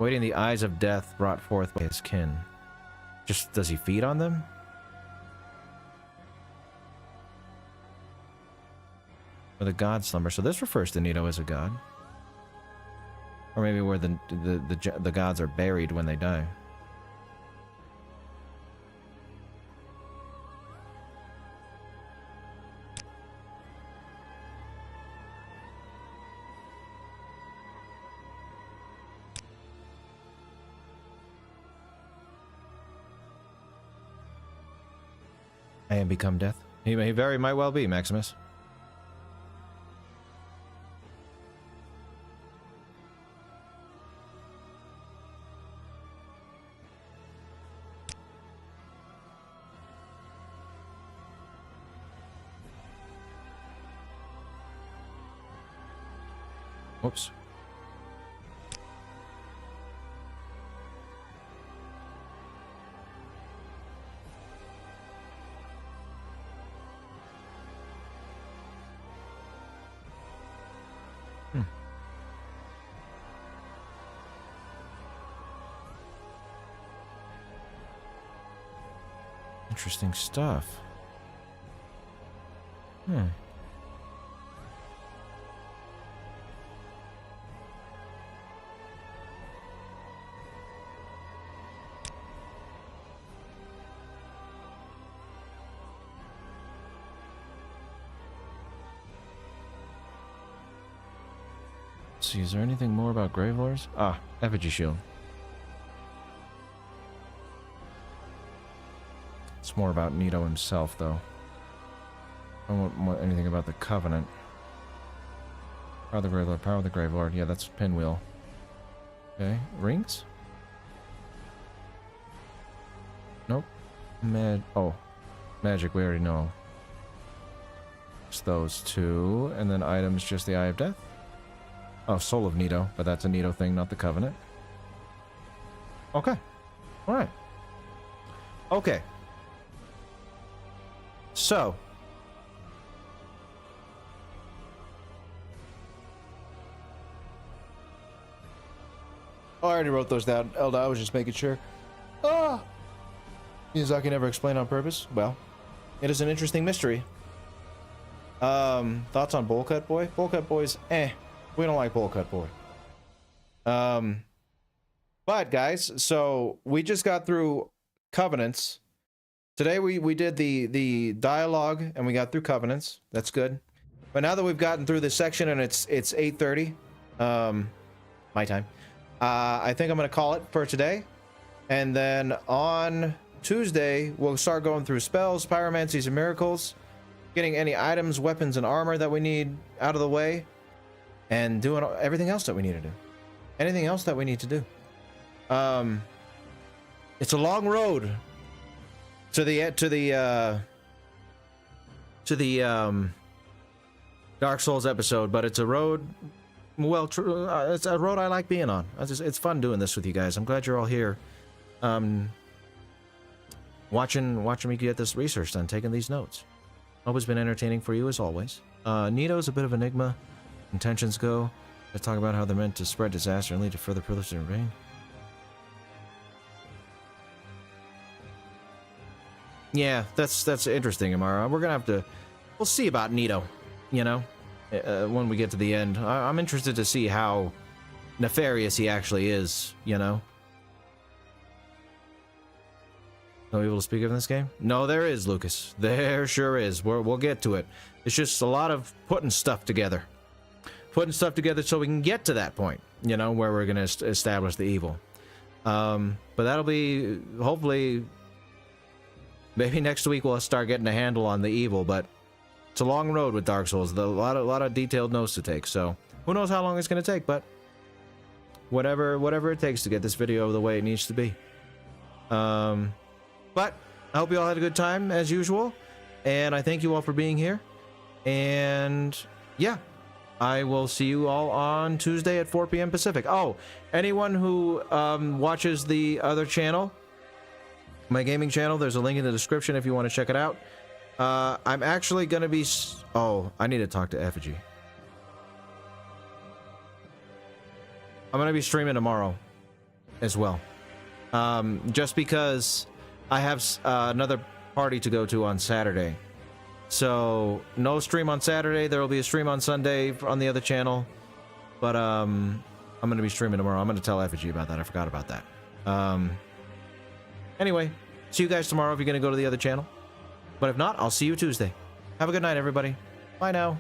Waiting the Eyes of Death brought forth by his kin. Just, does he feed on them? Or the god slumber. So this refers to Nito as a god. Or maybe where the gods are buried when they die. And become death. He very might well be, Maximus. Whoops. Interesting stuff. Let's see, is there anything more about Gravelords? Ah, effigy shield. It's more about Nito himself, though. I don't want anything about the Covenant. Power of the Gravelord, Power of the Gravelord. Yeah, that's Pinwheel. Okay, rings? Nope. Magic, we already know. It's those two, and then items, just the Eye of Death. Oh, Soul of Nito, but that's a Nito thing, not the Covenant. Okay. Alright. Okay. So. Oh, I already wrote those down, Elda. I was just making sure. Ah! Miyazaki never explained on purpose. Well, it is an interesting mystery. Thoughts on Bowl Cut Boy? Bowl Cut Boy's we don't like Bowl Cut Boy. But guys, so we just got through Covenants. Today we did the dialogue and we got through Covenants. That's good. But now that we've gotten through this section and it's 8:30, my time. I think I'm gonna call it for today. And then on Tuesday, we'll start going through spells, pyromancies, and miracles, getting any items, weapons, and armor that we need out of the way, and doing everything else that we need to do. Anything else that we need to do. It's a long road to the Dark Souls episode, but it's a road. Well, it's a road I like being on. It's fun doing this with you guys. I'm glad you're all here, watching me get this research done, taking these notes. Hope it's been entertaining for you as always. Nito's a bit of an enigma. Intentions go. Let's talk about how they're meant to spread disaster and lead to further pillage and rain. Yeah, that's interesting, Amara. We're gonna have to. We'll see about Nito. You know, when we get to the end, I'm interested to see how nefarious he actually is. You know. No evil to speak of in this game? No, there is, Lucas. There sure is. We'll get to it. It's just a lot of putting stuff together. Putting stuff together so we can get to that point, you know, where we're going to establish the evil. But that'll be, hopefully, maybe next week we'll start getting a handle on the evil, but it's a long road with Dark Souls. A lot of detailed notes to take, so who knows how long it's going to take, but whatever it takes to get this video the way it needs to be. But I hope you all had a good time, as usual, and I thank you all for being here, and yeah. I will see you all on Tuesday at 4 p.m. Pacific. Oh, anyone who watches the other channel, my gaming channel, there's a link in the description if you want to check it out. I'm actually going to be... Oh, I need to talk to Effigy. I'm going to be streaming tomorrow as well. Just because I have another party to go to on Saturday. So, no stream on Saturday. There will be a stream on Sunday on the other channel. But, I'm going to be streaming tomorrow. I'm going to tell Effigy about that. I forgot about that. Anyway, see you guys tomorrow if you're going to go to the other channel. But if not, I'll see you Tuesday. Have a good night, everybody. Bye now.